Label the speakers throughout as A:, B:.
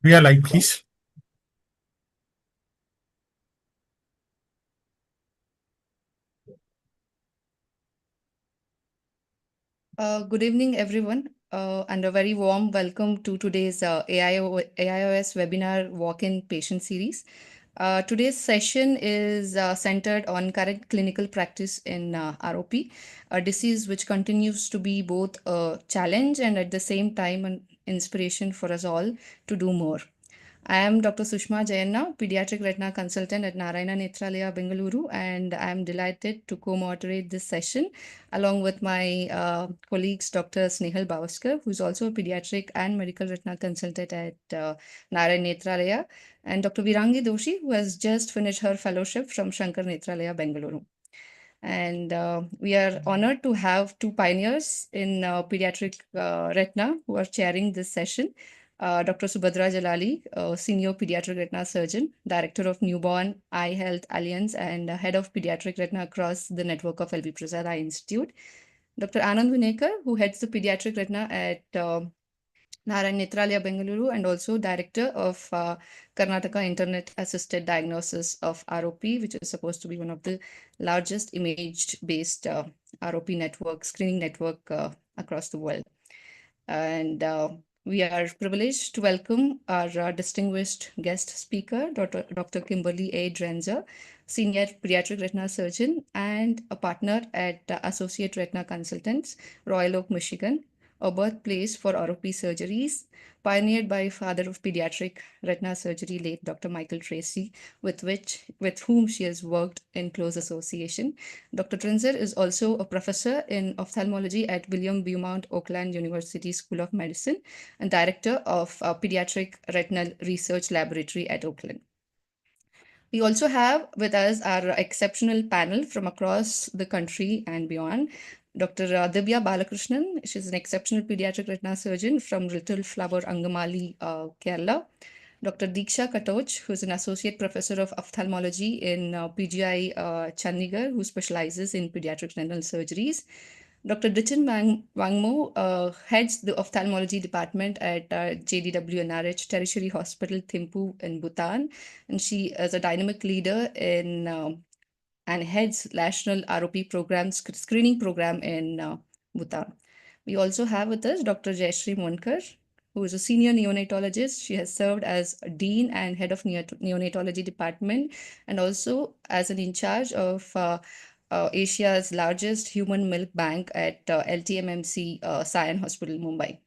A: We are live, please.
B: Good evening, everyone, and a very warm welcome to today's AIOS webinar Walk-in Patient Series. Today's session is centered on current clinical practice in ROP, a disease which continues to be both a challenge and at the same time an inspiration for us all to do more. I am Dr. Sushma Jayanna, Pediatric Retina Consultant at Narayana Nethralaya, Bengaluru, and I am delighted to co-moderate this session along with my colleagues, Dr. Snehal Bavaskar, who is also a Pediatric and Medical Retina Consultant at Narayana Nethralaya, and Dr. Virangi Doshi, who has just finished her fellowship from Shankar Nethralaya, Bengaluru. And we are honored to have two pioneers in pediatric retina who are chairing this session. Dr. Subhadra Jalali, Senior Pediatric Retina Surgeon, Director of Newborn Eye Health Alliance, and Head of Pediatric Retina across the network of LV Prasad Eye Institute. Dr. Anand Vinekar, who heads the Pediatric Retina at Narayana Nethralaya, Bengaluru, and also Director of Karnataka Internet Assisted Diagnosis of ROP, which is supposed to be one of the largest image-based ROP network, screening network across the world. And we are privileged to welcome our distinguished guest speaker, Dr. Kimberly A. Drenzer, Senior Pediatric Retina Surgeon and a partner at Associate Retina Consultants, Royal Oak, Michigan, a birthplace for ROP surgeries, pioneered by father of pediatric retina surgery, late Dr. Michael Tracy, with whom she has worked in close association. Dr. Drenzer is also a professor in ophthalmology at William Beaumont Oakland University School of Medicine and director of Pediatric Retinal Research Laboratory at Oakland. We also have with us our exceptional panel from across the country and beyond. Dr. Divya Balakrishnan, she's an exceptional pediatric retina surgeon from Little Flower, Angamali, Kerala. Dr. Diksha Katoch, who's an associate professor of ophthalmology in PGI Chandigarh, who specializes in pediatric retinal surgeries. Dr. Dichin Wangmo heads the ophthalmology department at JDW NRH Tertiary Hospital, Thimphu in Bhutan, and she is a dynamic leader in and heads national ROP program screening program in Bhutan. We also have with us Dr. Jayashree Monkar, who is a senior neonatologist. She has served as dean and head of neonatology department, and also as an in charge of Asia's largest human milk bank at LTMMC Sion Hospital, Mumbai.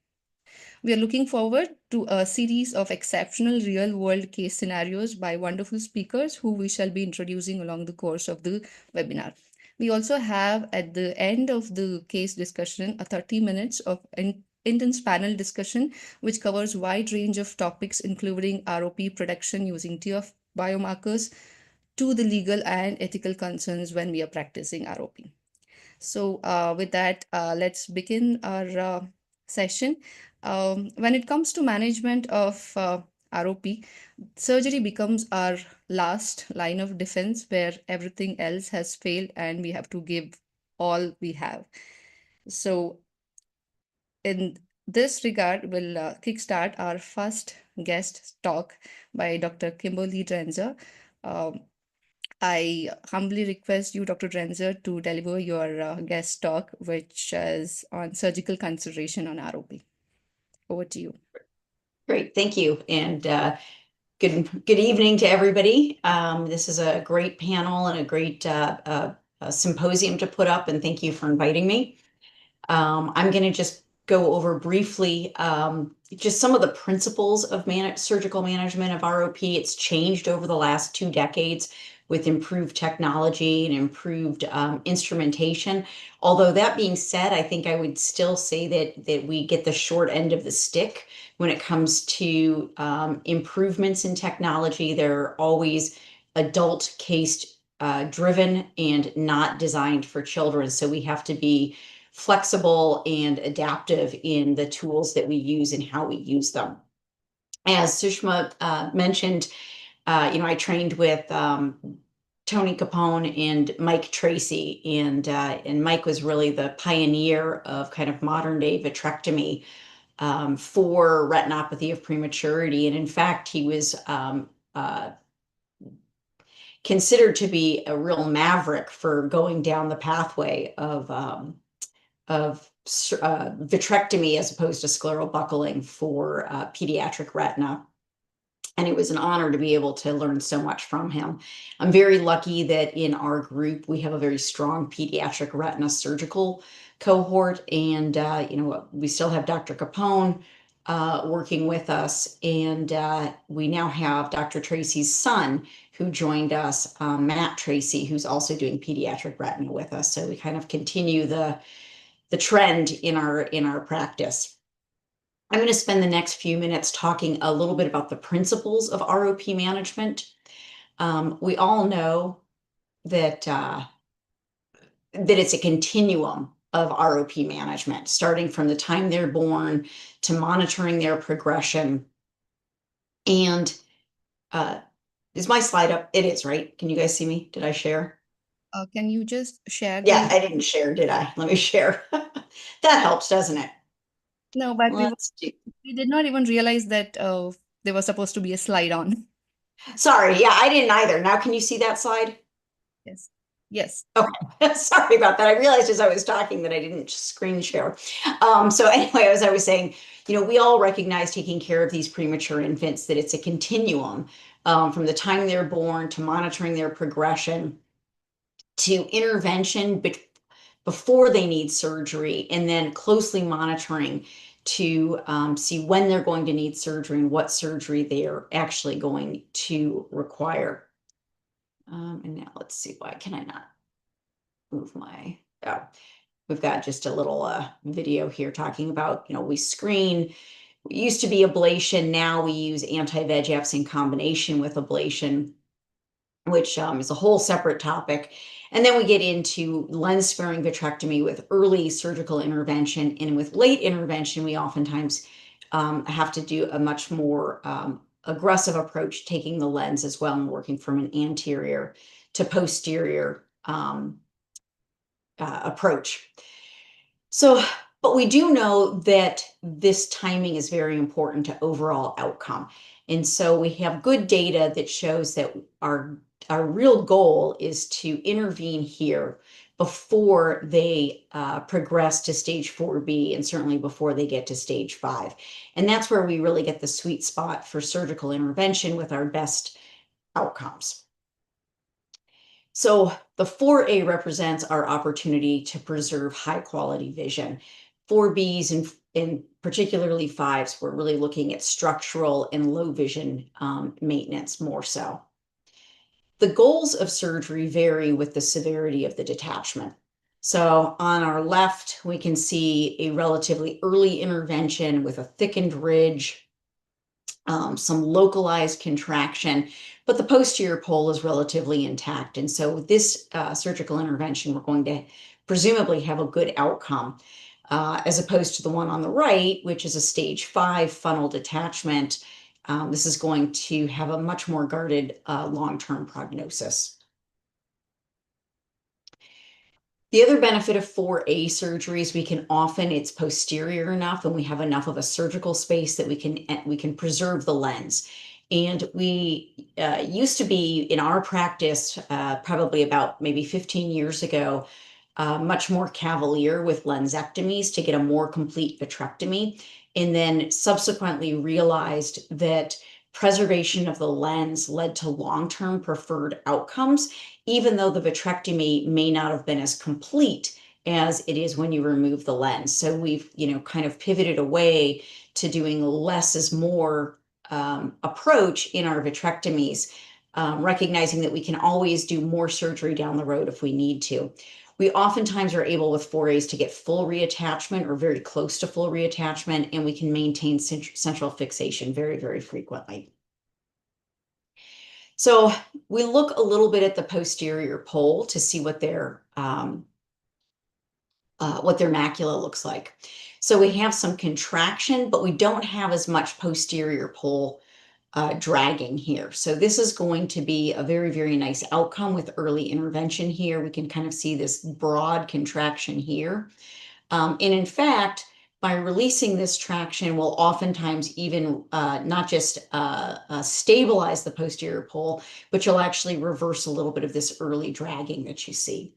B: We are looking forward to a series of exceptional real-world case scenarios by wonderful speakers who we shall be introducing along the course of the webinar. We also have at the end of the case discussion a 30 minutes of intense panel discussion which covers a wide range of topics including ROP production using TF biomarkers to the legal and ethical concerns when we are practicing ROP. So with that, let's begin our session. When it comes to management of ROP, surgery becomes our last line of defense where everything else has failed and we have to give all we have. So in this regard, we'll kickstart our first guest talk by Dr. Kimberly Drenzer. I humbly request you, Dr. Drenzer, to deliver your guest talk, which is on surgical consideration on ROP. Over to you.
C: Great, thank you. And good evening to everybody. This is a great panel and a great symposium to put up, and thank you for inviting me. I'm going to just go over briefly just some of the principles of surgical management of ROP. It's changed over the last 2 decades with improved technology and improved instrumentation. Although that being said, I think I would still say that we get the short end of the stick when it comes to improvements in technology. They're always adult case driven and not designed for children. So we have to be flexible and adaptive in the tools that we use and how we use them. As Sushma mentioned, I trained with Tony Capone and Mike Tracy, and Mike was really the pioneer of kind of modern day vitrectomy for retinopathy of prematurity. And in fact, he was considered to be a real maverick for going down the pathway of vitrectomy as opposed to scleral buckling for pediatric retina. And it was an honor to be able to learn so much from him. I'm very lucky that in our group, we have a very strong pediatric retina surgical cohort. And, we still have Dr. Capone working with us. And we now have Dr. Tracy's son who joined us, Matt Tracy, who's also doing pediatric retina with us. So we kind of continue the trend in our practice. I'm going to spend the next few minutes talking a little bit about the principles of ROP management. We all know that it's a continuum of ROP management, starting from the time they're born to monitoring their progression. And is my slide up? It is, right? Can you guys see me? Did I share?
B: Can you just share
C: Yeah,
B: the?
C: I didn't share, did I? Let me share. That helps, doesn't it?
B: No, but
C: Let's do.
B: we did not even realize that there was supposed to be a slide on.
C: Sorry, yeah, I didn't either. Now, can you see that slide?
B: Yes. Yes.
C: Okay, sorry about that. I realized as I was talking that I didn't screen share. So anyway, as I was saying, we all recognize taking care of these premature infants, that it's a continuum from the time they're born to monitoring their progression to intervention before they need surgery, and then closely monitoring to see when they're going to need surgery and what surgery they're actually going to require. And now let's see, why can I not move my, oh, we've got just a little video here talking about, we screen, it used to be ablation, now we use anti-VEGFs in combination with ablation, which is a whole separate topic. And then we get into lens sparing vitrectomy with early surgical intervention. And with late intervention, we oftentimes have to do a much more aggressive approach, taking the lens as well and working from an anterior to posterior approach. So, but we do know that this timing is very important to overall outcome. And so we have good data that shows that our real goal is to intervene here before they progress to stage 4B, and certainly before they get to stage 5. And that's where we really get the sweet spot for surgical intervention with our best outcomes. So the 4A represents our opportunity to preserve high quality vision. 4Bs and particularly 5s, we're really looking at structural and low vision maintenance more so. The goals of surgery vary with the severity of the detachment. So on our left, we can see a relatively early intervention with a thickened ridge, some localized contraction, but the posterior pole is relatively intact. And so with this surgical intervention, we're going to presumably have a good outcome, as opposed to the one on the right, which is a stage 5 funnel detachment. This is going to have a much more guarded long-term prognosis. The other benefit of 4A surgeries, it's posterior enough and we have enough of a surgical space that we can preserve the lens. And we used to be in our practice, probably about maybe 15 years ago, much more cavalier with lensectomies to get a more complete vitrectomy, and then subsequently realized that preservation of the lens led to long-term preferred outcomes, even though the vitrectomy may not have been as complete as it is when you remove the lens. So we've, kind of pivoted away to doing less is more approach in our vitrectomies, recognizing that we can always do more surgery down the road if we need to. We oftentimes are able with 4As to get full reattachment or very close to full reattachment, and we can maintain central fixation very, very frequently. So we look a little bit at the posterior pole to see what their macula looks like. So we have some contraction, but we don't have as much posterior pole dragging here. So this is going to be a very, very nice outcome with early intervention here. We can kind of see this broad contraction here. And in fact, By releasing this traction will oftentimes even not just stabilize the posterior pole, but you'll actually reverse a little bit of this early dragging that you see.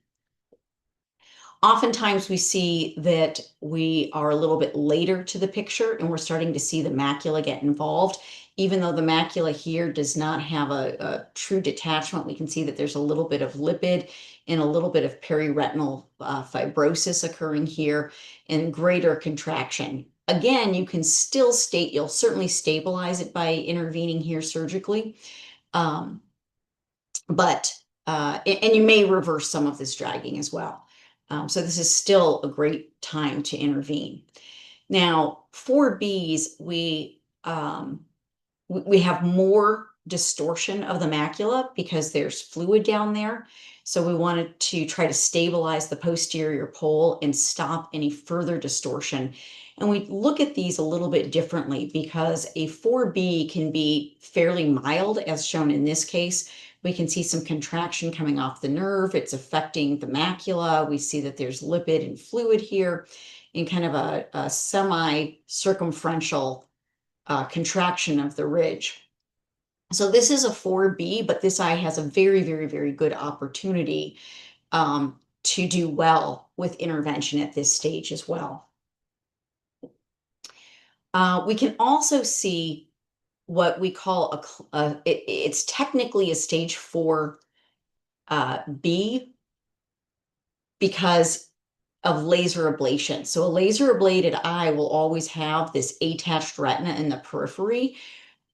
C: Oftentimes we see that we are a little bit later to the picture and we're starting to see the macula get involved. Even though the macula here does not have a true detachment, we can see that there's a little bit of lipid and a little bit of periretinal fibrosis occurring here and greater contraction. Again, you can still you'll certainly stabilize it by intervening here surgically. And you may reverse some of this dragging as well. So this is still a great time to intervene. Now, for Bs, we have more distortion of the macula because there's fluid down there. So we wanted to try to stabilize the posterior pole and stop any further distortion. And we look at these a little bit differently because a 4B can be fairly mild, as shown in this case. We can see some contraction coming off the nerve. It's affecting the macula. We see that there's lipid and fluid here in kind of a semi-circumferential contraction of the ridge. So this is a 4B, but this eye has a very, very, very good opportunity to do well with intervention at this stage as well. We can also see what we call it's technically a stage 4 B because of laser ablation. So a laser ablated eye will always have this attached retina in the periphery,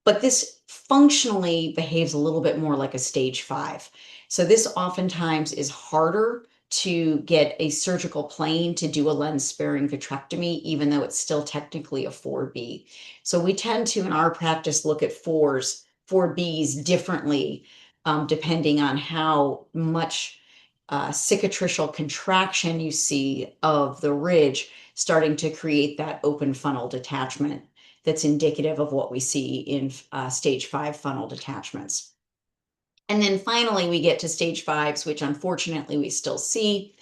C: but this functionally behaves a little bit more like a stage 5. So this oftentimes is harder to get a surgical plane to do a lens sparing vitrectomy, even though it's still technically a 4B. So we tend to, in our practice, look at 4Bs differently, depending on how much cicatricial contraction you see of the ridge starting to create that open funnel detachment that's indicative of what we see in stage 5 funnel detachments. And then finally, we get to stage 5s, which unfortunately we still see.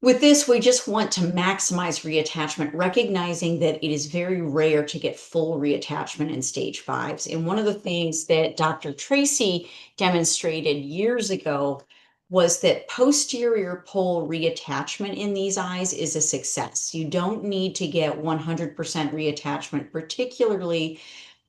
C: With this, we just want to maximize reattachment, recognizing that it is very rare to get full reattachment in stage 5s. And one of the things that Dr. Tracy demonstrated years ago was that posterior pole reattachment in these eyes is a success. You don't need to get 100% reattachment, particularly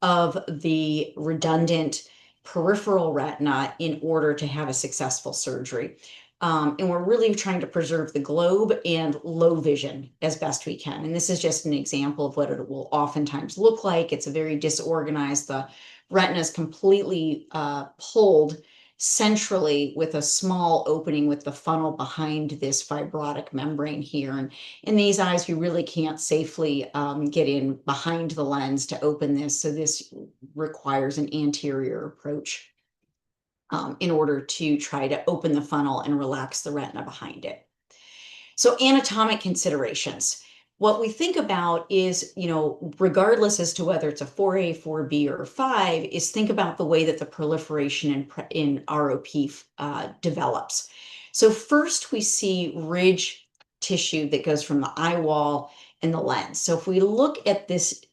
C: of the redundant peripheral retina, in order to have a successful surgery. And we're really trying to preserve the globe and low vision as best we can. And this is just an example of what it will oftentimes look like. It's a very disorganized. The retina is completely pulled centrally with a small opening with the funnel behind this fibrotic membrane here. And in these eyes, we really can't safely get in behind the lens to open this. So this requires an anterior approach in order to try to open the funnel and relax the retina behind it. So anatomic considerations. What we think about is, regardless as to whether it's a 4A, 4B, or a 5, is think about the way that the proliferation in ROP develops. So first we see ridge tissue that goes from the eye wall and the lens. So if we look at this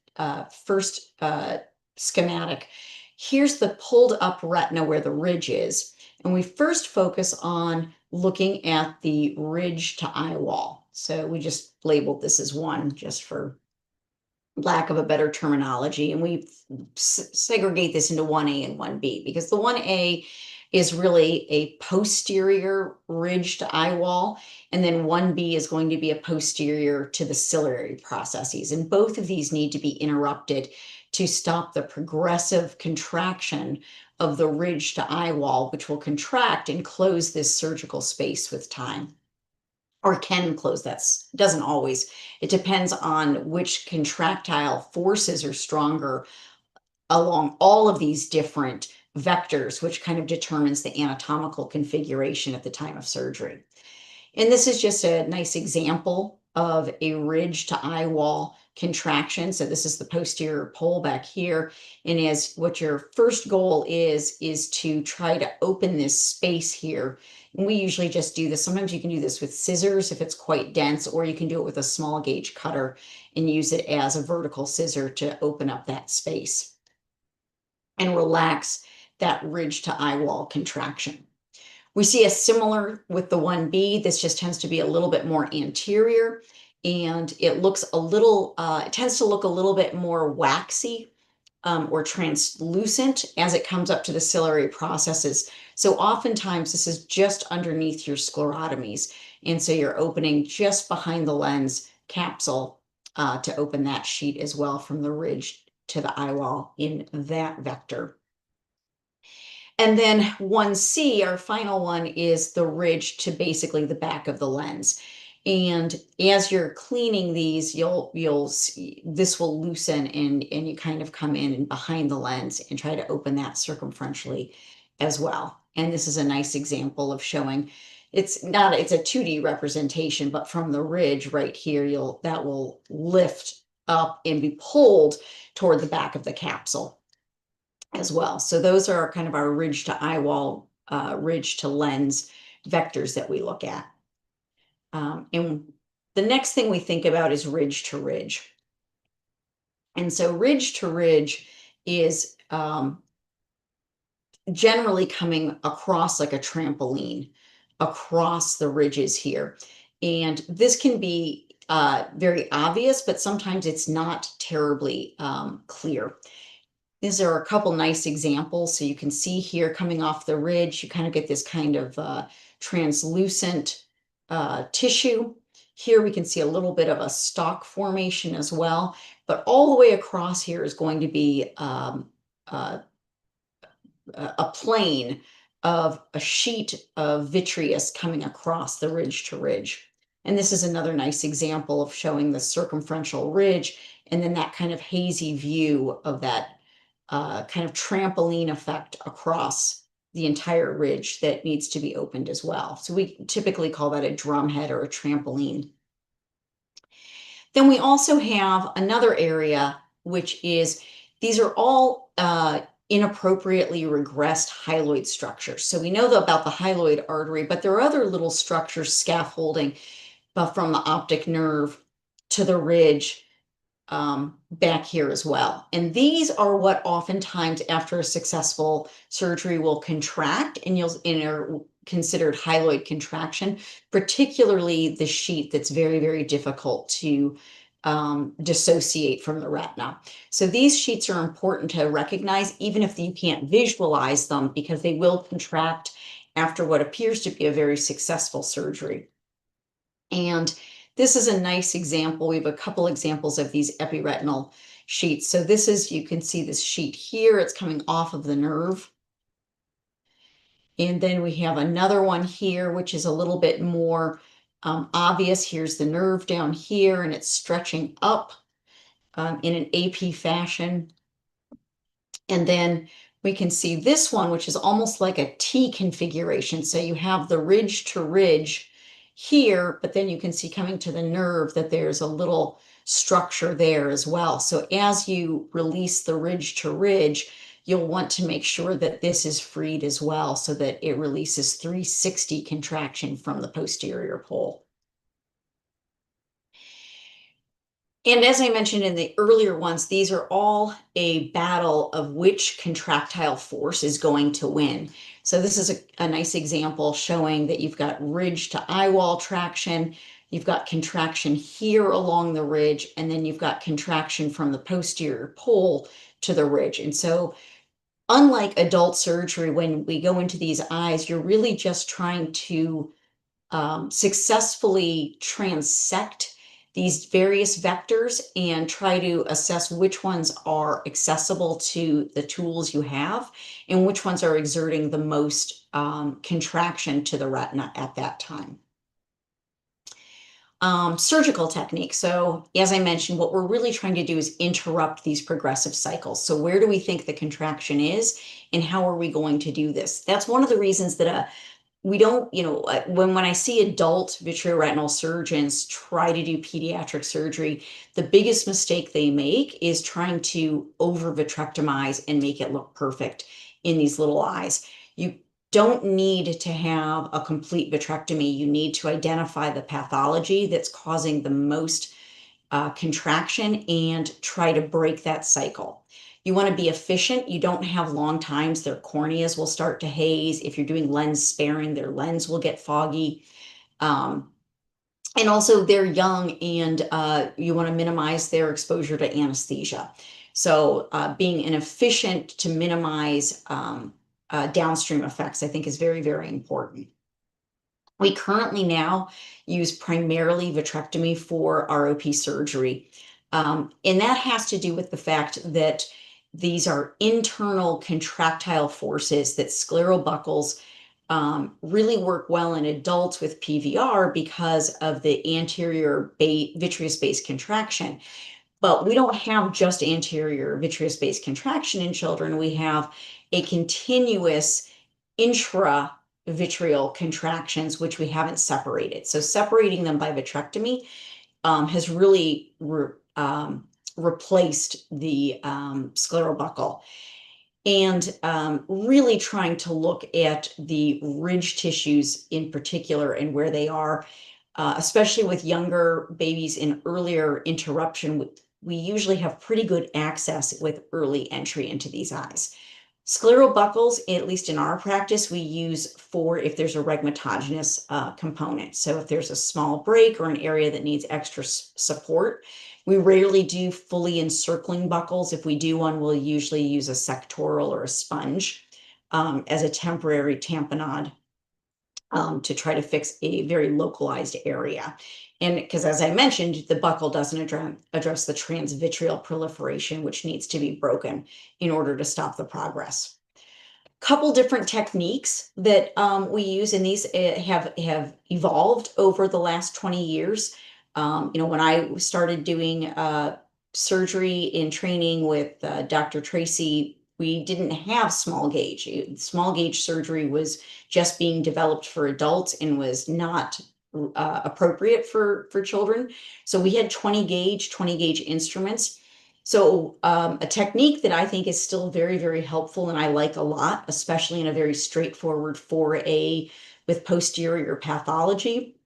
C: first schematic, here's the pulled up retina where the ridge is. And we first focus on looking at the ridge to eye wall. So we just labeled this as 1 just for lack of a better terminology. And we segregate this into 1A and 1B because the 1A is really a posterior ridge to eye wall. And then 1B is going to be a posterior to the ciliary processes. And both of these need to be interrupted to stop the progressive contraction of the ridge to eye wall, which will contract and close this surgical space with time, or can close that. Doesn't always. It depends on which contractile forces are stronger along all of these different vectors, which kind of determines the anatomical configuration at the time of surgery. And this is just a nice example of a ridge to eye wall contraction. So this is the posterior pole back here. And as what your first goal is to try to open this space here. And we usually just do this. Sometimes you can do this with scissors if it's quite dense, or you can do it with a small gauge cutter and use it as a vertical scissor to open up that space and relax that ridge to eye wall contraction. We see a similar with the 1B. This just tends to be a little bit more anterior, and it looks a little, it tends to look a little bit more waxy or translucent as it comes up to the ciliary processes. So oftentimes this is just underneath your sclerotomies. And so you're opening just behind the lens capsule to open that sheet as well from the ridge to the eye wall in that vector. And then 1C, our final one, is the ridge to basically the back of the lens. And as you're cleaning these, you'll see this will loosen and you kind of come in and behind the lens and try to open that circumferentially as well. And this is a nice example of showing it's a 2D representation, but from the ridge right here, that will lift up and be pulled toward the back of the capsule as well. So those are kind of our ridge to eye wall, ridge to lens vectors that we look at. And the next thing we think about is ridge to ridge. And so ridge to ridge is generally coming across like a trampoline across the ridges here. And this can be very obvious, but sometimes it's not terribly clear. These are a couple nice examples. So you can see here coming off the ridge, you kind of get this kind of translucent tissue. Here we can see a little bit of a stalk formation as well, but all the way across here is going to be a plane of a sheet of vitreous coming across the ridge to ridge. And this is another nice example of showing the circumferential ridge and then that kind of hazy view of that kind of trampoline effect across the entire ridge that needs to be opened as well. So we typically call that a drumhead or a trampoline. Then we also have another area, which is these are all inappropriately regressed hyaloid structures. So we know about the hyaloid artery, but there are other little structures scaffolding from the optic nerve to the ridge back here as well. And these are what oftentimes after a successful surgery will contract and are considered hyaloid contraction, particularly the sheet that's very, very difficult to dissociate from the retina. So these sheets are important to recognize, even if you can't visualize them, because they will contract after what appears to be a very successful surgery. And this is a nice example. We have a couple examples of these epiretinal sheets. So this is, you can see this sheet here, it's coming off of the nerve. And then we have another one here, which is a little bit more obvious. Here's the nerve down here, and it's stretching up in an AP fashion. And then we can see this one, which is almost like a T configuration. So you have the ridge to ridge here, but then you can see coming to the nerve that there's a little structure there as well. So as you release the ridge to ridge, you'll want to make sure that this is freed as well so that it releases 360 contraction from the posterior pole. And as I mentioned in the earlier ones, these are all a battle of which contractile force is going to win. So this is a nice example showing that you've got ridge to eye wall traction, you've got contraction here along the ridge, and then you've got contraction from the posterior pole to the ridge. And so unlike adult surgery, when we go into these eyes, you're really just trying to successfully transect these various vectors and try to assess which ones are accessible to the tools you have and which ones are exerting the most contraction to the retina at that time. Surgical technique. So as I mentioned, what we're really trying to do is interrupt these progressive cycles. So where do we think the contraction is and how are we going to do this? That's one of the reasons that we don't, when I see adult vitreoretinal surgeons try to do pediatric surgery, the biggest mistake they make is trying to over vitrectomize and make it look perfect in these little eyes. You don't need to have a complete vitrectomy. You need to identify the pathology that's causing the most contraction and try to break that cycle. You want to be efficient. You don't have long times. Their corneas will start to haze. If you're doing lens sparing, their lens will get foggy. And also they're young, and you want to minimize their exposure to anesthesia. So being an efficient to minimize downstream effects, I think is very, very important. We currently now use primarily vitrectomy for ROP surgery. And that has to do with the fact that these are internal contractile forces that sclerobuckles really work well in adults with PVR because of the anterior vitreous-based contraction. But we don't have just anterior vitreous-based contraction in children. We have a continuous intravitreal contractions, which we haven't separated. So separating them by vitrectomy has really replaced the sclerobuckle. And really trying to look at the ridge tissues in particular and where they are, especially with younger babies in earlier interruption. We usually have pretty good access with early entry into these eyes. Sclerobuckles, at least in our practice, we use for if there's a regmatogenous component. So if there's a small break or an area that needs extra support, we rarely do fully encircling buckles. If we do one, we'll usually use a sectoral or a sponge as a temporary tamponade to try to fix a very localized area. And because, as I mentioned, the buckle doesn't address the transvitreal proliferation, which needs to be broken in order to stop the progress. Couple different techniques that we use, and these have evolved over the last 20 years. When I started doing surgery in training with Dr. Tracy, we didn't have small gauge. Small gauge surgery was just being developed for adults and was not appropriate for children. So we had 20 gauge instruments. So a technique that I think is still very, very helpful and I like a lot, especially in a very straightforward 4A with posterior pathology,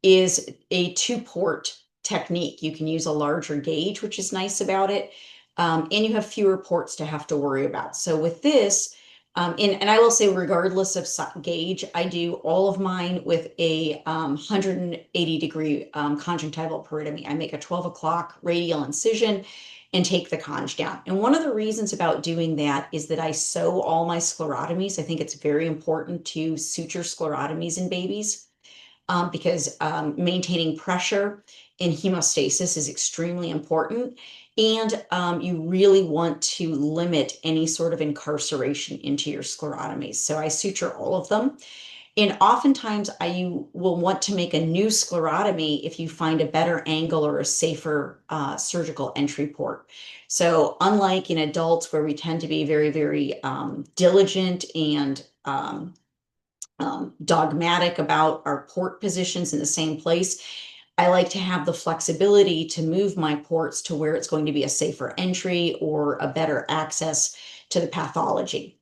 C: is a 2-port technique. You can use a larger gauge, which is nice about it, and you have fewer ports to have to worry about. So with this, and I will say, regardless of gauge, I do all of mine with a 180-degree conjunctival peritomy. I make a 12 o'clock radial incision and take the conj down. And one of the reasons about doing that is that I sew all my sclerotomies. I think it's very important to suture sclerotomies in babies because maintaining pressure and hemostasis is extremely important. And you really want to limit any sort of incarceration into your sclerotomies. So I suture all of them. And oftentimes you will want to make a new sclerotomy if you find a better angle or a safer surgical entry port. So unlike in adults where we tend to be very, very diligent and dogmatic about our port positions in the same place, I like to have the flexibility to move my ports to where it's going to be a safer entry or a better access to the pathology.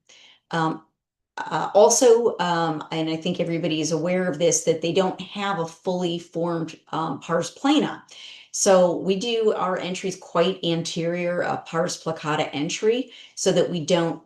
C: Also, and I think everybody is aware of this, that they don't have a fully formed pars plana. So we do our entries quite anterior, pars placata entry, so that we don't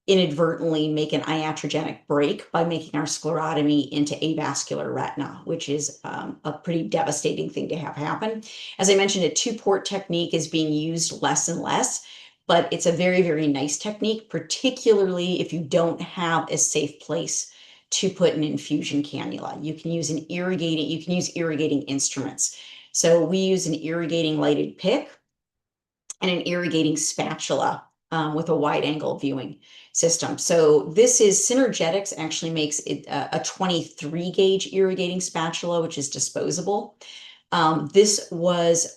C: inadvertently make an iatrogenic break by making our sclerotomy into avascular retina, which is a pretty devastating thing to have happen. As I mentioned, a 2-port technique is being used less and less, but it's a very, very nice technique, particularly if you don't have a safe place to put an infusion cannula. You can use irrigating instruments. So we use an irrigating lighted pick and an irrigating spatula with a wide angle viewing system. So this is Synergetics actually makes it a 23 gauge irrigating spatula, which is disposable. This was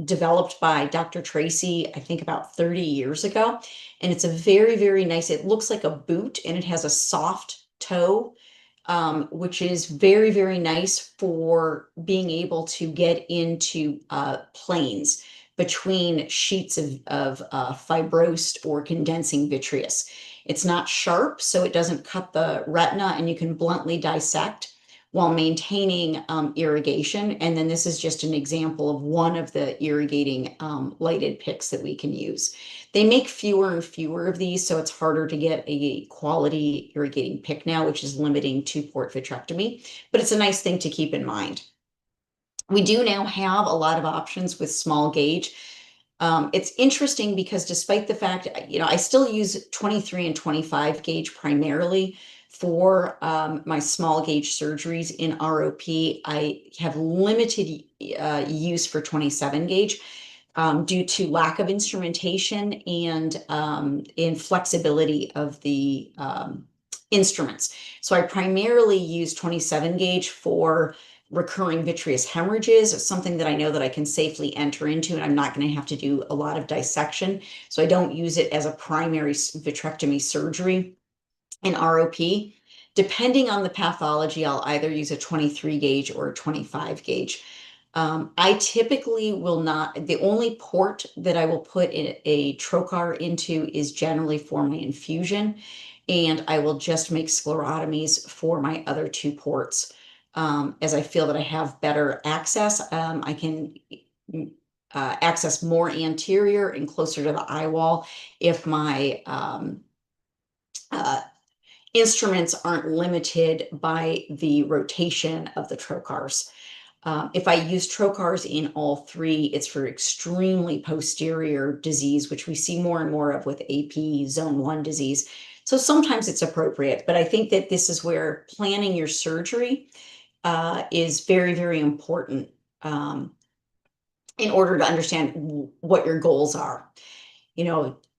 C: developed by Dr. Tracy, I think about 30 years ago. And it's a very, very nice, it looks like a boot and it has a soft toe, which is very, very nice for being able to get into planes between sheets of fibrosed or condensing vitreous. It's not sharp, so it doesn't cut the retina, and you can bluntly dissect while maintaining irrigation. And then this is just an example of one of the irrigating lighted picks that we can use. They make fewer and fewer of these, so it's harder to get a quality irrigating pick now, which is limiting two-port vitrectomy, but it's a nice thing to keep in mind. We do now have a lot of options with small gauge. It's interesting because despite the fact, I still use 23 and 25 gauge primarily for my small gauge surgeries in ROP. I have limited use for 27 gauge due to lack of instrumentation and inflexibility of the instruments. So I primarily use 27 gauge for recurring vitreous hemorrhages, something that I know that I can safely enter into, and I'm not going to have to do a lot of dissection. So I don't use it as a primary vitrectomy surgery in ROP. Depending on the pathology, I'll either use a 23 gauge or a 25 gauge. I typically will not, the only port that I will put a trocar into is generally for my infusion, and I will just make sclerotomies for my other two ports. As I feel that I have better access, I can access more anterior and closer to the eye wall if my instruments aren't limited by the rotation of the trocars. If I use trocars in all three, it's for extremely posterior disease, which we see more and more of with AP zone 1 disease. So sometimes it's appropriate, but I think that this is where planning your surgery is very, very important in order to understand what your goals are.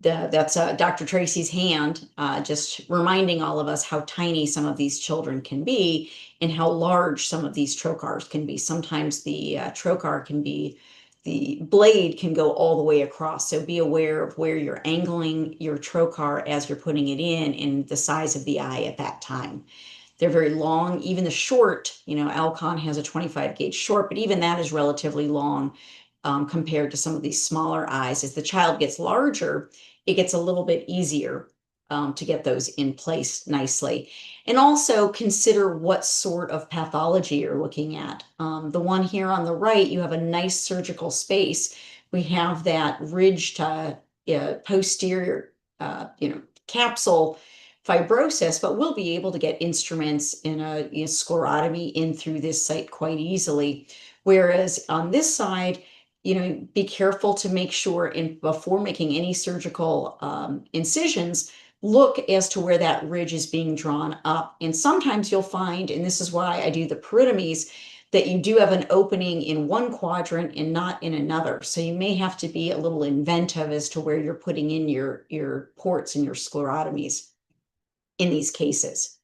C: That's Dr. Tracy's hand, just reminding all of us how tiny some of these children can be and how large some of these trocars can be. Sometimes the trocar can be, the blade can go all the way across. So be aware of where you're angling your trocar as you're putting it in and the size of the eye at that time. They're very long. Even the short, Alcon has a 25 gauge short, but even that is relatively long compared to some of these smaller eyes. As the child gets larger, it gets a little bit easier to get those in place nicely. And also consider what sort of pathology you're looking at. The one here on the right, you have a nice surgical space. We have that ridge to posterior, capsule fibrosis, but we'll be able to get instruments in a sclerotomy in through this site quite easily. Whereas on this side, be careful to make sure before making any surgical incisions, look as to where that ridge is being drawn up. And sometimes you'll find, and this is why I do the peritomies, that you do have an opening in one quadrant and not in another. So you may have to be a little inventive as to where you're putting in your ports and your sclerotomies in these cases.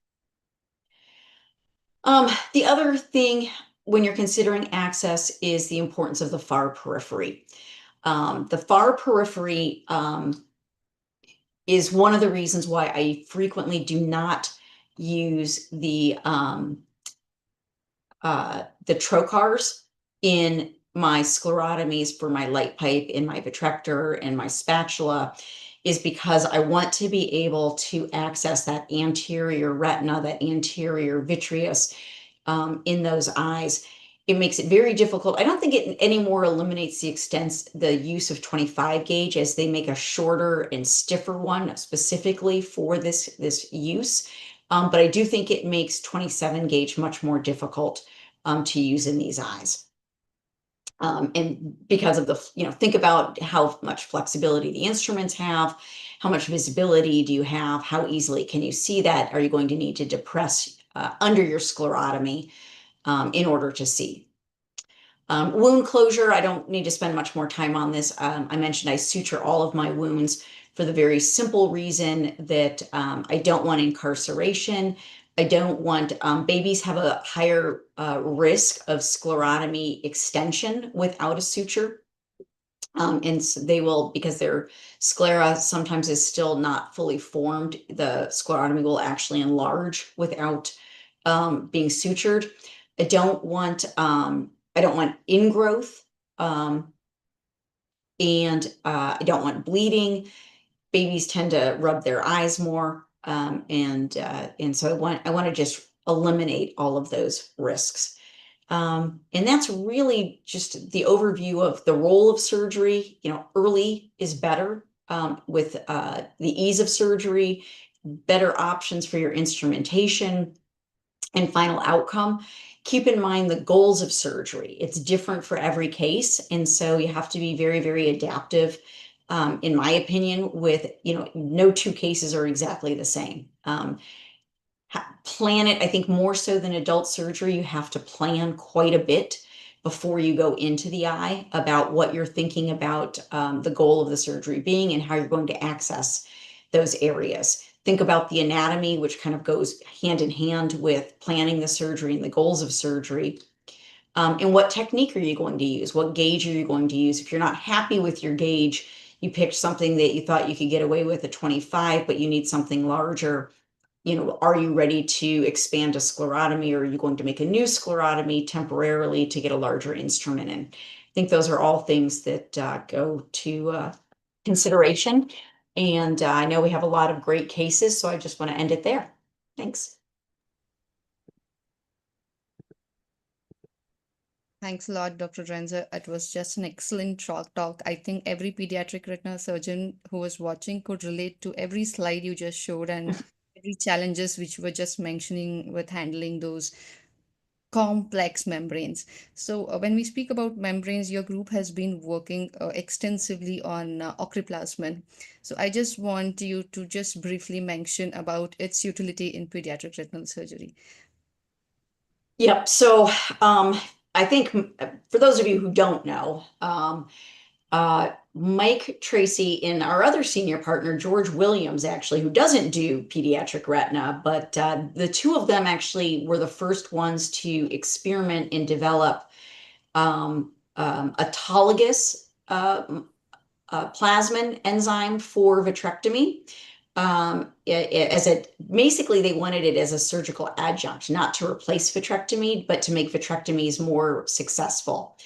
C: The other thing when you're considering access is the importance of the far periphery. The far periphery is one of the reasons why I frequently do not use the trocars in my sclerotomies for my light pipe, in my vitrector, and my spatula, is because I want to be able to access that anterior retina, that anterior vitreous in those eyes. It makes it very difficult. I don't think it anymore eliminates the use of 25 gauge, as they make a shorter and stiffer one specifically for this use. But I do think it makes 27 gauge much more difficult to use in these eyes. And because of think about how much flexibility the instruments have, how much visibility do you have, how easily can you see that? Are you going to need to depress under your sclerotomy in order to see? Wound closure, I don't need to spend much more time on this. I mentioned I suture all of my wounds for the very simple reason that I don't want incarceration. I don't want, babies have a higher risk of sclerotomy extension without a suture. And so they will, because their sclera sometimes is still not fully formed, the sclerotomy will actually enlarge without being sutured. I don't want ingrowth, and I don't want bleeding. Babies tend to rub their eyes more, and so I want to just eliminate all of those risks. And that's really just the overview of the role of surgery. You know, early is better, with the ease of surgery, better options for your instrumentation and final outcome. Keep in mind the goals of surgery. It's different for every case. And so you have to be very, very adaptive, in my opinion, with, no two cases are exactly the same. Plan it, I think more so than adult surgery, you have to plan quite a bit before you go into the eye about what you're thinking about, the goal of the surgery being and how you're going to access those areas. Think about the anatomy, which kind of goes hand in hand with planning the surgery and the goals of surgery. And what technique are you going to use? What gauge are you going to use? If you're not happy with your gauge, you picked something that you thought you could get away with at 25, but you need something larger. Are you ready to expand a sclerotomy, or are you going to make a new sclerotomy temporarily to get a larger instrument in? I think those are all things that go to consideration. And I know we have a lot of great cases, so I just want to end it there. Thanks.
B: Thanks a lot, Dr. Renzer. It was just an excellent talk. I think every pediatric retina surgeon who was watching could relate to every slide you just showed and every challenges which you were just mentioning with handling those complex membranes. So, when we speak about membranes, your group has been working extensively on ochriplasmin. So, I just want you to just briefly mention about its utility in pediatric retinal surgery.
C: Yep. So I think, for those of you who don't know, Mike Tracy and our other senior partner, George Williams, actually, who doesn't do pediatric retina, but the two of them actually were the first ones to experiment and develop autologous plasmin enzyme for vitrectomy. Basically, they wanted it as a surgical adjunct, not to replace vitrectomy, but to make vitrectomies more successful.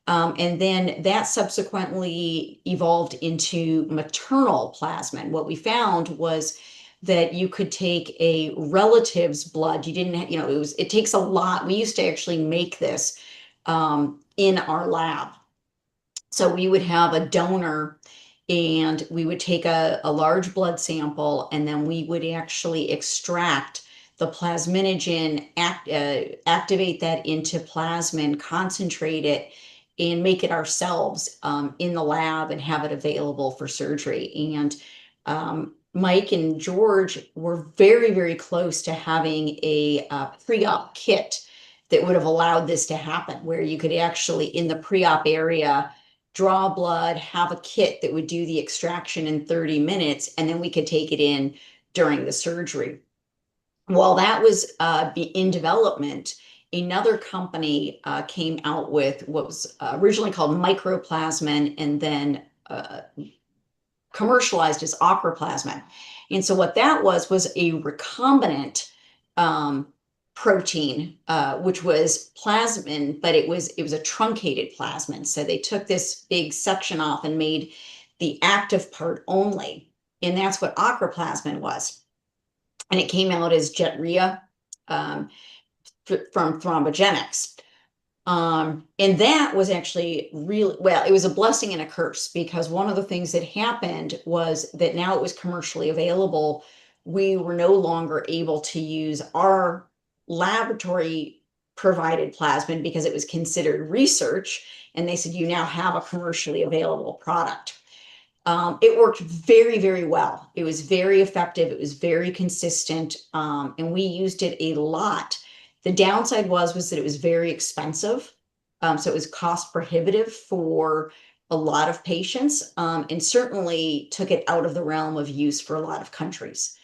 C: And then that subsequently evolved into maternal plasmin. What we found was that you could take a relative's blood. You didn't, it takes a lot. We used to actually make this in our lab. So we would have a donor, and we would take a large blood sample, and then we would actually extract the plasminogen, activate that into plasmin, concentrate it, and make it ourselves, in the lab, and have it available for surgery. And Mike and George were very, very close to having a pre-op kit that would have allowed this to happen, where you could actually, in the pre-op area, draw blood, have a kit that would do the extraction in 30 minutes, and then we could take it in during the surgery. While that was in development, another company came out with what was originally called microplasmin, and then commercialized as ochriplasmin. And so what that was a recombinant protein, which was plasmin, but it was a truncated plasmin. So they took this big section off and made the active part only, and that's what ochriplasmin was. And it came out as Jetrea, from thrombogenics. And that was actually really, well, it was a blessing and a curse, because one of the things that happened was that now it was commercially available. We were no longer able to use our laboratory provided plasmin because it was considered research. And they said, you now have a commercially available product. It worked very, very well. It was very effective. It was very consistent. And we used it a lot. The downside was that it was very expensive. So it was cost prohibitive for a lot of patients, and certainly took it out of the realm of use for a lot of countries.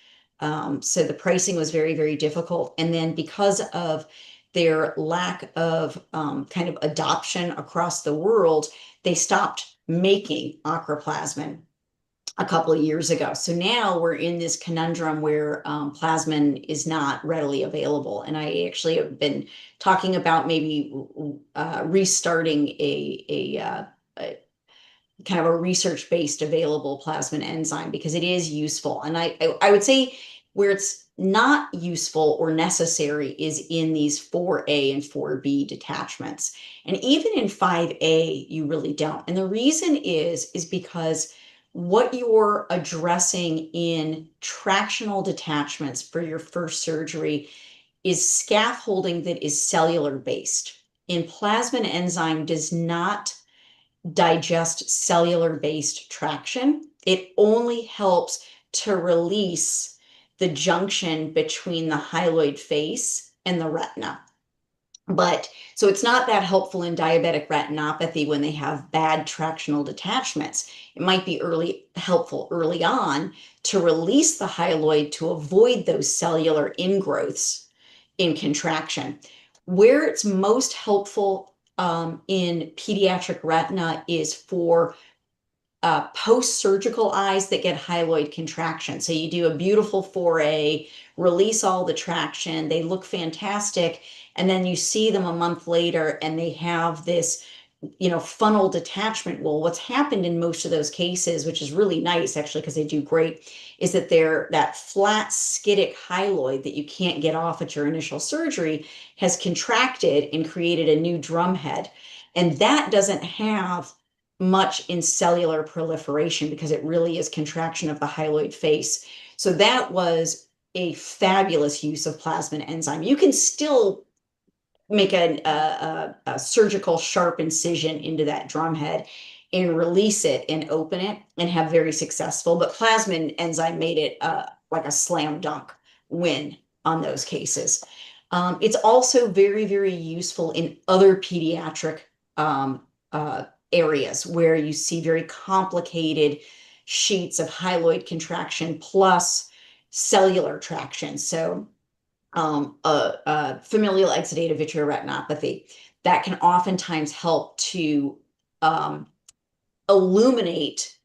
C: So the pricing was very, very difficult. And then because of their lack of kind of adoption across the world, they stopped making acroplasmin a couple of years ago. So now we're in this conundrum where plasmin is not readily available. And I actually have been talking about maybe restarting a kind of a research-based available plasmin enzyme because it is useful. And I would say where it's not useful or necessary is in these 4A and 4B detachments. And even in 5A, you really don't. And the reason is because what you're addressing in tractional detachments for your first surgery is scaffolding that is cellular based. And plasmin enzyme does not digest cellular based traction. It only helps to release the junction between the hyaloid face and the retina. But so it's not that helpful in diabetic retinopathy when they have bad tractional detachments. It might be helpful early on to release the hyaloid to avoid those cellular ingrowths in contraction. Where it's most helpful in pediatric retina is for post-surgical eyes that get hyaloid contraction. So you do a beautiful 4A, release all the traction, they look fantastic, and then you see them a month later and they have this, funnel detachment. Well, what's happened in most of those cases, which is really nice actually because they do great, is that they're that flat skitic hyaloid that you can't get off at your initial surgery has contracted and created a new drumhead. And that doesn't have much in cellular proliferation because it really is contraction of the hyaloid face. So that was a fabulous use of plasmin enzyme. You can still make a surgical sharp incision into that drumhead and release it and open it and have very successful, but plasmin enzyme made it like a slam dunk win on those cases. It's also very, very useful in other pediatric areas where you see very complicated sheets of hyaloid contraction plus cellular traction. So familial exudative vitreoretinopathy that can oftentimes help to illuminate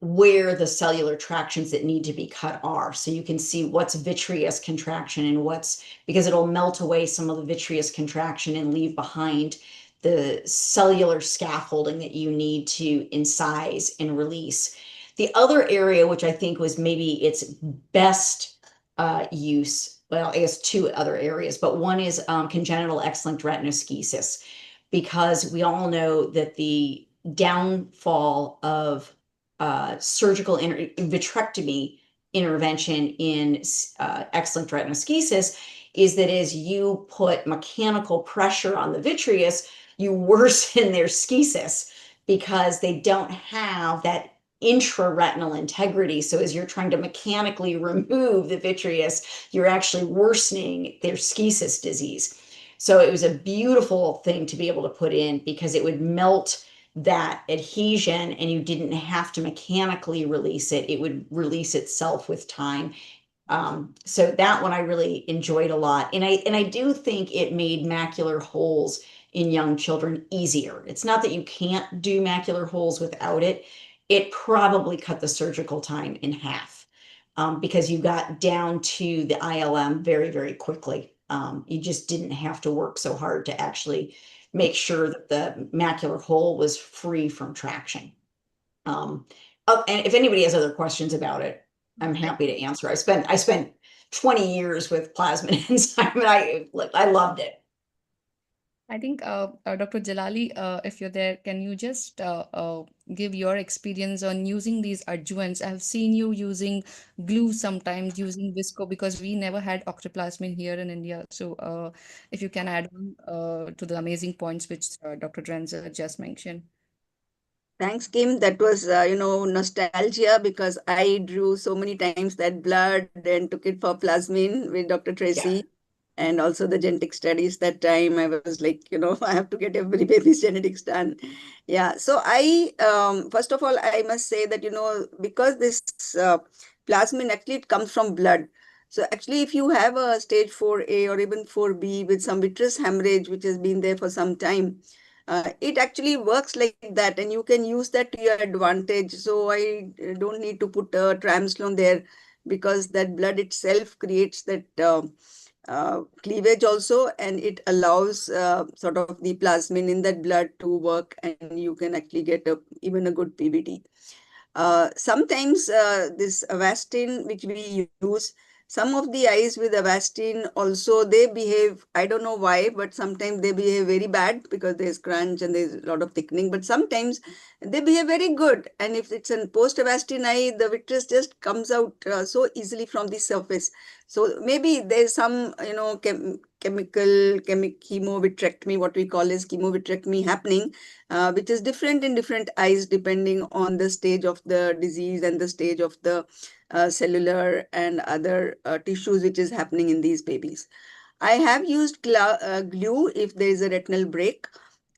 C: where the cellular tractions that need to be cut are. So you can see what's vitreous contraction and because it'll melt away some of the vitreous contraction and leave behind the cellular scaffolding that you need to incise and release. The other area, which I think was maybe its best use, well, I guess two other areas, but one is congenital X-linked retinoschisis, because we all know that the downfall of surgical vitrectomy intervention in X-linked retinoschisis is that as you put mechanical pressure on the vitreous, you worsen their schisis because they don't have that intraretinal integrity. So as you're trying to mechanically remove the vitreous, you're actually worsening their schisis disease. So it was a beautiful thing to be able to put in because it would melt that adhesion and you didn't have to mechanically release it. It would release itself with time. So that one I really enjoyed a lot. And I do think it made macular holes in young children easier. It's not that you can't do macular holes without it. It probably cut the surgical time in half because you got down to the ILM very, very quickly. You just didn't have to work so hard to actually make sure that the macular hole was free from traction. And if anybody has other questions about it, I'm happy to answer. I spent 20 years with plasmin enzyme and I loved it.
B: I think, Dr. Jalali, if you're there, can you just give your experience on using these adjuvants? I have seen you using glue sometimes, using visco, because we never had octoplasmin here in India. So if you can add on to the amazing points which Dr. Drenzer just mentioned.
A: Thanks, Kim. That was, nostalgia because I drew so many times that blood and took it for plasmin with Dr. Tracy.
C: Yeah.
A: And also the genetic studies that time I was like, I have to get every baby's genetics done. Yeah. So first of all, I must say that, because this plasmin actually it comes from blood. So actually, if you have a stage 4A or even 4B with some vitreous hemorrhage, which has been there for some time, It actually works like that, and you can use that to your advantage. So I don't need to put a triamcinolone there, because that blood itself creates that cleavage also, and it allows sort of the plasmin in that blood to work, and you can actually get even a good PVD. Sometimes this Avastin, which we use, some of the eyes with Avastin also, they behave, I don't know why, but sometimes they behave very bad because there's crunch and there's a lot of thickening, but sometimes they behave very good. And if it's a post-Avastin eye, the vitreous just comes out so easily from the surface. So maybe there's some, chemovitrectomy, what we call as chemovitrectomy happening, which is different in different eyes depending on the stage of the disease and the stage of the cellular and other tissues which is happening in these babies. I have used glue if there is a retinal break.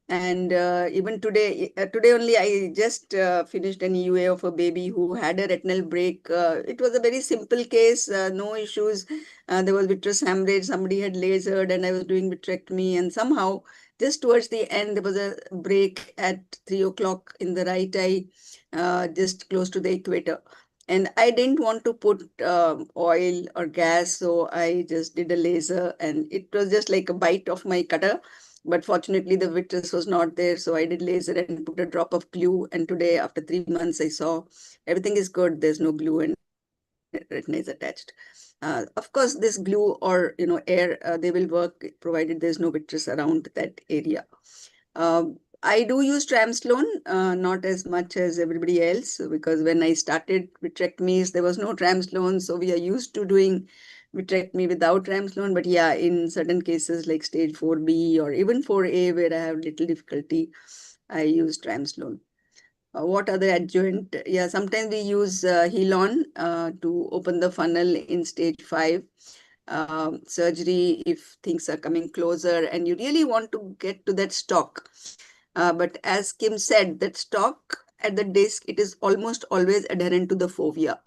A: And even today only, I just finished an EUA of a baby who had a retinal break. It was a very simple case, no issues. There was vitreous hemorrhage, somebody had lasered, and I was doing vitrectomy. And somehow, just towards the end, there was a break at 3 o'clock in the right eye, just close to the equator. And I didn't want to put oil or gas, so I just did a laser, and it was just like a bite of my cutter. But fortunately, the vitreous was not there, so I did laser and put a drop of glue. And today, after 3 months, I saw everything is good. There's no glue and retina is attached. Of course, this glue or air, they will work provided there's no vitreous around that area. I do use triamcinolone, not as much as everybody else, because when I started vitrectomies, there was no triamcinolone, so we are used to doing vitrectomy without triamcinolone. But yeah, in certain cases like stage 4B or even 4A, where I have little difficulty, I use triamcinolone. What other adjuvant? Yeah, sometimes we use Helon to open the funnel in stage 5. Surgery if things are coming closer and you really want to get to that stalk. But as Kim said, that stalk at the disc, it is almost always adherent to the fovea.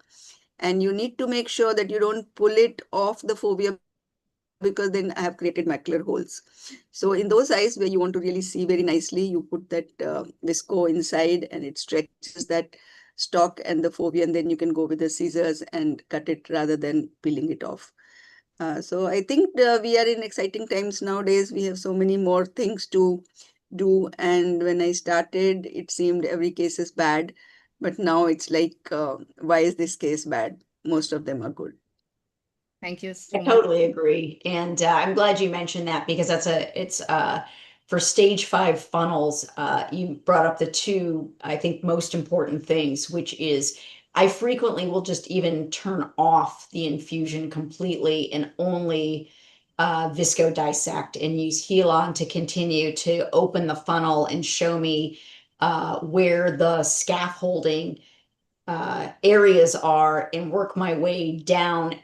A: And you need to make sure that you don't pull it off the fovea, because then I have created macular holes. So in those eyes where you want to really see very nicely, you put that visco inside and it stretches that stalk and the fovea, and then you can go with the scissors and cut it rather than peeling it off. So I think we are in exciting times nowadays. We have so many more things to do. And when I started, it seemed every case is bad. But now it's like, why is this case bad? Most of them are good.
B: Thank you
C: I
B: so much.
C: totally agree. And I'm glad you mentioned that, because it's for stage 5 funnels, you brought up the two, I think, most important things, which is I frequently will just even turn off the infusion completely and only visco dissect and use Helon to continue to open the funnel and show me where the scaffolding areas are, and work my way down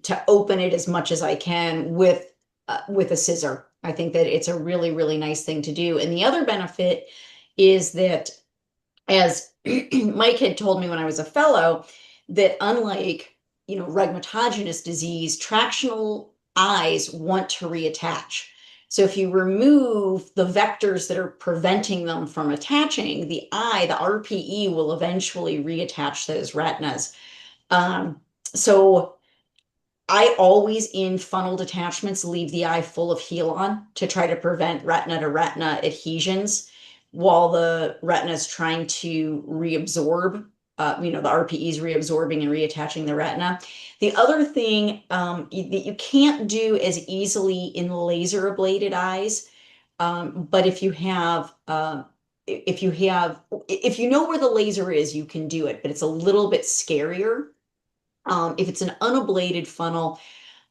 C: to open it as much as I can with a scissor. I think that it's a really, really nice thing to do. And the other benefit is that, as Mike had told me when I was a fellow, that unlike rhegmatogenous disease, tractional eyes want to reattach. So if you remove the vectors that are preventing them from attaching, the eye, the RPE, will eventually reattach those retinas. So I always, in funnel detachments, leave the eye full of Helon to try to prevent retina to retina adhesions while the retina is trying to reabsorb. The RPE is reabsorbing and reattaching the retina. The other thing that you can't do as easily in laser ablated eyes, but if you know where the laser is, you can do it, but it's a little bit scarier. If it's an unablated funnel,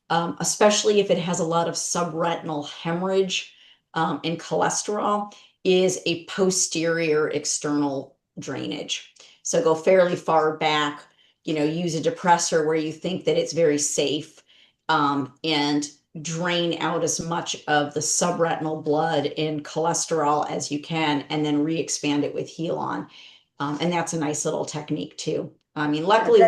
C: especially if it has a lot of subretinal hemorrhage and cholesterol, is a posterior external drainage. So go fairly far back, use a depressor where you think that it's very safe, and drain out as much of the subretinal blood and cholesterol as you can, and then re-expand it with Helon. And that's a nice little technique too. I mean, luckily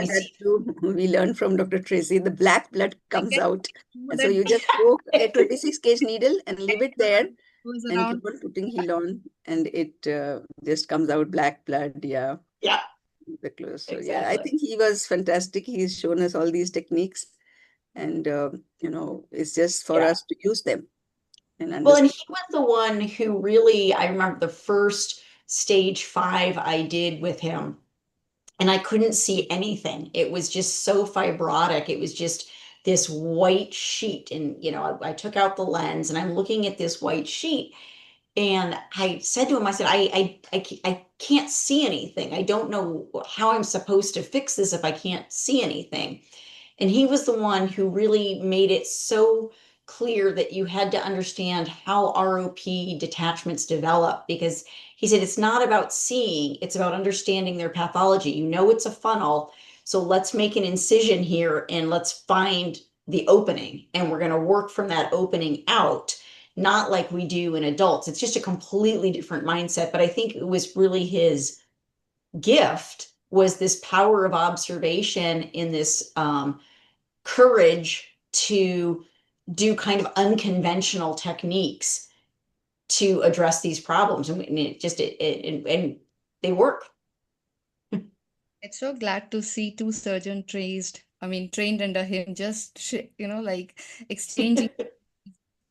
A: we learned from Dr. Tracy, the black blood comes out. And so you just poke a 26 gauge needle and leave it there
B: was
A: and
B: around.
A: keep on putting heel on, and it just comes out black blood. Yeah,
C: Yeah,
A: the close. So yeah, I
C: exactly.
A: think he was fantastic. He's shown us all these techniques, and it's just for
C: Yeah.
A: us to use them and
C: Well, and
A: understand.
C: he was the one who really, I remember the first stage 5 I did with him, and I couldn't see anything. It was just so fibrotic. It was just this white sheet. And, I took out the lens and I'm looking at this white sheet. And I said to him, I said, I can't see anything. I don't know how I'm supposed to fix this if I can't see anything. And he was the one who really made it so clear that you had to understand how ROP detachments develop, because he said it's not about seeing, it's about understanding their pathology. It's a funnel, so let's make an incision here and let's find the opening, and we're going to work from that opening out, not like we do in adults. It's just a completely different mindset. But I think it was really his gift, was this power of observation in this courage to do kind of unconventional techniques to address these problems. And and they work.
B: It's so glad to see two surgeons trained under him, just like exchanging.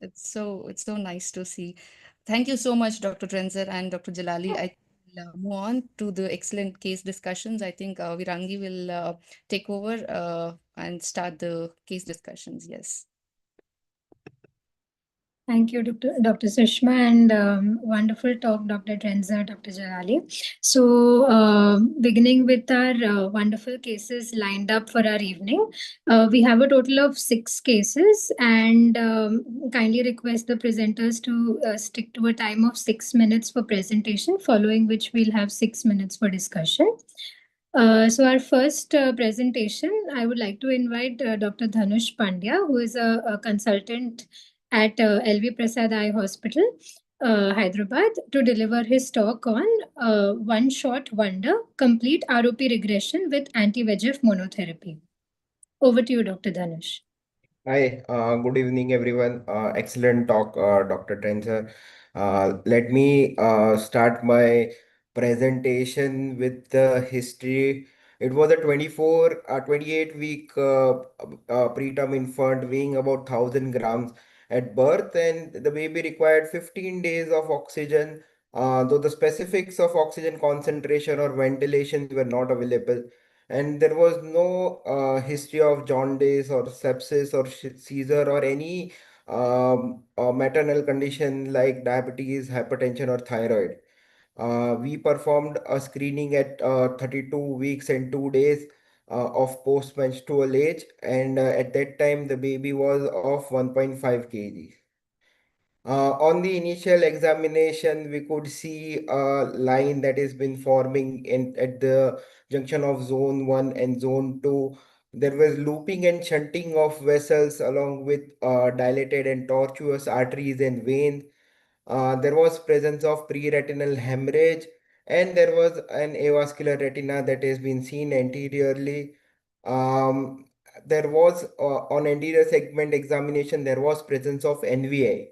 B: It's so nice to see. Thank you so much, Dr. Trenzer and Dr. Jalali. I will move on to the excellent case discussions. I think Virangi will take over and start the case discussions. Yes.
D: Thank you, Dr. Sushma, and wonderful talk, Dr. Trenza, Dr. Jalali. So, beginning with our wonderful cases lined up for our evening, we have a total of 6 cases, and kindly request the presenters to stick to a time of 6 minutes for presentation, following which we'll have 6 minutes for discussion. So our first presentation, I would like to invite Dr. Dhanush Pandya, who is a consultant at LV Prasad Eye Hospital, Hyderabad, to deliver his talk on One Shot Wonder, Complete ROP Regression with Anti-VEGF Monotherapy. Over to you, Dr. Dhanush.
E: Hi, good evening, everyone. Excellent talk, Dr. Trencher. Let me start my presentation with the history. It was a 28-week preterm infant weighing about 1,000 grams at birth, and the baby required 15 days of oxygen, though the specifics of oxygen concentration or ventilation were not available, and there was no history of jaundice or sepsis or seizure or any maternal condition like diabetes, hypertension, or thyroid. We performed a screening at 32 weeks and 2 days of post-menstrual age, and at that time the baby was of 1.5 kg. On the initial examination, we could see a line that has been forming at the junction of zone 1 and zone 2. There was looping and shunting of vessels along with dilated and tortuous arteries and veins. There was presence of pre-retinal hemorrhage, and there was an avascular retina that has been seen anteriorly. Um, there was on anterior segment examination, there was presence of NVI.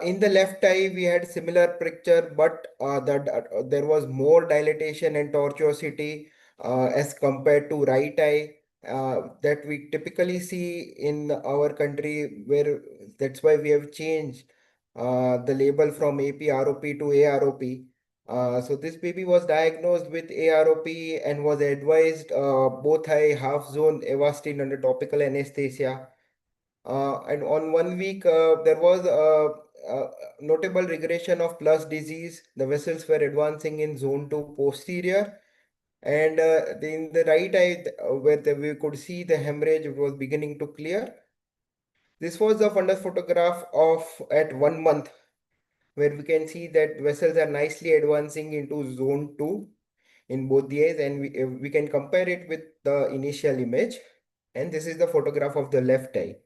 E: In the left eye, we had similar picture, but there was more dilatation and tortuosity as compared to right eye that we typically see in our country, where that's why we have changed the label from APROP to AROP. So this baby was diagnosed with AROP and was advised both eye half zone Avastin under topical anesthesia. And on 1 week, there was a notable regression of plus disease. The vessels were advancing in zone 2 posterior. And in the right eye, we could see the hemorrhage was beginning to clear. This was the fundus photograph of at 1 month, where we can see that vessels are nicely advancing into zone 2 in both the eyes. And we can compare it with the initial image. And this is the photograph of the left eye.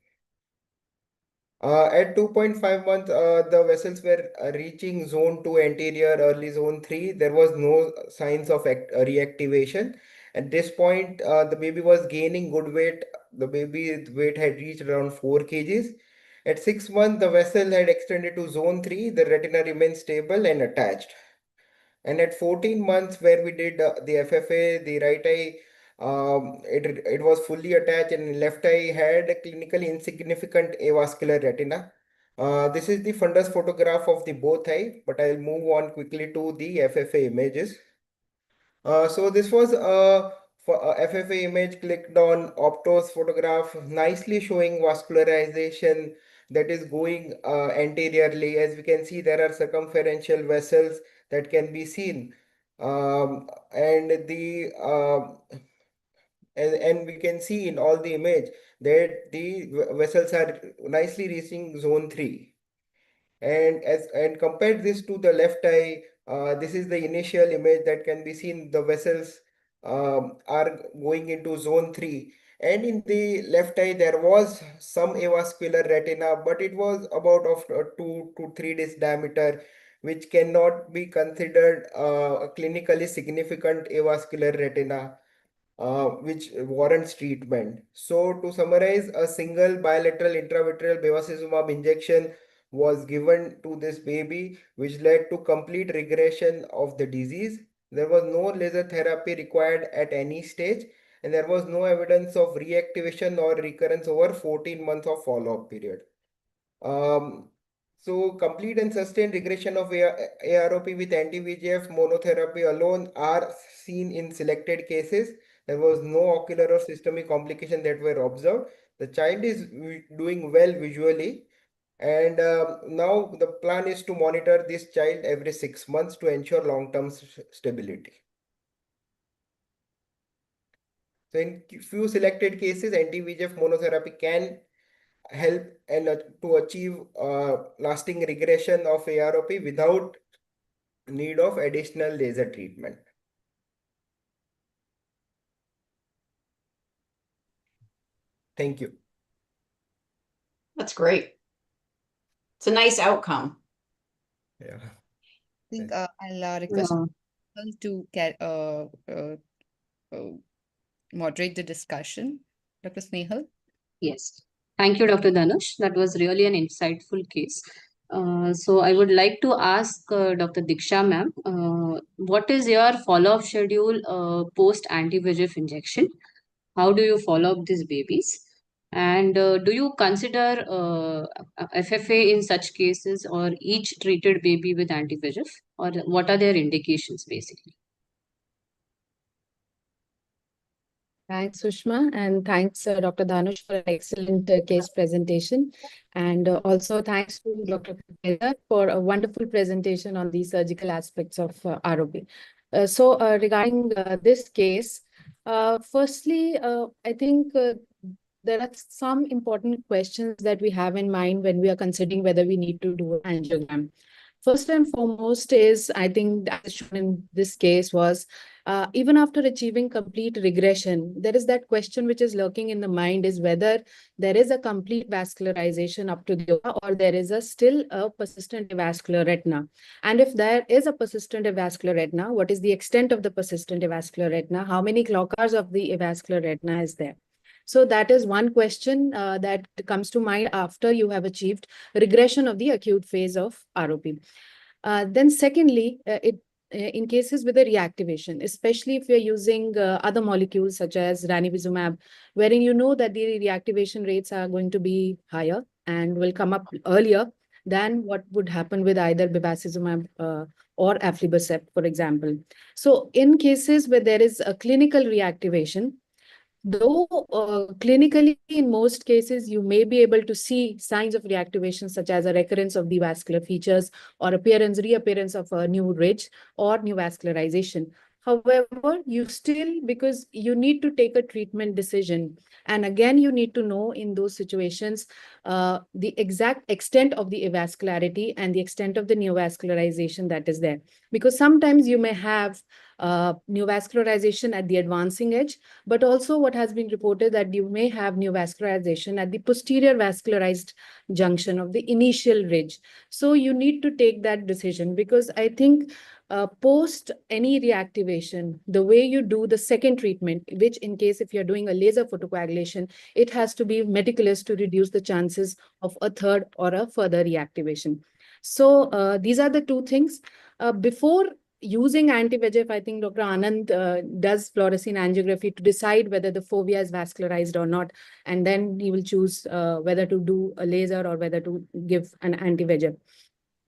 E: At 2.5 months, the vessels were reaching zone 2 anterior, early zone 3. There was no signs of reactivation. At this point, the baby was gaining good weight. The baby's weight had reached around 4 kgs. At 6 months, the vessel had extended to zone 3, the retina remained stable and attached. And at 14 months, where we did the FFA, the right eye, it was fully attached, and left eye had a clinically insignificant avascular retina. This is the fundus photograph of the both eye, but I'll move on quickly to the FFA images. So this was a FFA image clicked on Opto's photograph, nicely showing vascularization that is going anteriorly. As we can see, there are circumferential vessels that can be seen. And the and we can see in all the image that the vessels are nicely reaching zone 3. And compare this to the left eye, this is the initial image that can be seen. The vessels are going into zone 3, and in the left eye there was some avascular retina, but it was about of 2 to 3 disc diameter, which cannot be considered a clinically significant avascular retina, which warrants treatment. So to summarize, a single bilateral intravitreal bevacizumab injection was given to this baby, which led to complete regression of the disease. There was no laser therapy required at any stage, and there was no evidence of reactivation or recurrence over 14 months of follow-up period. So complete and sustained regression of AROP with anti-VEGF monotherapy alone are seen in selected cases. There was no ocular or systemic complication that were observed. The child is doing well visually, and now the plan is to monitor this child every 6 months to ensure long-term stability. So in few selected cases, anti-VEGF monotherapy can help and to achieve lasting regression of AROP without need of additional laser treatment. Thank you.
C: That's great. It's a nice outcome.
E: Yeah.
B: I think I'll request to moderate the discussion. Dr. Snehal?
F: Yes. Thank you, Dr. Dhanush. That was really an insightful case. So I would like to ask Dr. Diksha ma'am, what is your follow-up schedule post anti-VEGF injection? How do you follow up these babies? And do you consider FFA in such cases, or each treated baby with anti-VEGF? Or what are their indications basically?
G: Thanks, Sushma, and thanks, Dr. Dhanush, for an excellent case presentation. And also thanks to Dr. Patel for a wonderful presentation on the surgical aspects of ROP. So regarding this case, firstly, I think there are some important questions that we have in mind when we are considering whether we need to do an angiogram. First and foremost is, I think, as shown in this case, was even after achieving complete regression, there is that question which is lurking in the mind, is whether there is a complete vascularization up to the ova, or there is still a persistent avascular retina. And if there is a persistent avascular retina, what is the extent of the persistent avascular retina? How many Glaucas of the avascular retina is there? So that is one question that comes to mind after you have achieved regression of the acute phase of ROP. Then secondly, in cases with a reactivation, especially if you're using other molecules such as ranibizumab, wherein you know that the reactivation rates are going to be higher and will come up earlier than what would happen with either bevacizumab or aflibercept, for example. So in cases where there is a clinical reactivation, though clinically, in most cases, you may be able to see signs of reactivation, such as a recurrence of the vascular features or reappearance of a new ridge or new vascularization. However, you still, because you need to take a treatment decision, and again, you need to know in those situations the exact extent of the avascularity and the extent of the neovascularization that is there. Because sometimes you may have neovascularization at the advancing edge, but also what has been reported that you may have neovascularization at the posterior vascularized junction of the initial ridge. So you need to take that decision, because I think post any reactivation, the way you do the second treatment, which in case if you're doing a laser photocoagulation, it has to be meticulous to reduce the chances chances of a third or a further reactivation. So these are the two things. Before using anti-VEGF, I think Dr. Anand does fluorescein angiography to decide whether the fovea is vascularized or not. And then he will choose whether to do a laser or whether to give an anti-VEGF.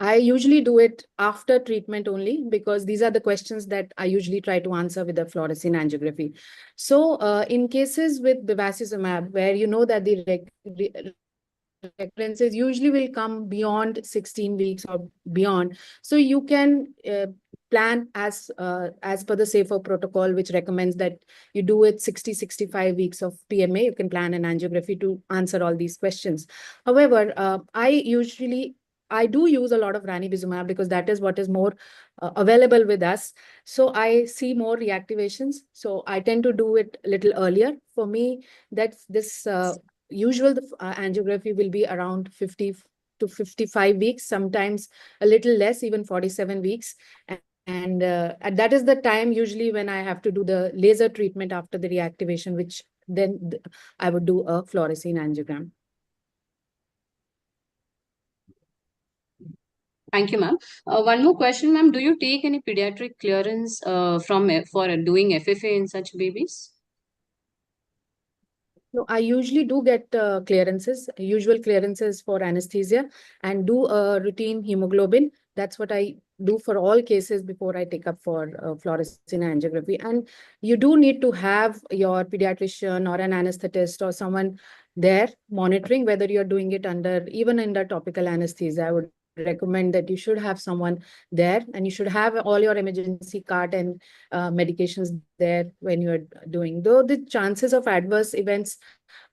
G: I usually do it after treatment only, because these are the questions that I usually try to answer with the fluorescein angiography. So in cases with bevacizumab, where you know that the recurrences usually will come beyond 16 weeks or beyond, so you can plan as per the safer protocol, which recommends that you do it 65 weeks of PMA. You can plan an angiography to answer all these questions. However, I do use a lot of ranibizumab because that is what is more available with us. So I see more reactivations. So I tend to do it a little earlier. For me, that's this usual angiography will be around 50 to 55 weeks, sometimes a little less, even 47 weeks. And that is the time usually when I have to do the laser treatment after the reactivation, which then I would do a fluorescein angiogram.
F: Thank you, ma'am. One more question, ma'am. Do you take any pediatric clearance for doing FFA in such babies?
G: No, I usually do get clearances, usual clearances for anesthesia, and do a routine hemoglobin. That's what I do for all cases before I take up for fluorescein angiography. And you do need to have your pediatrician or an anesthetist or someone there monitoring whether you're doing it even under topical anesthesia. I would recommend that you should have someone there, and you should have all your emergency cart and medications there when you're doing. Though the chances of adverse events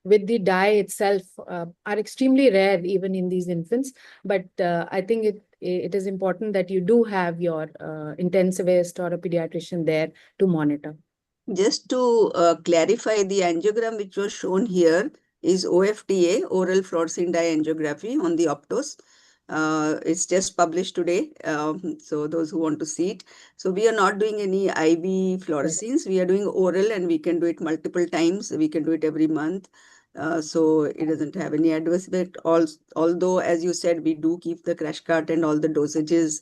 G: with the dye itself are extremely rare even in these infants, but I think it is important that you do have your intensivist or a pediatrician there to monitor.
A: Just to clarify, the angiogram which was shown here is OFDA, oral fluorescein dye angiography on the Optos. It's just published today, so those who want to see it. So we are not doing any IV fluoresceins. We are doing oral, and we can do it multiple times. We can do it every month. So it doesn't have any adverse effect. Although, as you said, we do keep the crash cart and all the dosages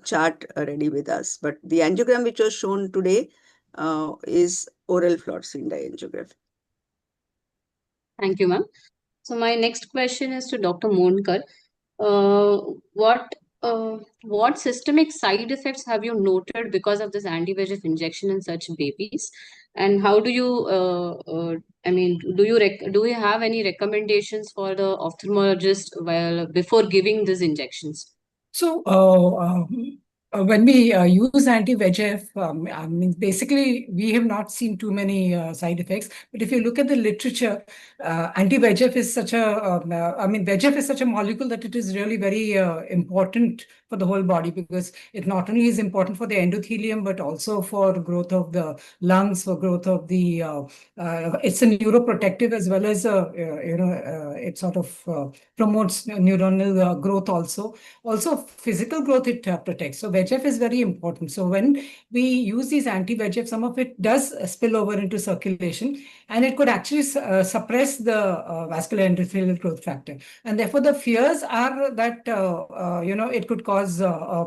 A: chart ready with us. But the angiogram which was shown today is oral fluorescein dye angiography.
F: Thank you, ma'am. So my next question is to Dr. Monkar. Uh, what what systemic side effects have you noted because of this anti-VEGF injection in such babies? And how do you, do you have any recommendations for the ophthalmologist before giving these injections?
H: So when we use anti-VEGF, I mean, basically, we have not seen too many side effects. But if you look at the literature, anti-VEGF is such a, VEGF is such a molecule that it is really very important for the whole body, because it not only is important for the endothelium, but also for growth of the lungs, for growth of the, it's a neuroprotective as well as, it sort of promotes neuronal growth also. Also, physical growth it protects. So VEGF is very important. So when we use these anti-VEGF, some of it does spill over into circulation, and it could actually suppress the vascular endothelial growth factor. And therefore, the fears are that, it could cause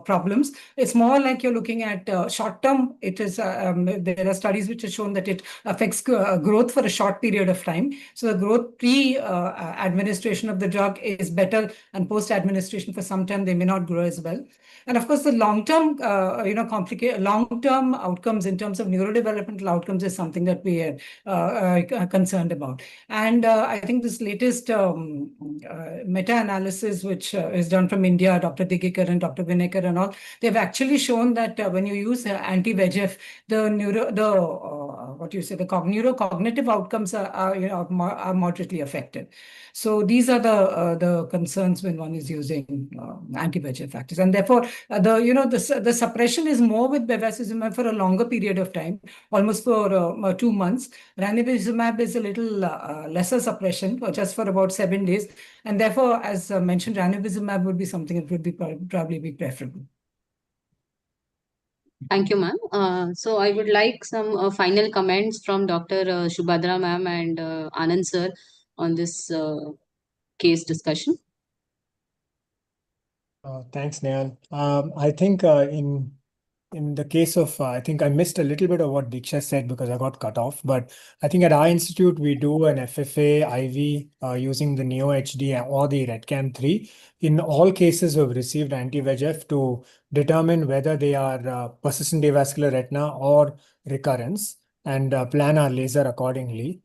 H: problems. It's more like you're looking at short-term. It is, there are studies which have shown that it affects growth for a short period of time. So the growth pre-administration of the drug is better, and post-administration for some time, they may not grow as well. And of course, the long-term, long-term outcomes in terms of neurodevelopmental outcomes is something that we are concerned about. And I think this latest meta-analysis, which is done from India, Dr. Digikar and Dr. Vinekar and all, they've actually shown that when you use anti-VEGF, the neurocognitive outcomes are moderately affected. So these are the concerns when one is using anti-VEGF factors, and therefore the suppression is more with bevacizumab for a longer period of time, almost for 2 months. Ranibizumab is a little lesser suppression, just for about 7 days, and therefore, as mentioned, ranibizumab would be something that would be probably be preferable.
F: Thank you, ma'am. So I would like some final comments from Dr. Shubhadra ma'am and Anand sir on this case discussion.
I: Thanks, Nehal. I think in the case of, I think I missed a little bit of what Diksha said because I got cut off. But I think at our institute, we do an FFA IV using the Neo HD or the RETCAM 3. In all cases, we've received anti-VEGF to determine whether they are persistent avascular retina or recurrence and plan our laser accordingly.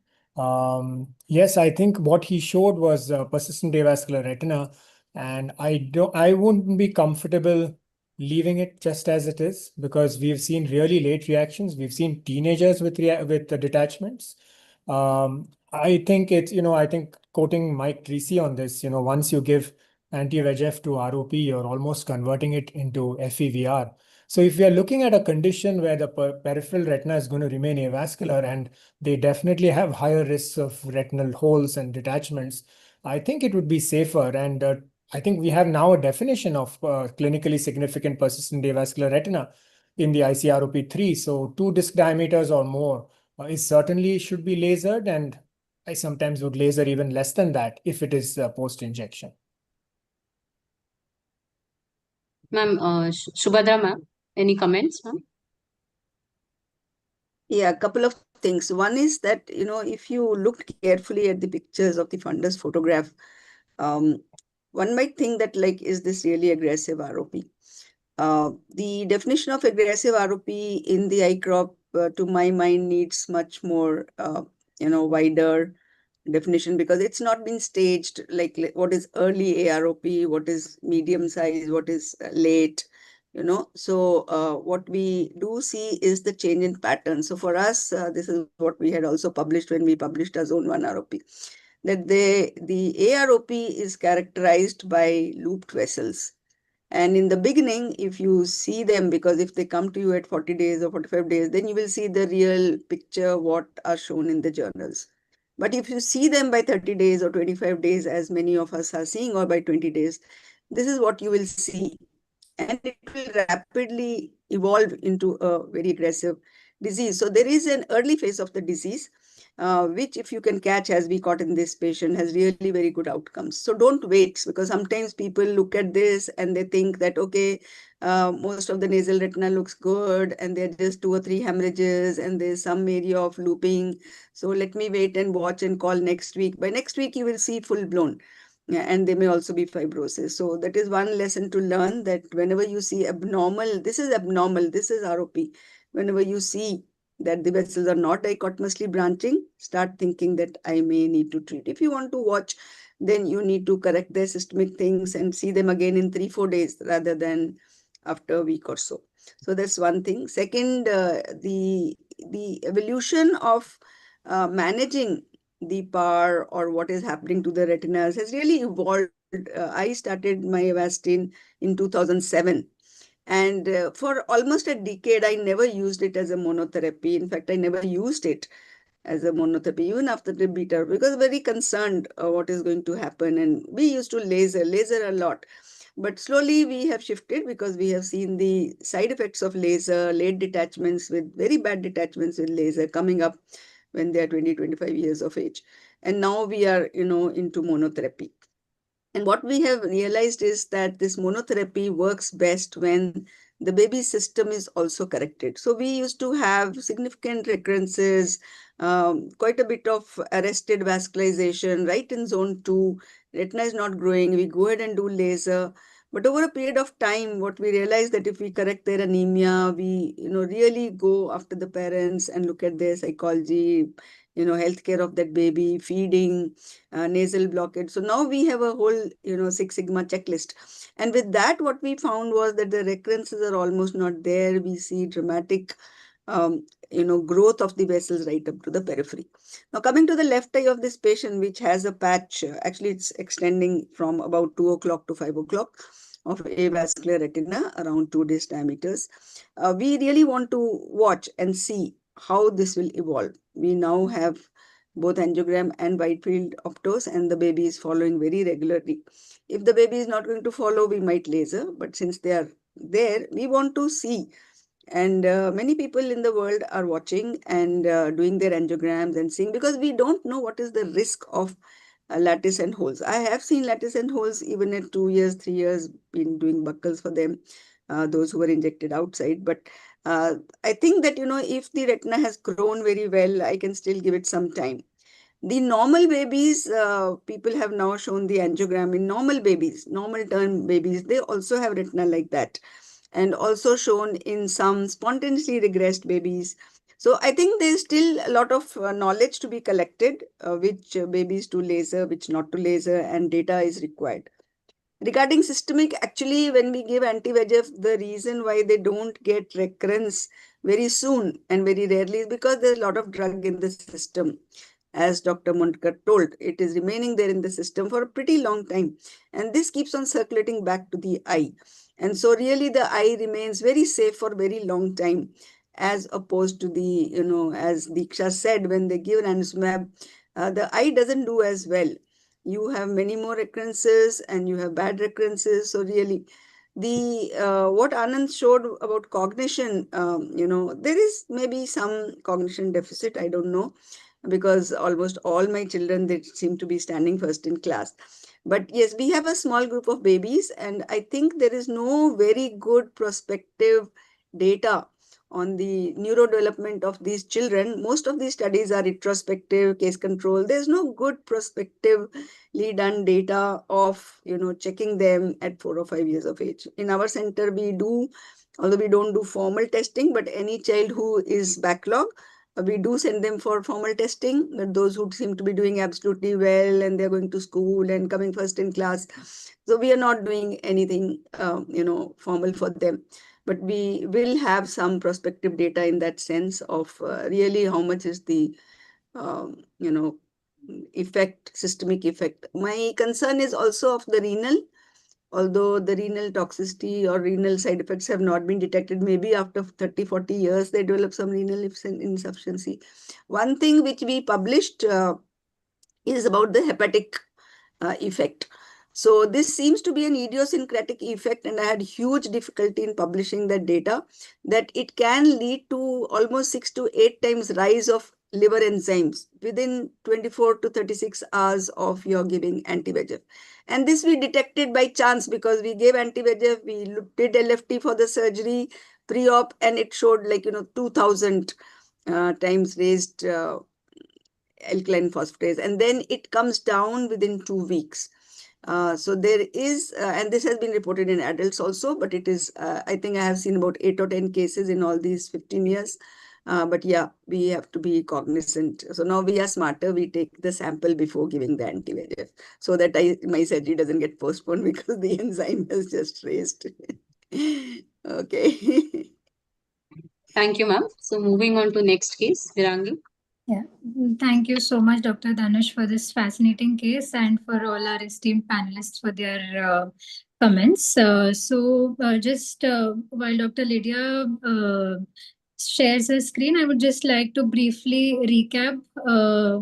I: Yes, I think what he showed was persistent avascular retina. And I wouldn't be comfortable leaving it just as it is because we've seen really late reactions. We've seen teenagers with the detachments. I think it's, I think quoting Mike Treacy on this, once you give anti-VEGF to ROP, you're almost converting it into FEVR. So if we are looking at a condition where the peripheral retina is going to remain avascular and they definitely have higher risks of retinal holes and detachments, I think it would be safer. And I think we have now a definition of clinically significant persistent avascular retina in the ICROP3. So 2 disc diameters or more is certainly should be lasered, and I sometimes would laser even less than that if it is post-injection.
F: Ma'am, Subhadra ma'am, any comments, ma'am?
A: Yeah, a couple of things. One is that, if you look carefully at the pictures of the fundus photograph, one might think that, like, is this really aggressive ROP? The definition of aggressive ROP in the ICROP, to my mind, needs much more, wider definition because it's not been staged like what is early AROP, what is medium size, what is late, So what we do see is the change in pattern. So for us, this is what we had also published when we published our Zone 1 ROP, that the AROP is characterized by looped vessels. And in the beginning, if you see them, because if they come to you at 40 days or 45 days, then you will see the real picture, what are shown in the journals. But if you see them by 30 days or 25 days, as many of us are seeing, or by 20 days, this is what you will see. And it will rapidly evolve into a very aggressive disease. So there is an early phase of the disease, which if you can catch, as we caught in this patient, has really very good outcomes. So don't wait, because sometimes people look at this and they think that, okay, most of the nasal retina looks good and there are just 2 or 3 hemorrhages and there's some area of looping. So let me wait and watch and call next week. By next week, you will see full blown. Yeah, and there may also be fibrosis. So that is one lesson to learn, that whenever you see abnormal, this is ROP. Whenever you see that the vessels are not dichotomously branching, start thinking that I may need to treat. If you want to watch, then you need to correct their systemic things and see them again in 3-4 days rather than after a week or so. So that's one thing. Second, the evolution of managing the PAR or what is happening to the retinas has really evolved. I started my Avastin in 2007. And for almost a decade, I never used it as a monotherapy. In fact, I never used it as a monotherapy, even after the beta, because very concerned what is going to happen. And we used to laser a lot. But slowly we have shifted because we have seen the side effects of laser, late detachments with very bad detachments with laser coming up when they are 20, 25 years of age. And now we are, into monotherapy. And what we have realized is that this monotherapy works best when the baby's system is also corrected. So we used to have significant recurrences, quite a bit of arrested vascularization right in zone 2. Retina is not growing. We go ahead and do laser. But over a period of time, what we realized that if we correct their anemia, we really go after the parents and look at their psychology, healthcare of that baby, feeding, nasal blockage. So now we have a whole, 6 Sigma checklist. And with that, what we found was that the recurrences are almost not there. We see dramatic, growth of the vessels right up to the periphery. Now, coming to the left eye of this patient, which has a patch, actually it's extending from about 2 o'clock to 5 o'clock of avascular retina around 2 disc diameters. We really want to watch and see how this will evolve. We now have both angiogram and wide field optos, and the baby is following very regularly. If the baby is not going to follow, we might laser, but since they are there, we want to see. And many people in the world are watching and doing their angiograms and seeing, because we don't know what is the risk of lattice and holes. I have seen lattice and holes even at 2 years, 3 years, been doing buckles for them, those who were injected outside. But I think that, if the retina has grown very well, I can still give it some time. The normal babies, people have now shown the angiogram in normal babies, normal term babies, they also have retina like that, and also shown in some spontaneously regressed babies. So I think there's still a lot of knowledge to be collected, which babies to laser, which not to laser, and data is required. Regarding systemic, actually, when we give anti-VEGF, the reason why they don't get recurrence very soon and very rarely is because there's a lot of drug in the system. As Dr. Mundkar told, it is remaining there in the system for a pretty long time. And this keeps on circulating back to the eye. And so really the eye remains very safe for a very long time, as opposed to the, as Diksha said, when they give ranibizumab, the eye doesn't do as well. You have many more recurrences and you have bad recurrences. So really, the what Anand showed about cognition, there is maybe some cognition deficit. I don't know, because almost all my children, they seem to be standing first in class. But yes, we have a small group of babies, and I think there is no very good prospective data on the neurodevelopment of these children. Most of these studies are retrospective, case control. There's no good prospectively done data of, checking them at 4 or 5 years of age. In our center, we do, although we don't do formal testing, but any child who is backlog, we do send them for formal testing. But those who seem to be doing absolutely well and they're going to school and coming first in class, so we are not doing anything, formal for them. But we will have some prospective data in that sense of really how much is the, effect, systemic effect. My concern is also of the renal, although the renal toxicity or renal side effects have not been detected. Maybe after 30, 40 years, they develop some renal insufficiency. One thing which we published is about the hepatic effect. So this seems to be an idiosyncratic effect, and I had huge difficulty in publishing that data, that it can lead to almost 6 to 8 times rise of liver enzymes within 24 to 36 hours of your giving anti-VEGF. And this we detected by chance because we gave anti-VEGF, we did LFT for the surgery pre-op, and it showed 2000 times raised alkaline phosphatase, and then it comes down within 2 weeks. So there is, and this has been reported in adults also, but it is, I think I have seen about 8 or 10 cases in all these 15 years. But yeah, we have to be cognizant. So now we are smarter. We take the sample before giving the anti-VEGF so that my surgery doesn't get postponed because the enzyme has just raised. Okay.
F: Thank you, ma'am. So moving on to next case, Virangi.
D: Yeah, thank you so much, Dr. Dhanush, for this fascinating case and for all our esteemed panelists for their comments. Just while Dr. Lydia shares her screen, I would just like to briefly recap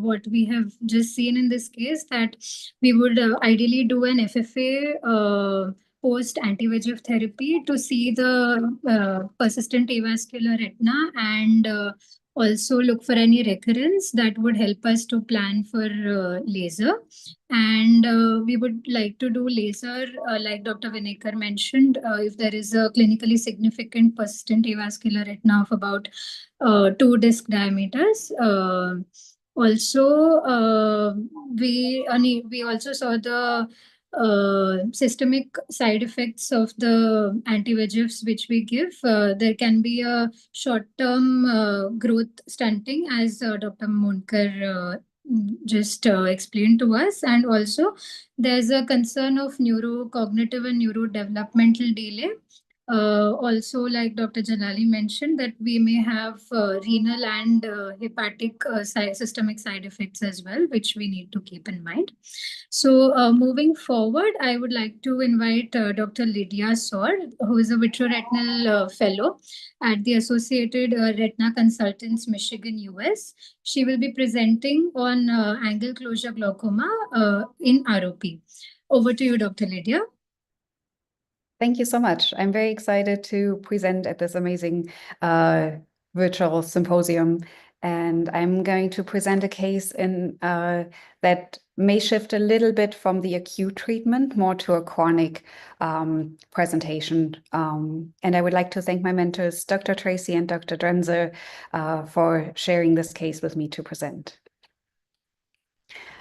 D: what we have just seen in this case, that we would ideally do an FFA post anti-VEGF therapy to see the persistent avascular retina and also look for any recurrence that would help us to plan for laser. And we would like to do laser, like Dr. Vinekar mentioned, if there is a clinically significant persistent avascular retina of about 2 disc diameters. We also saw the systemic side effects of the anti-VEGFs which we give. There can be a short-term growth stunting, as Dr. Mundkar just explained to us. And also, there's a concern of neurocognitive and neurodevelopmental delay. Also, like Dr. Jalali mentioned, that we may have renal and hepatic systemic side effects as well, which we need to keep in mind. So moving forward, I would like to invite Dr. Lydia Saur, who is a vitreoretinal fellow at the Associated Retina Consultants, Michigan, US. She will be presenting on angle closure glaucoma in ROP. Over to you, Dr. Lydia.
J: Thank you so much. I'm very excited to present at this amazing virtual symposium. And I'm going to present a case that may shift a little bit from the acute treatment more to a chronic presentation. And I would like to thank my mentors, Dr. Tracy and Dr. Drenzer, for sharing this case with me to present.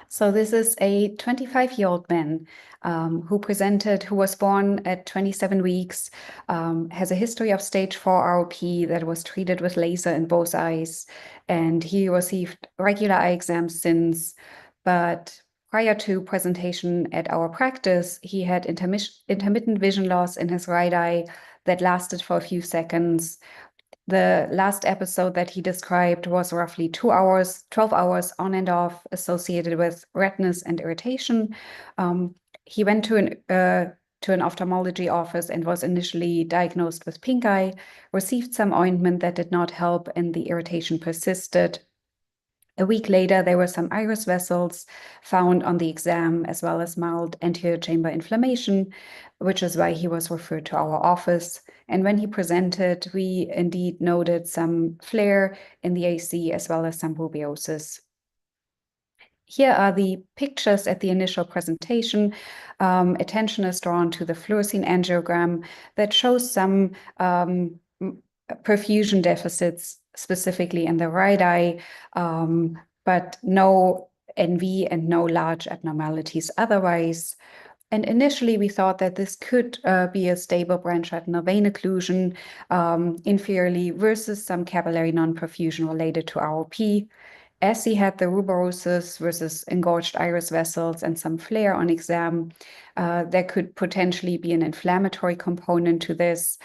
J: So this is a 25-year-old man who was born at 27 weeks, has a history of stage 4 ROP that was treated with laser in both eyes, and he received regular eye exams since, but prior to presentation at our practice, he had intermittent vision loss in his right eye that lasted for a few seconds. The last episode that he described was roughly 2 hours, 12 hours on and off, associated with redness and irritation. He went to an ophthalmology office and was initially diagnosed with pink eye, received some ointment that did not help, and the irritation persisted. A week later, there were some iris vessels found on the exam, as well as mild anterior chamber inflammation, which is why he was referred to our office. And when he presented, we indeed noted some flare in the AC, as well as some rubeosis. Here are the pictures at the initial presentation. Attention is drawn to the fluorescein angiogram that shows some perfusion deficits, specifically in the right eye, but no NV and no large abnormalities otherwise. And initially, we thought that this could be a stable branch retinal vein occlusion inferiorly versus some capillary non-perfusion related to ROP. As he had the ruberosis versus engorged iris vessels and some flare on exam, there could potentially be an inflammatory component to this.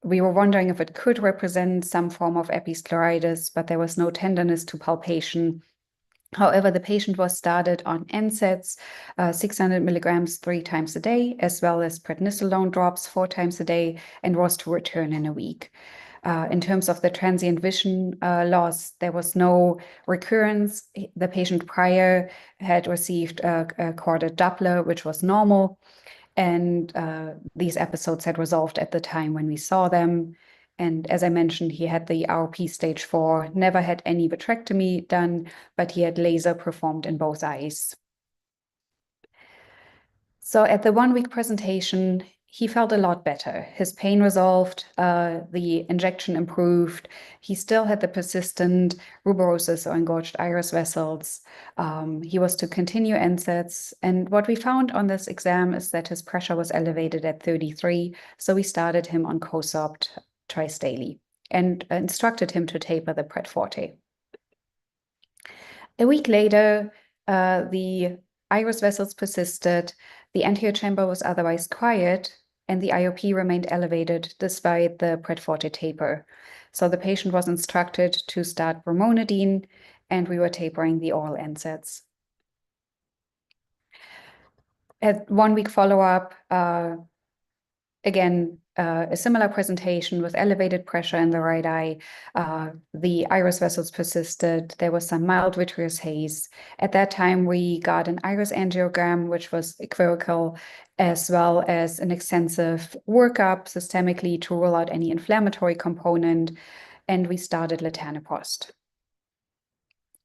J: We were wondering if it could represent some form of episcleritis, but there was no tenderness to palpation. However, the patient was started on NSAIDs, 600 milligrams 3 times a day, as well as prednisolone drops 4 times a day, and was to return in a week. In terms of the transient vision loss, there was no recurrence. The patient prior had received a quarter Doppler, which was normal. And these episodes had resolved at the time when we saw them. And as I mentioned, he had the ROP stage 4, never had any vitrectomy done, but he had laser performed in both eyes. So at the 1-week presentation, he felt a lot better. His pain resolved, the injection improved. He still had the persistent ruberosis or engorged iris vessels. He was to continue NSAIDs. And what we found on this exam is that his pressure was elevated at 33. So we started him on COSOPT twice daily and instructed him to taper the Pred Forte. A week later, the iris vessels persisted, the anterior chamber was otherwise quiet, and the IOP remained elevated despite the Pred Forte taper. So the patient was instructed to start bromonidine, and we were tapering the oral NSAIDs. At 1-week follow-up, again, a similar presentation with elevated pressure in the right eye. The iris vessels persisted. There was some mild vitreous haze. At that time, we got an iris angiogram, which was equivocal, as well as an extensive workup systemically to rule out any inflammatory component, and we started latanoprost.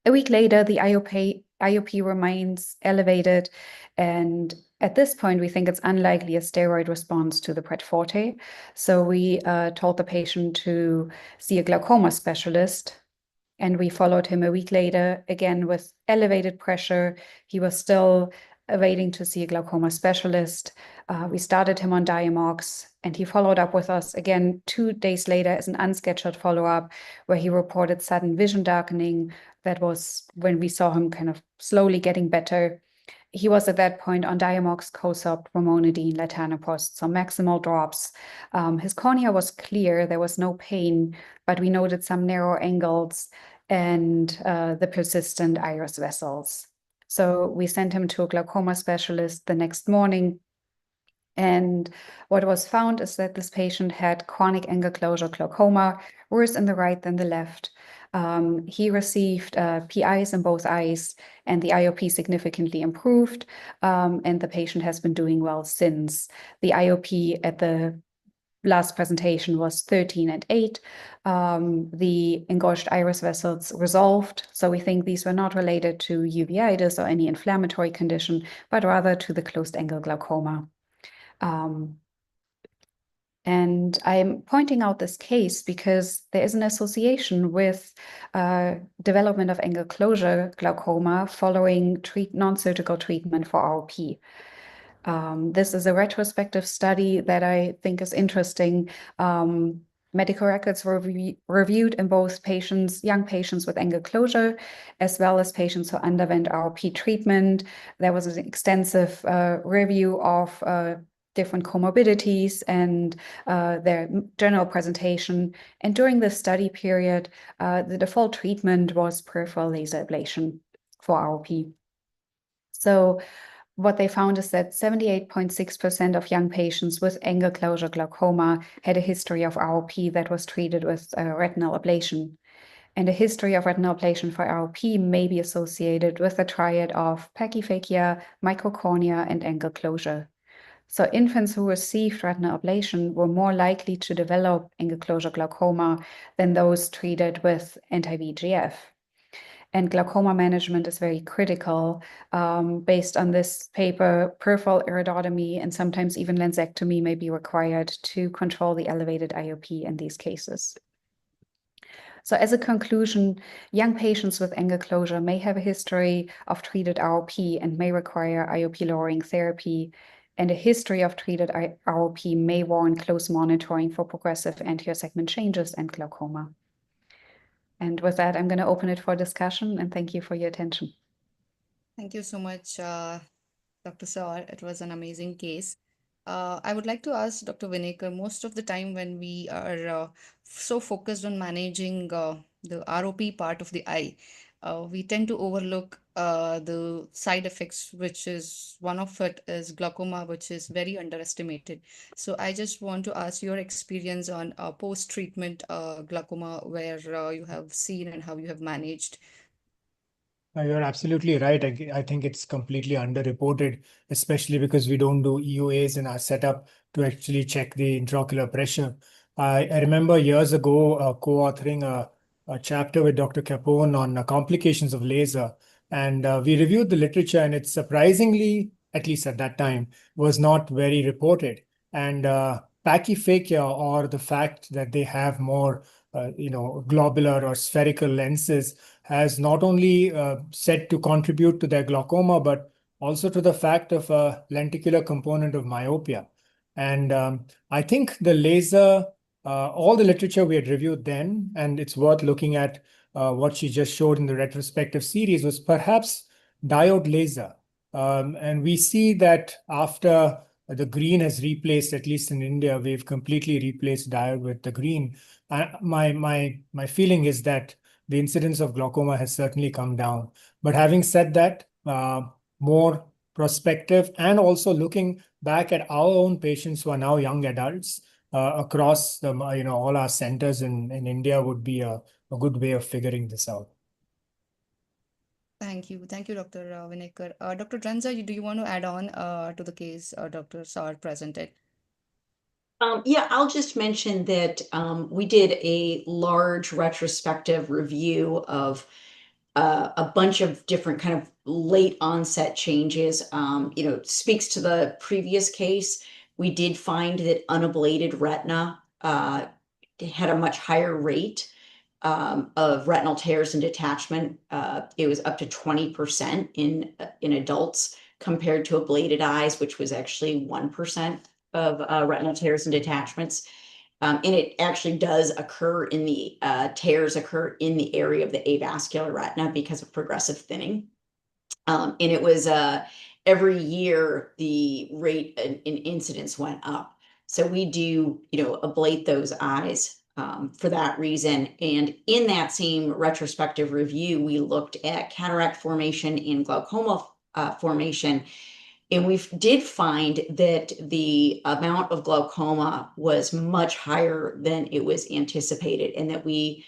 J: A week later, the IOP remains elevated, and at this point, we think it's unlikely a steroid response to the Pred Forte. So we told the patient to see a glaucoma specialist, and we followed him a week later, again with elevated pressure. He was still waiting to see a glaucoma specialist. We started him on Diamox, and he followed up with us again 2 days later as an unscheduled follow-up, where he reported sudden vision darkening. That was when we saw him kind of slowly getting better. He was at that point on Diamox, COSOPT, bromonidine, latanoprost, so maximal drops. His cornea was clear, there was no pain, but we noted some narrow angles and the persistent iris vessels. So we sent him to a glaucoma specialist the next morning. And what was found is that this patient had chronic angle closure glaucoma, worse in the right than the left. He received PIs in both eyes, and the IOP significantly improved, and the patient has been doing well since. The IOP at the last presentation was 13 and 8. The engorged iris vessels resolved. So we think these were not related to uveitis or any inflammatory condition, but rather to the closed angle glaucoma. And I'm pointing out this case because there is an association with development of angle closure glaucoma following non-surgical treatment for ROP. This is a retrospective study that I think is interesting. Medical records were reviewed in both young patients with angle closure, as well as patients who underwent ROP treatment. There was an extensive review of different comorbidities and their general presentation. And during the study period, the default treatment was peripheral laser ablation for ROP. So what they found is that 78.6% of young patients with angle closure glaucoma had a history of ROP that was treated with retinal ablation. And a history of retinal ablation for ROP may be associated with a triad of pachyphakia, microcornea, and angle closure. So infants who received retinal ablation were more likely to develop angle closure glaucoma than those treated with anti-VEGF. And glaucoma management is very critical. Based on this paper, peripheral iridotomy and sometimes even lensectomy may be required to control the elevated IOP in these cases. So as a conclusion, young patients with angle closure may have a history of treated ROP and may require IOP lowering therapy, and a history of treated ROP may warrant close monitoring for progressive anterior segment changes and glaucoma. And with that, I'm going to open it for discussion, and thank you for your attention.
B: Thank you so much, Dr. Saur. It was an amazing case. I would like to ask Dr. Vinekar, most of the time when we are so focused on managing the ROP part of the eye, we tend to overlook the side effects, which is one of it is glaucoma, which is very underestimated. So I just want to ask your experience on post-treatment glaucoma, where you have seen and how you have managed.
I: You're absolutely right. I think it's completely underreported, especially because we don't do EUAs in our setup to actually check the intraocular pressure. I remember years ago co-authoring a chapter with Dr. Capone on complications of laser. And we reviewed the literature, and it's surprisingly, at least at that time, was not very reported. And pachyphakia, or the fact that they have more globular or spherical lenses, has not only said to contribute to their glaucoma, but also to the fact of a lenticular component of myopia. And I think the laser, all the literature we had reviewed then, and it's worth looking at what she just showed in the retrospective series, was perhaps diode laser. And we see that after the green has replaced, at least in India, we've completely replaced diode with the green. My feeling is that the incidence of glaucoma has certainly come down. But having said that, more prospective and also looking back at our own patients who are now young adults across the, all our centers in India would be a good way of figuring this out.
B: Thank you. Thank you, Dr. Vinekar. Dr. Drenza, do you want to add on to the case Dr. Saur presented?
C: Yeah, I'll just mention that we did a large retrospective review of a bunch of different kind of late onset changes. Speaks to the previous case. We did find that unablated retina had a much higher rate of retinal tears and detachment. It was up to 20% in adults compared to ablated eyes, which was actually 1% of retinal tears and detachments. And it actually does occur in the tears occur in the area of the avascular retina because of progressive thinning. And it was every year the rate in incidence went up. So we do, ablate those eyes for that reason. And in that same retrospective review, we looked at cataract formation and glaucoma formation. And we did find that the amount of glaucoma was much higher than it was anticipated, and that we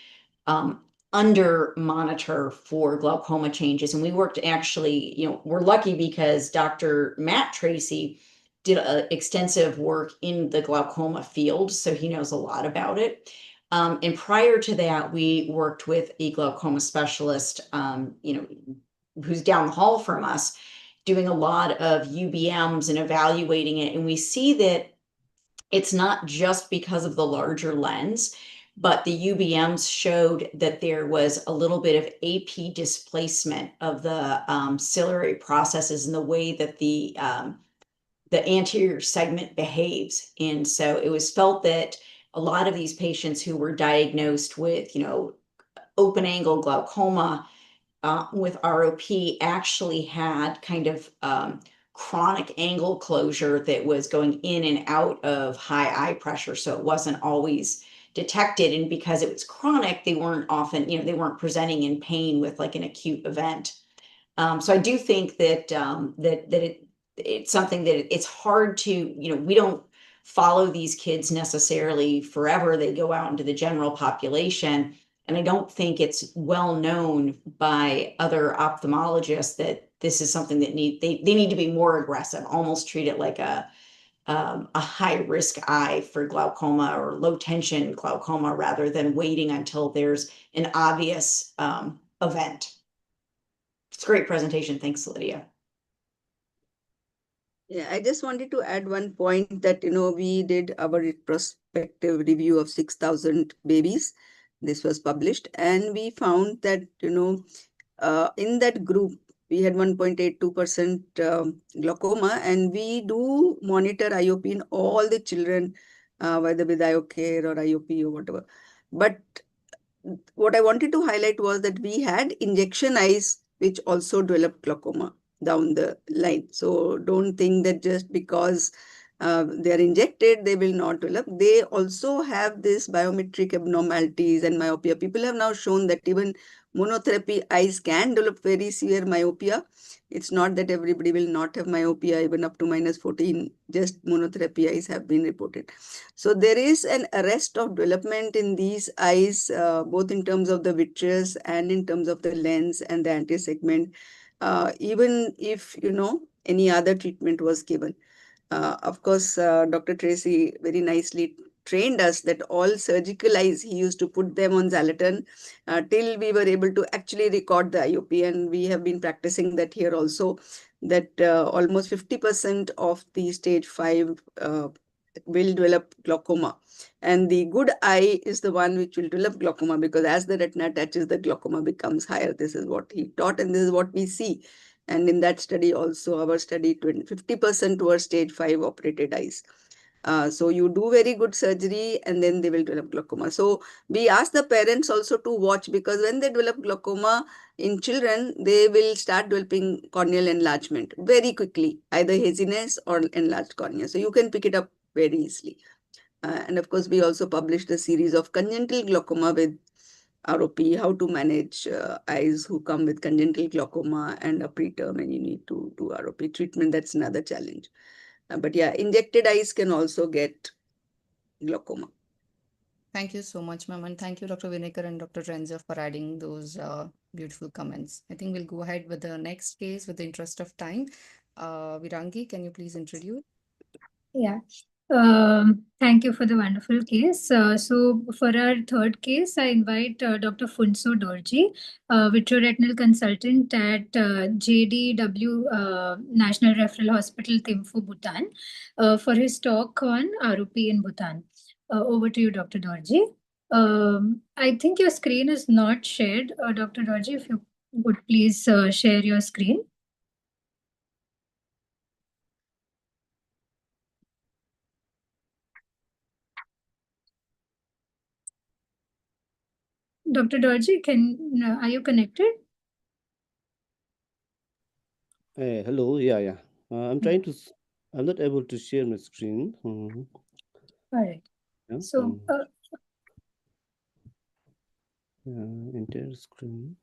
C: under monitor for glaucoma changes. And we worked actually, we're lucky because Dr. Matt Tracy did extensive work in the glaucoma field, so he knows a lot about it. And prior to that, we worked with a glaucoma specialist, who's down the hall from us, doing a lot of UBMs and evaluating it. And we see that it's not just because of the larger lens, but the UBMs showed that there was a little bit of AP displacement of the ciliary processes in the way that the anterior segment behaves. And so it was felt that a lot of these patients who were diagnosed with, open angle glaucoma with ROP actually had kind of chronic angle closure that was going in and out of high eye pressure. So it wasn't always detected. And because it was chronic, they weren't often, they weren't presenting in pain with like an acute event. So I do think that it's something that it's hard to, we don't follow these kids necessarily forever. They go out into the general population. And I don't think it's well known by other ophthalmologists that this is something that they need to be more aggressive, almost treat it like a high risk eye for glaucoma or low tension glaucoma rather than waiting until there's an obvious event. It's a great presentation. Thanks, Lydia.
A: Yeah, I just wanted to add one point that, we did our retrospective review of 6,000 babies. This was published, and we found that, in that group, we had 1.82% glaucoma, and we do monitor IOP in all the children, whether with IOCare or IOP or whatever. But what I wanted to highlight was that we had injection eyes which also developed glaucoma down the line. So don't think that just because they are injected, they will not develop. They also have this biometric abnormalities and myopia. People have now shown that even monotherapy eyes can develop very severe myopia. It's not that everybody will not have myopia, even up to -14, just monotherapy eyes have been reported. So there is an arrest of development in these eyes, both in terms of the vitreous and in terms of the lens and the anterior segment, even if, any other treatment was given. Of course, Dr. Tracy very nicely trained us that all surgical eyes, he used to put them on Xalatan till we were able to actually record the IOP. And we have been practicing that here also, that almost 50% of the stage 5 will develop glaucoma. And the good eye is the one which will develop glaucoma, because as the retina attaches, the glaucoma becomes higher. This is what he taught, and this is what we see. And in that study also, our study, 50% were stage 5 operated eyes. So you do very good surgery and then they will develop glaucoma. So we ask the parents also to watch, because when they develop glaucoma in children, they will start developing corneal enlargement very quickly, either haziness or enlarged cornea. So you can pick it up very easily. And of course, we also published a series of congenital glaucoma with ROP, how to manage eyes who come with congenital glaucoma and a preterm, and you need to do ROP treatment. That's another challenge. But yeah, injected eyes can also get glaucoma.
B: Thank you so much, ma'am. And thank you, Dr. Vinekar and Dr. Renza, for adding those beautiful comments. I think we'll go ahead with the next case with the interest of time. Virangi, can you please introduce?
D: Yeah. Thank you for the wonderful case. So for our third case, I invite Dr. Funso Dorji, vitreoretinal consultant at JDW National Referral Hospital, Thimphu, Bhutan, for his talk on ROP in Bhutan. Over to you, Dr. Dorji. I think your screen is not shared. Dr. Dorji, if you would please share your screen. Dr. Dorji, are you connected?
K: Hello, yeah. I'm trying to, I'm not able to share my screen.
D: All right.
K: Yeah,
D: So,
K: entire screen.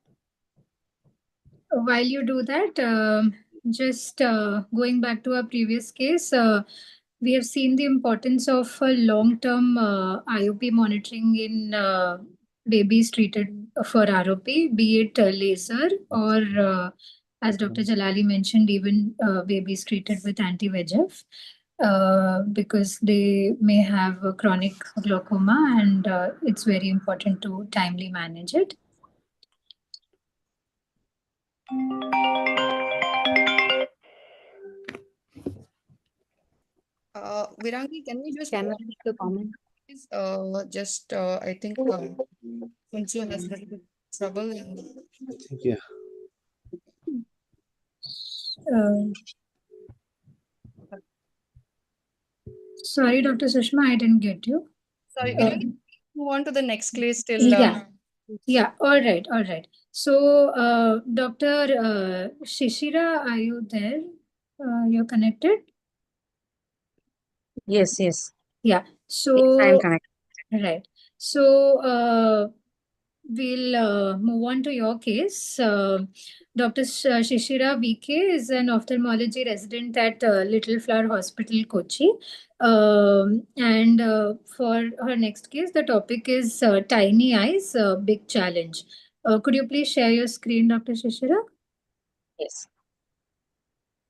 D: While you do that, just going back to our previous case, we have seen the importance of long-term IOP monitoring in babies treated for ROP, be it laser or, as Dr. Jalali mentioned, even babies treated with anti-VEGF. because they may have a chronic glaucoma, and it's very important to timely manage it.
B: Virangi, can we just
G: Can I make a comment?
B: please, I think Funju has a little bit trouble.
K: Yeah.
D: Sorry, Dr. Sushma, I didn't get you.
B: Sorry, Virangi, move on to the next case till.
D: Yeah, all right. So, Dr. Shishira, are you there? You're connected?
L: Yes, yes.
D: Yeah.
L: Yes, I
D: So,
L: am connected.
D: right. So, we'll move on to your case. Dr. Shishira VK is an ophthalmology resident at Little Flower Hospital, Kochi. And for her next case, the topic is tiny eyes, big challenge. Could you please share your screen, Dr. Shishira?
L: Yes.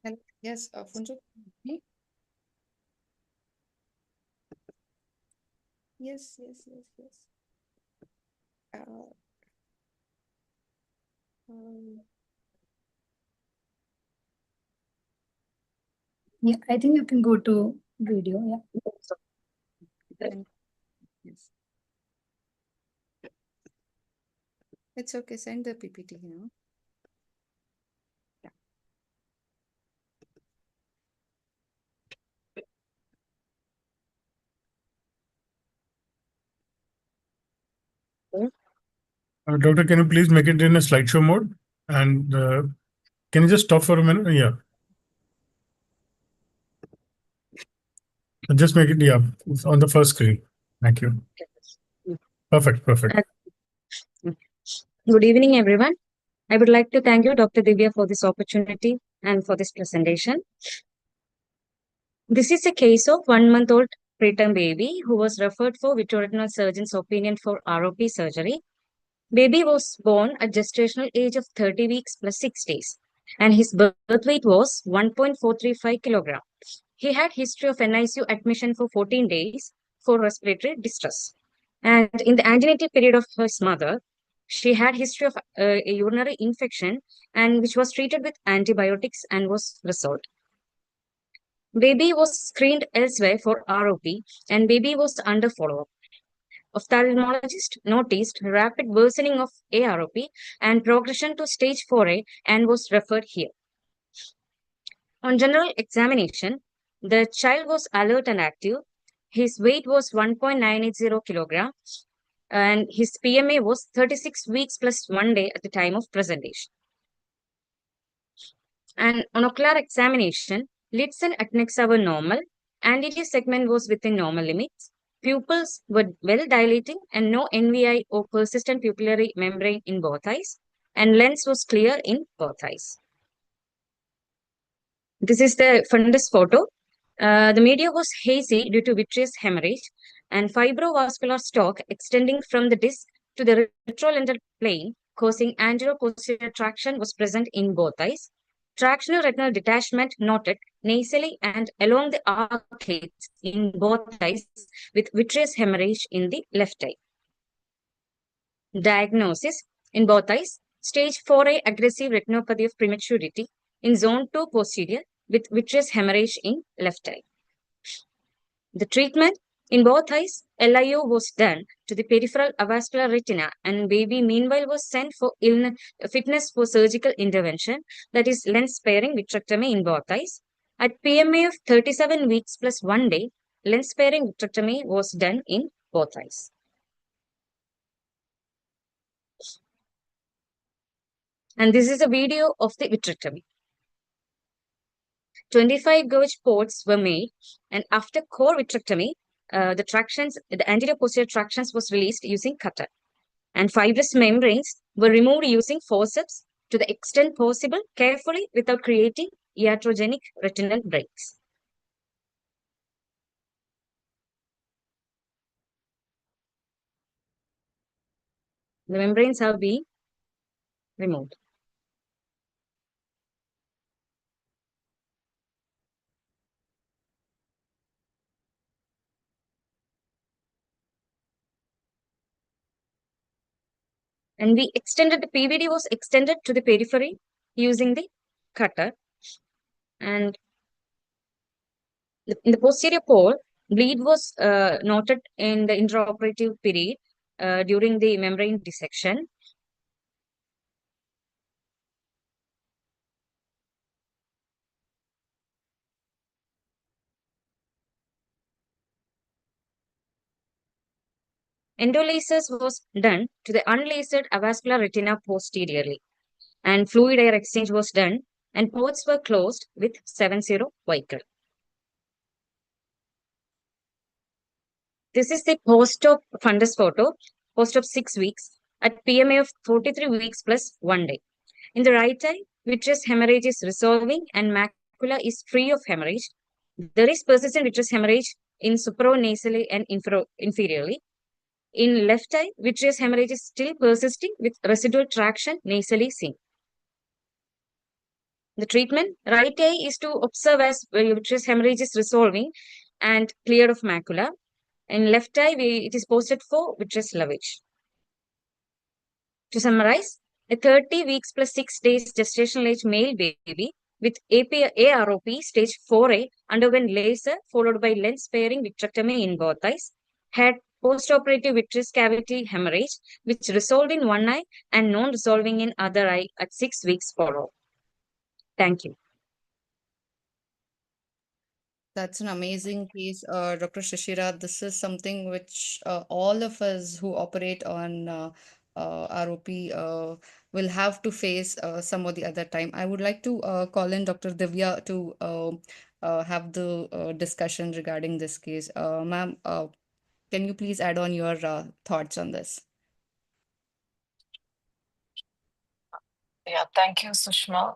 B: And yes, Funju. Yes.
D: Yeah, I think you can go to video. Yeah.
B: Yes. It's okay. Send the PPT,
M: Doctor, can you please make it in a slideshow mode? And can you just stop for a minute? Yeah. Just make it, yeah, on the first screen. Thank you. Perfect.
L: Good evening, everyone. I would like to thank you, Dr. Divya, for this opportunity and for this presentation. This is a case of 1-month-old preterm baby who was referred for vitreoretinal surgeon's opinion for ROP surgery. Baby was born at gestational age of 30 weeks plus 6 days, and his birth weight was 1.435 kilogram. He had history of NICU admission for 14 days for respiratory distress. And in the antenatal period of his mother, she had history of a urinary infection, and which was treated with antibiotics and was resolved. Baby was screened elsewhere for ROP, and baby was under follow-up. Ophthalmologist noticed rapid worsening of AROP and progression to stage 4A and was referred here. On general examination, the child was alert and active. His weight was 1.980 kilograms and his PMA was 36 weeks plus 1 day at the time of presentation. And on ocular examination, lids and adnexa were normal. Anterior segment was within normal limits. Pupils were well dilating and no NVI or persistent pupillary membrane in both eyes. And lens was clear in both eyes. This is the fundus photo. The media was hazy due to vitreous hemorrhage and fibrovascular stalk extending from the disc to the retrolental plane, causing anterior-posterior traction was present in both eyes. Tractional retinal detachment noted nasally and along the arcades in both eyes with vitreous hemorrhage in the left eye. Diagnosis in both eyes, stage 4A aggressive retinopathy of prematurity in zone 2 posterior with vitreous hemorrhage in left eye. The treatment in both eyes, LIO was done to the peripheral avascular retina and baby meanwhile was sent for fitness for surgical intervention, that is lens sparing vitrectomy in both eyes. At PMA of 37 weeks plus 1 day, lens sparing vitrectomy was done in both eyes. And this is a video of the vitrectomy. 25 gauge ports were made, and after core vitrectomy, the anterior posterior tractions was released using cutter, and fibrous membranes were removed using forceps to the extent possible, carefully without creating iatrogenic retinal breaks. The membranes have been removed. And we extended the PVD was extended to the periphery using the cutter. And in the posterior pole, bleed was noted in the intraoperative period during the membrane dissection. Endolasers was done to the unlasered avascular retina posteriorly, and fluid air exchange was done, and ports were closed with 7-0 vehicle. This is the post-op fundus photo, post-op 6 weeks, at PMA of 43 weeks plus 1 day. In the right eye, vitreous hemorrhage is resolving and macula is free of hemorrhage. There is persistent vitreous hemorrhage in supranasally and inferiorly. In left eye, vitreous hemorrhage is still persisting with residual traction nasally seen. The treatment, right eye is to observe as vitreous hemorrhage is resolving and cleared of macula. In left eye, it is posted for vitreous lavage. To summarize, a 30 weeks plus 6 days gestational age male baby with AROP stage 4A underwent laser followed by lens sparing vitrectomy in both eyes, had postoperative vitreous cavity hemorrhage which resolved in one eye and non-resolving in other eye at 6 weeks follow. Thank you.
B: That's an amazing case, Dr. Shishira. This is something which all of us who operate on ROP will have to face some or the other time. I would like to call in Dr. Divya to have the discussion regarding this case. Ma'am, can you please add on your thoughts on this?
N: Yeah, thank you, Sushma.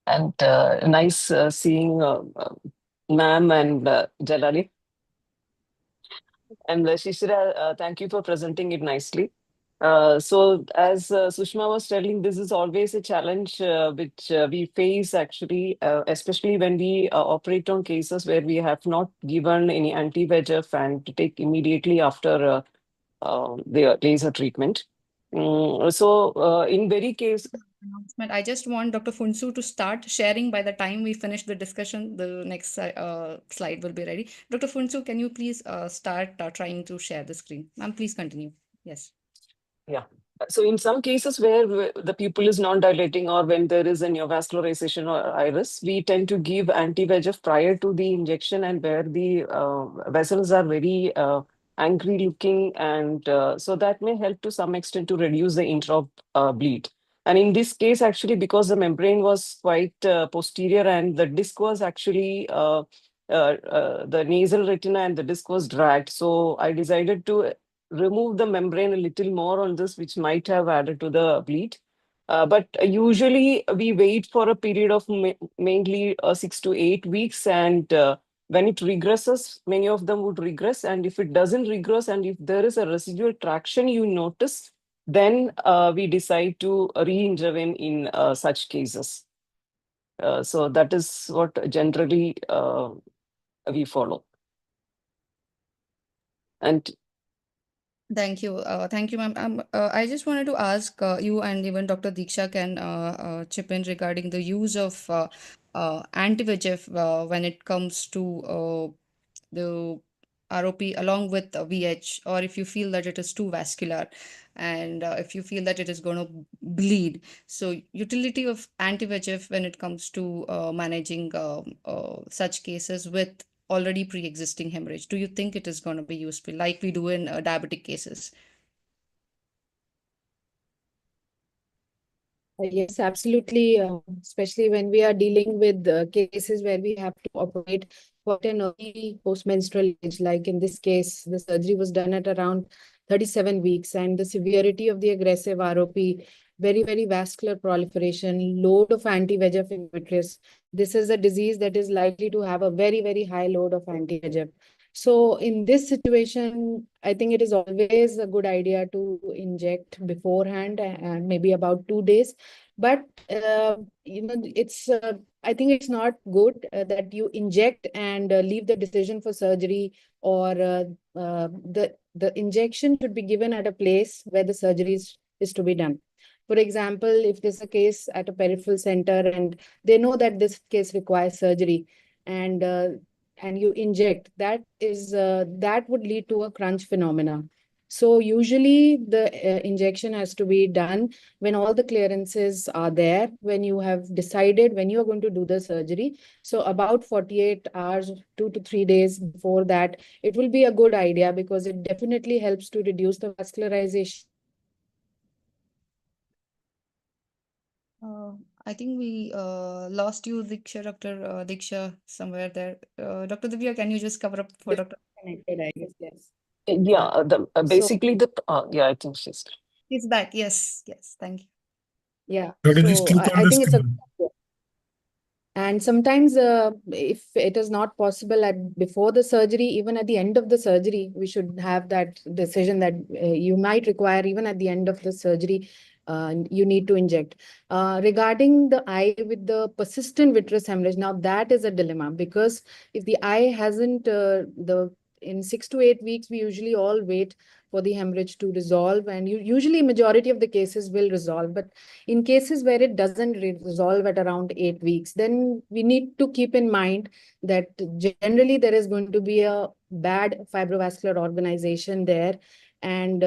N: And nice seeing ma'am and Jalali. And Shishira, thank you for presenting it nicely. So as Sushma was telling, this is always a challenge which we face actually, especially when we operate on cases where we have not given any anti-VEGF and to take immediately after the laser treatment. So in very case,
B: Announcement. I just want Dr. Funsu to start sharing. By the time we finish the discussion, the next slide will be ready. Dr. Funsu, can you please start trying to share the screen? Ma'am, please continue. Yes.
N: Yeah. So in some cases where the pupil is non-dilating or when there is a neovascularization or iris, we tend to give anti-VEGF prior to the injection and where the vessels are very angry looking, and so that may help to some extent to reduce the intra bleed. And in this case, actually, because the membrane was quite posterior and the disc was actually the nasal retina and the disc was dragged, so I decided to remove the membrane a little more on this, which might have added to the bleed. But usually we wait for a period of mainly 6 to 8 weeks, and when it regresses, many of them would regress, and if it doesn't regress and if there is a residual traction you notice, then we decide to re-intervene in such cases. So that is what generally we follow. And
B: thank you, ma'am. I just wanted to ask you, and even Dr. Diksha can chip in regarding the use of anti-VEGF when it comes to the ROP along with VH, or if you feel that it is too vascular, and if you feel that it is going to bleed. So, utility of anti-VEGF when it comes to managing such cases with already pre-existing hemorrhage. Do you think it is going to be useful, like we do in diabetic cases?
G: Yes, absolutely. Especially when we are dealing with cases where we have to operate quite an early postmenstrual age. Like in this case, the surgery was done at around 37 weeks, and the severity of the aggressive ROP, very, very vascular proliferation, load of anti-VEGF in vitreous. This is a disease that is likely to have a very, very high load of anti-VEGF. So in this situation, I think it is always a good idea to inject beforehand and maybe about 2 days. But it's I think it's not good that you inject and leave the decision for surgery, or the injection should be given at a place where the surgery is to be done. For example, if there's a case at a peripheral center and they know that this case requires surgery, and you inject, that would lead to a crunch phenomena. So usually the injection has to be done when all the clearances are there, when you have decided when you are going to do the surgery. So about 48 hours, 2 to 3 days before that, it will be a good idea, because it definitely helps to reduce the vascularization.
B: I think we lost you, Diksha, Dr. Diksha, somewhere there. Dr. Divya, can you just cover up for Dr.
G: Connected, I guess, yes.
N: Yeah, basically yeah, I think she's.
B: He's back. Yes, yes. Thank you.
G: Yeah.
M: Dr. Just
G: So
M: click on
G: I
M: the
G: think it's a.
M: screen.
G: And sometimes, if it is not possible before the surgery, even at the end of the surgery, we should have that decision that you might require, even at the end of the surgery, you need to inject. Regarding the eye with the persistent vitreous hemorrhage, now that is a dilemma, because if the eye hasn't, in 6 to 8 weeks, we usually all wait for the hemorrhage to resolve, and usually majority of the cases will resolve. But in cases where it doesn't resolve at around 8 weeks, then we need to keep in mind that generally there is going to be a bad fibrovascular organization there. And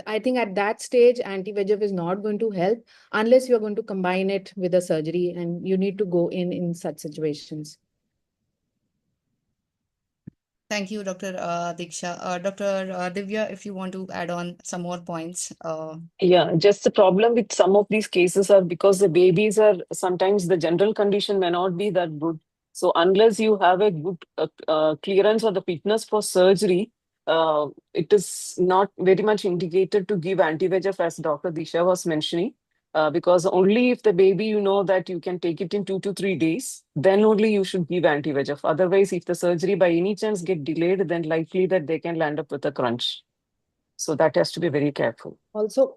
G: I think at that stage, anti-VEGF is not going to help unless you're going to combine it with a surgery, and you need to go in such situations.
B: Thank you, Dr. Diksha. Dr. Divya, if you want to add on some more points.
N: Yeah, just the problem with some of these cases are because the babies are sometimes the general condition may not be that good. So unless you have a good clearance or the fitness for surgery, it is not very much indicated to give anti-VEGF, as Dr. Disha was mentioning. Because only if the baby, you know that you can take it in 2 to 3 days, then only you should give anti-VEGF. Otherwise, if the surgery by any chance get delayed, then likely that they can land up with a crunch. So that has to be very careful.
G: Also,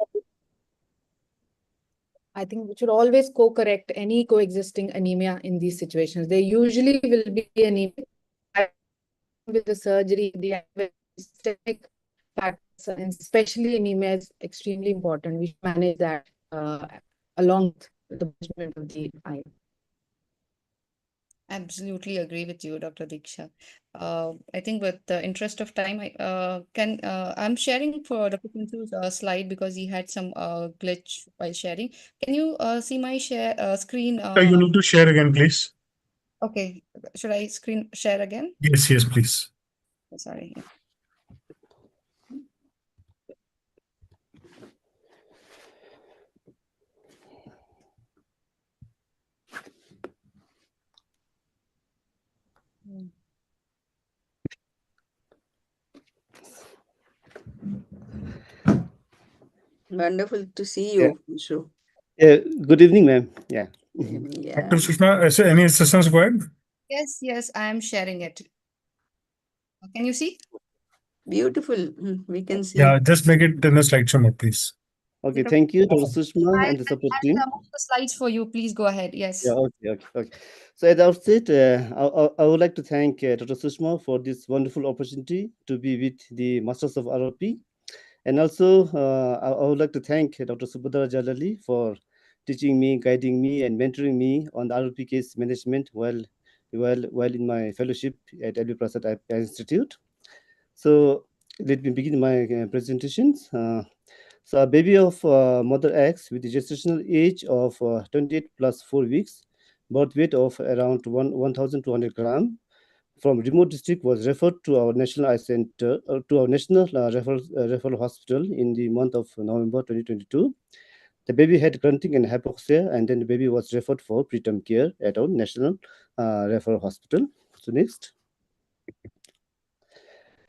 G: I think we should always co-correct any coexisting anemia in these situations. There usually will be anemia with the surgery, the systemic factors, and especially anemia is extremely important. We should manage that along with the management of the eye.
B: Absolutely agree with you, Dr. Diksha. I think with the interest of time, I'm sharing for Dr. Pintu's slide because he had some glitch while sharing. Can you see my screen?
M: You need to share again, please.
B: Okay, should I screen share again?
M: Yes, yes, please.
B: Sorry.
A: Wonderful to see you, Shu.
K: Good evening, ma'am. Yeah.
A: Yeah.
M: Dr. Sushma, any assistance required?
B: Yes, yes, I am sharing it. Can you see?
A: Beautiful. We can see.
M: Yeah, just make it in a slideshow mode, please.
K: Okay, thank you, Dr. Sushma and the support team.
B: I'll move the slides for you. Please go ahead. Yes.
K: Yeah, okay. So at the outset, I would like to thank Dr. Sushma for this wonderful opportunity to be with the Masters of ROP. And also, I would like to thank Dr. Subhadra Jalali for teaching me, guiding me, and mentoring me on the ROP case management while in my fellowship at LB Prasad Eye Institute. So let me begin my presentations. So a baby of mother X with a gestational age of 28 plus 4 weeks, birth weight of around 1,200 grams, from remote district was referred to our national eye center, to our national referral hospital in the month of November 2022. The baby had grunting and hypoxia, and then the baby was referred for preterm care at our national referral hospital. So next.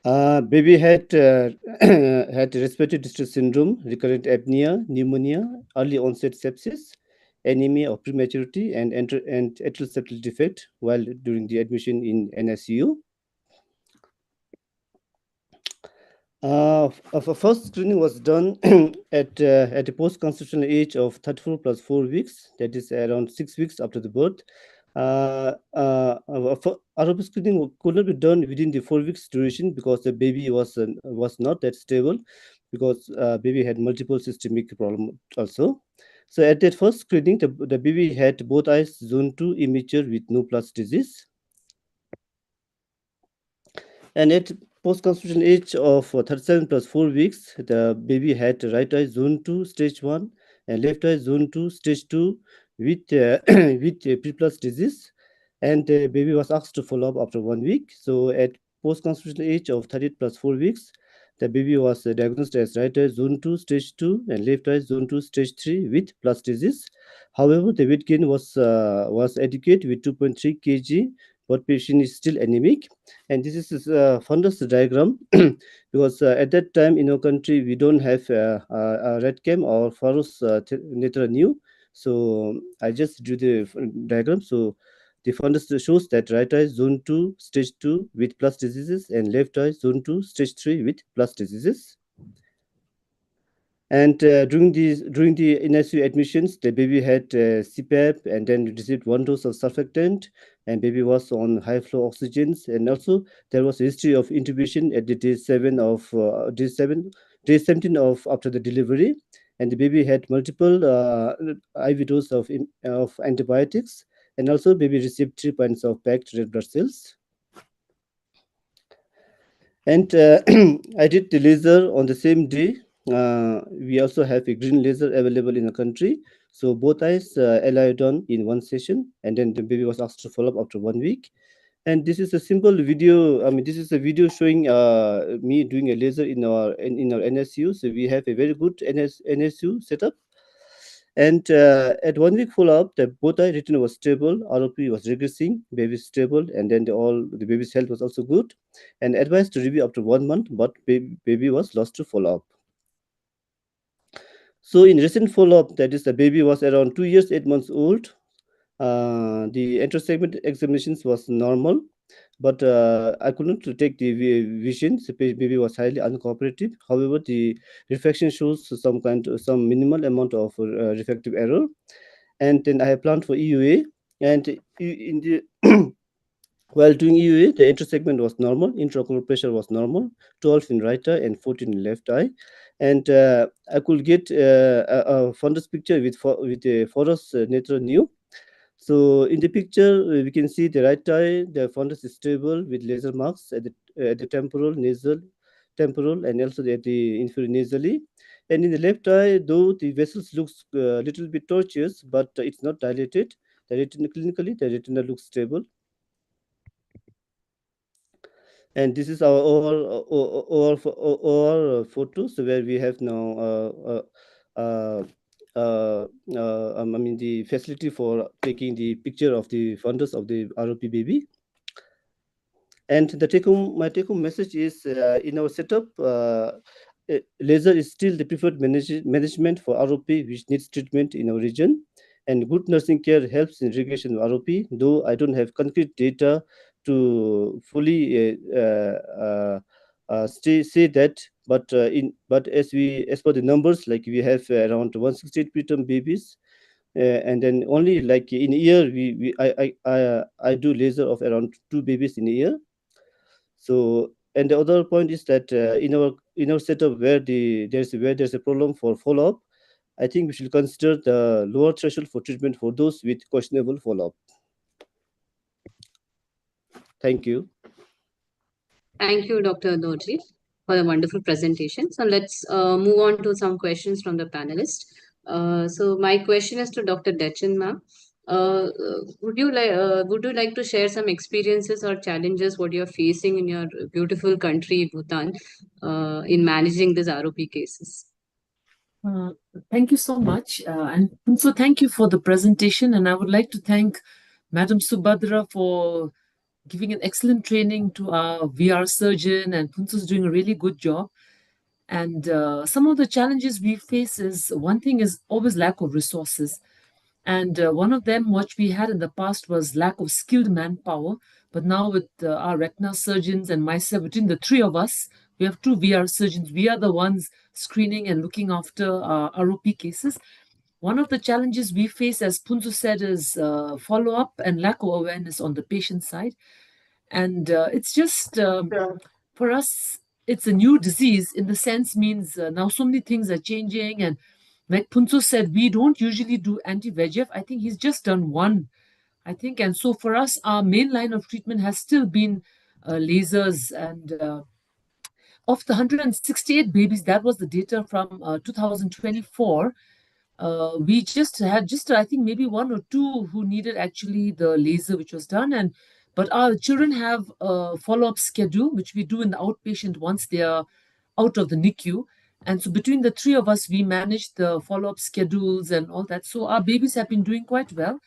K: Baby had had respiratory distress syndrome, recurrent apnea, pneumonia, early onset sepsis, anemia of prematurity, and atrial septal defect while during the admission in NICU. First screening was done at a post-conceptional age of 34 plus 4 weeks, that is around 6 weeks after the birth. ROP screening could not be done within the 4 weeks duration because the baby was not that stable, because baby had multiple systemic problems also. So at that first screening, the baby had both eyes zone 2 immature with no plus disease. And at post-conception age of 37 plus 4 weeks, the baby had right eye zone 2 stage 1 and left eye zone 2 stage 2 with with pre-plus disease. And the baby was asked to follow up after 1 week. So at post-conception age of 38 plus 4 weeks, the baby was diagnosed as right eye zone 2 stage 2 and left eye zone 2 stage 3 with plus disease. However, the weight gain was adequate with 2.3 kg, but patient is still anemic. And this is a fundus diagram because at that time in our country we don't have a Redcam or Farus Netra new. So I just drew the diagram. So the fundus shows that right eye zone 2 stage 2 with plus diseases and left eye zone 2 stage 3 with plus diseases. And during the NICU admissions, the baby had CPAP and then received 1 dose of surfactant, and baby was on high flow oxygens. And also there was a history of intubation at the day 17 of after the delivery, and the baby had multiple IV dose of antibiotics, and also baby received 3 pints of packed red blood cells. And I did the laser on the same day. We also have a green laser available in the country. So both eyes LI done in one session, and then the baby was asked to follow up after 1 week. And this is a simple video. I mean, this is a video showing me doing a laser in our NSU. So we have a very good NSU setup. And at 1 week follow-up, the both eye retina was stable, ROP was regressing, baby stable, and then the baby's health was also good. And advised to review after 1 month, but baby was lost to follow-up. So in recent follow-up, that is the baby was around 2 years, 8 months old. The intersegment examinations was normal, but I couldn't take the vision. So baby was highly uncooperative. However, the refraction shows some minimal amount of refractive error. And then I have planned for EUA. And in the while doing EUA, the intersegment was normal, intraocular pressure was normal, 12 in right eye and 14 in left eye. And I could get a fundus picture with a Forest Netra new. So in the picture, we can see the right eye, the fundus is stable with laser marks at the temporal, nasal, temporal, and also at the inferior nasally. And in the left eye, though the vessels looks a little bit tortuous, but it's not dilated. Clinically, the retina looks stable. And this is our all photos where we have now I mean the facility for taking the picture of the fundus of the ROP baby. And my take-home message is in our setup, laser is still the preferred management for ROP, which needs treatment in our region. And good nursing care helps in regression of ROP, though I don't have concrete data to fully say that. But as per the numbers, like we have around 168 preterm babies, and then only like in a year I do laser of around 2 babies in a year. So, and the other point is that in our setup where there's a problem for follow-up, I think we should consider the lower threshold for treatment for those with questionable follow-up. Thank you.
F: Thank you, Dr. Dorji, for the wonderful presentation. So let's move on to some questions from the panelists. So my question is to Dr. Dechen, ma'am. Would you like to share some experiences or challenges what you're facing in your beautiful country, Bhutan, in managing these ROP cases?
O: Thank you so much. And so thank you for the presentation. And I would like to thank Madam Subhadra for giving an excellent training to our VR surgeon, and Punsu's doing a really good job. And some of the challenges we face is, one thing is always lack of resources. And one of them, what we had in the past, was lack of skilled manpower. But now with our retina surgeons and myself, between the three of us, We have 2 VR surgeons. We are the ones screening and looking after ROP cases. One of the challenges we face, as Punzo said, is follow-up and lack of awareness on the patient side. And it's just, for us, it's a new disease in the sense means now so many things are changing. And like Punzo said, we don't usually do anti-VEGF. I think he's just done one, I think. And so for us, our main line of treatment has still been lasers. And of the 168 babies, that was the data from 2024. We just had I think maybe 1 or 2 who needed actually the laser, which was done. And but our children have a follow-up schedule, which we do in the outpatient once they are out of the NICU. And so between the 3 of us, we manage the follow-up schedules and all that. So our babies have been doing quite well.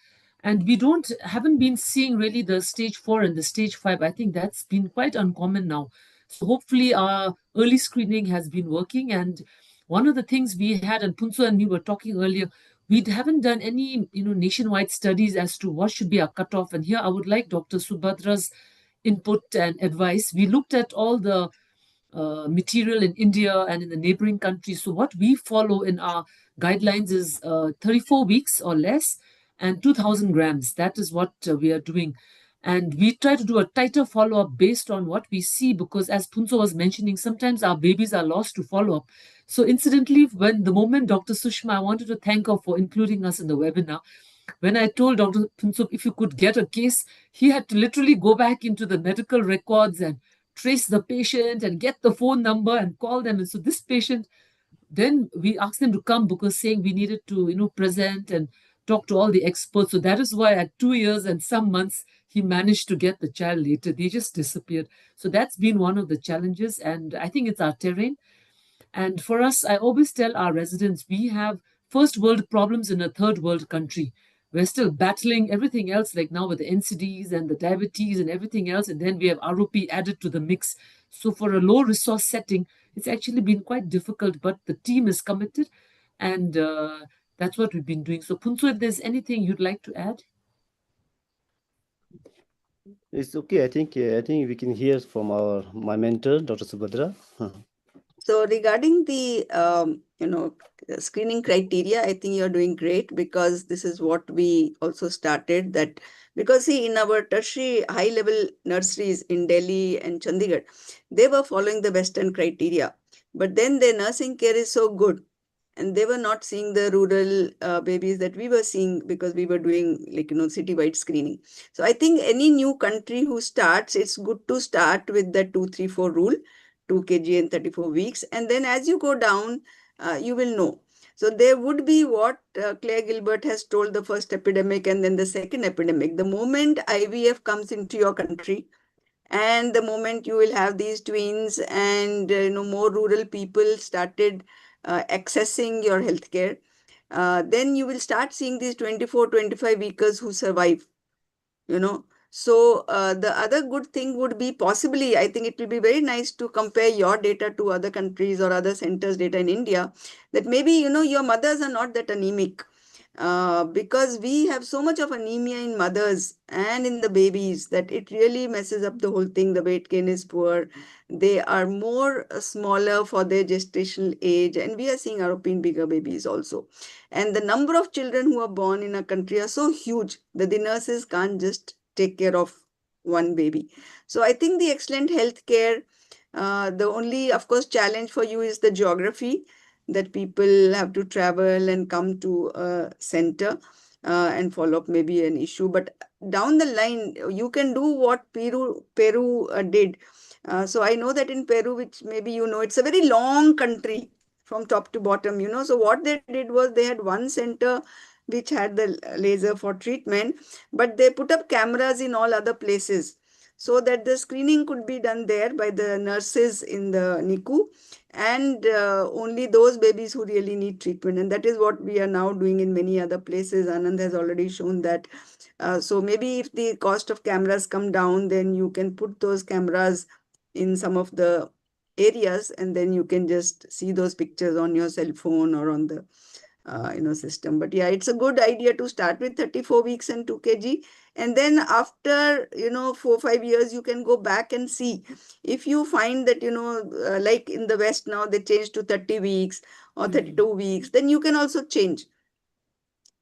O: And we haven't been seeing really the stage 4 and the stage 5. I think that's been quite uncommon now. So hopefully our early screening has been working. And one of the things we had, and Punso and me were talking earlier, we haven't done any nationwide studies as to what should be our cutoff. And here I would like Dr. Subhadra's input and advice. We looked at all the material in India and in the neighboring countries. So what we follow in our guidelines is 34 weeks or less and 2,000 grams. That is what we are doing. And we try to do a tighter follow-up based on what we see, because as Punso was mentioning, sometimes our babies are lost to follow-up. So incidentally, the moment Dr. Sushma, I wanted to thank her for including us in the webinar. When I told Dr. Punso if you could get a case, he had to literally go back into the medical records and trace the patient and get the phone number and call them. And so this patient, then we asked them to come because saying we needed to, present and talk to all the experts. So that is why at 2 years and some months, he managed to get the child later. They just disappeared. So that's been one of the challenges. And I think it's our terrain. And for us, I always tell our residents, we have first world problems in a third world country. We're still battling everything else, like now with the NCDs and the diabetes and everything else. And then we have ROP added to the mix. So for a low resource setting, it's actually been quite difficult, but the team is committed. And that's what we've been doing. So Punso, if there's anything you'd like to add?
K: It's okay. I think we can hear from my mentor, Dr. Subhadra.
A: So regarding the screening criteria, I think you're doing great, because this is what we also started, that because see, in our tertiary high level nurseries in Delhi and Chandigarh, they were following the Western criteria, but then their nursing care is so good, and they were not seeing the rural babies that we were seeing, because we were doing citywide screening. So I think any new country who starts, it's good to start with the 2-3-4 rule, 2 kg and 34 weeks. And then as you go down, you will know. So there would be what Claire Gilbert has told, the first epidemic and then the second epidemic. The moment IVF comes into your country, and the moment you will have these twins and more rural people started accessing your healthcare, then you will start seeing these 24-25 weekers who survive. So the other good thing would be, possibly, I think it will be very nice to compare your data to other countries or other centers' data in India, that maybe, your mothers are not that anemic. Because we have so much of anemia in mothers and in the babies that it really messes up the whole thing. The weight gain is poor. They are more smaller for their gestational age. And we are seeing ROP bigger babies also. And the number of children who are born in a country are so huge that the nurses can't just take care of one baby. So I think the excellent healthcare, the only, of course, challenge for you is the geography, that people have to travel and come to a center and follow up, maybe an issue. But down the line, you can do what Peru did. So I know that in Peru, which maybe it's a very long country from top to bottom, So what they did was, they had one center which had the laser for treatment, but they put up cameras in all other places, so that the screening could be done there by the nurses in the NICU, and only those babies who really need treatment. And that is what we are now doing in many other places. Anand has already shown that. So maybe if the cost of cameras come down, then you can put those cameras in some of the areas, and then you can just see those pictures on your cell phone or on the system. But yeah, it's a good idea to start with 34 weeks and 2 kg. And then after, 4-5 years, you can go back and see. If you find that, like in the West now, they changed to 30 weeks or 32 weeks, then you can also change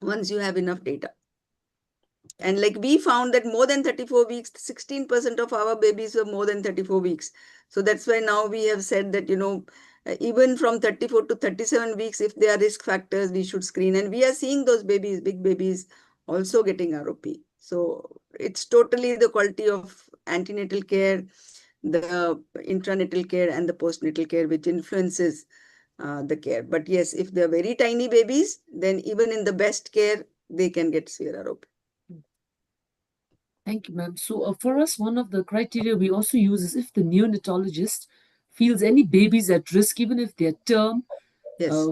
A: once you have enough data. And like we found that more than 34 weeks, 16% of our babies were more than 34 weeks. So that's why now we have said that, even from 34 to 37 weeks, if there are risk factors, we should screen. And we are seeing those babies, big babies, also getting ROP. So it's totally the quality of antenatal care, the intranatal care, and the postnatal care, which influences the care. But yes, if they're very tiny babies, then even in the best care, they can get severe ROP.
O: Thank you, ma'am. So for us, one of the criteria we also use is if the neonatologist feels any babies at risk, even if they're term,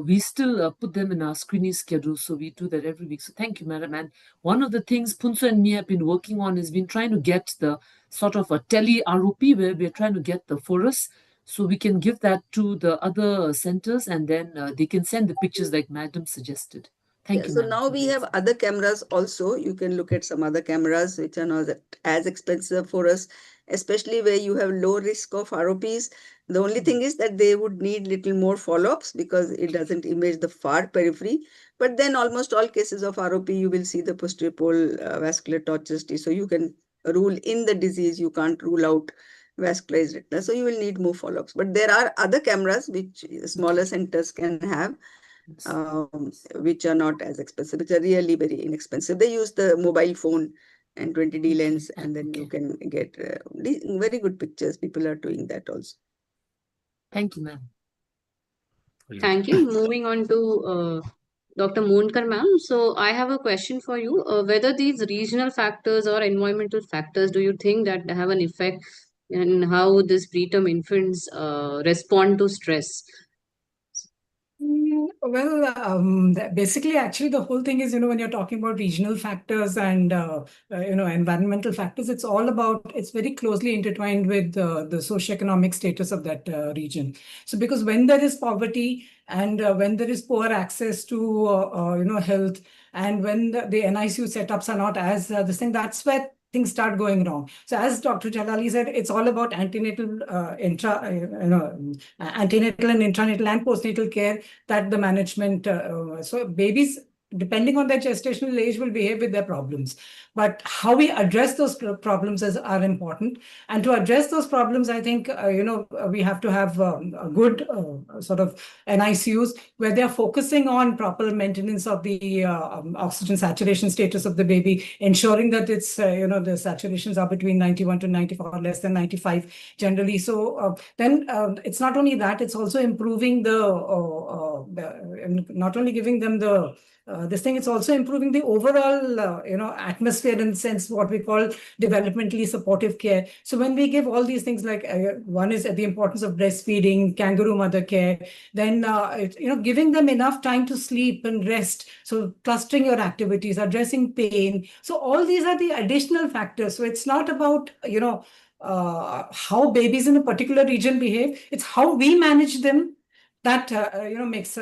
O: we still put them in our screening schedule. So we do that every week. So thank you, madam. And one of the things Punso and me have been working on is been trying to get the sort of a tele ROP where we're trying to get the forest. So we can give that to the other centers and then they can send the pictures like madam suggested. Thank you,
A: So
O: ma'am.
A: now we have other cameras also. You can look at some other cameras which are not as expensive for us, especially where you have low risk of ROPs. The only thing is that they would need little more follow-ups because it doesn't image the far periphery. But then almost all cases of ROP, you will see the posterior pole vascular toxicity. So you can rule in the disease. You can't rule out vascularized retina. So you will need more follow-ups. But there are other cameras which smaller centers can have, which are not as expensive, which are really very inexpensive. They use the mobile phone and 20D lens, and then you can get very good pictures. People are doing that also.
O: Thank you, ma'am.
F: Thank you. Moving on to Dr. Moonkar, ma'am. So I have a question for you. Whether these regional factors or environmental factors, do you think that have an effect in how this preterm infants respond to stress?
H: Well, basically, actually, the whole thing is, when you're talking about regional factors and, environmental factors, it's very closely intertwined with the socioeconomic status of that region. So because when there is poverty and when there is poor access to, health, and when the NICU setups are not as this thing, that's where things start going wrong. So as Dr. Jalali said, it's all about antenatal, antenatal and intranatal and postnatal care that the management, so babies, depending on their gestational age, will behave with their problems. But how we address those problems are important. And to address those problems, I think, we have to have a good sort of NICUs where they're focusing on proper maintenance of the oxygen saturation status of the baby, ensuring that it's, the saturations are between 91 to 94, less than 95 generally. So then it's not only that, it's also improving not only giving them the this thing, it's also improving the overall, atmosphere in the sense what we call developmentally supportive care. So when we give all these things, like one is the importance of breastfeeding, kangaroo mother care, then, giving them enough time to sleep and rest. So clustering your activities, addressing pain. So all these are the additional factors. So it's not about, how babies in a particular region behave. It's how we manage them that, makes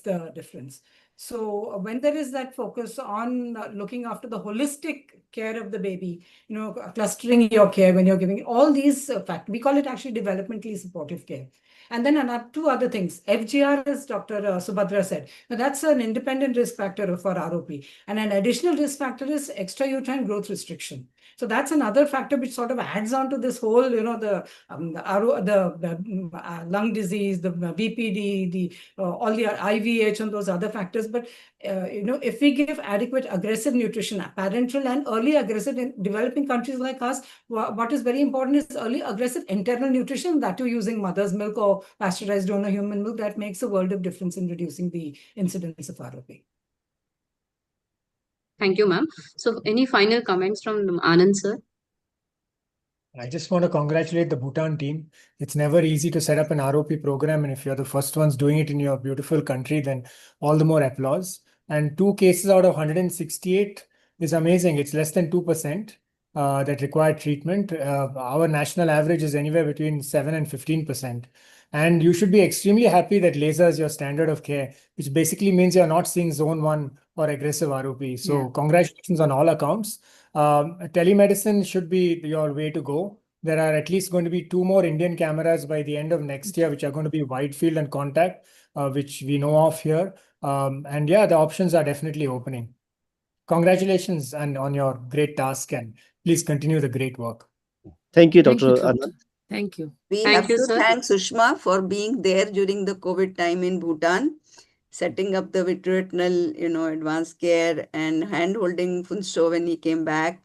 H: the difference. So when there is that focus on looking after the holistic care of the baby, clustering your care when you're giving all these factors, we call it actually developmentally supportive care. And then two other things. FGR, as Dr. Subhadra said, now that's an independent risk factor for ROP. And an additional risk factor is extrauterine growth restriction. So that's another factor which sort of adds on to this whole, the lung disease, the BPD, all the IVH and those other factors. But, if we give adequate aggressive nutrition, parenteral and early aggressive in developing countries like us, what is very important is early aggressive internal nutrition, that too using mother's milk or pasteurized donor human milk. That makes a world of difference in reducing the incidence of ROP.
F: Thank you, ma'am. So any final comments from Anand, sir?
I: I just want to congratulate the Bhutan team. It's never easy to set up an ROP program, and if you're the first ones doing it in your beautiful country, then all the more applause. And 2 cases out of 168 is amazing. It's less than 2% that require treatment. Our national average is anywhere between 7 and 15%. And you should be extremely happy that laser is your standard of care, which basically means you're not seeing zone 1 or aggressive ROP. So congratulations on all accounts. Telemedicine should be your way to go. There are at least going to be 2 more Indian cameras by the end of next year, which are going to be wide field and contact, which we know of here. And yeah, the options are definitely opening. Congratulations and on your great task, and please continue the great work.
K: Thank you,
O: Thank you,
K: Dr.
O: Doctor.
K: Anand.
O: Thank you.
A: We
F: Thank
A: have
F: you,
A: to
F: sir.
A: thank Sushma for being there during the COVID time in Bhutan, setting up the vitreoretinal, advanced care and hand-holding Funso when he came back.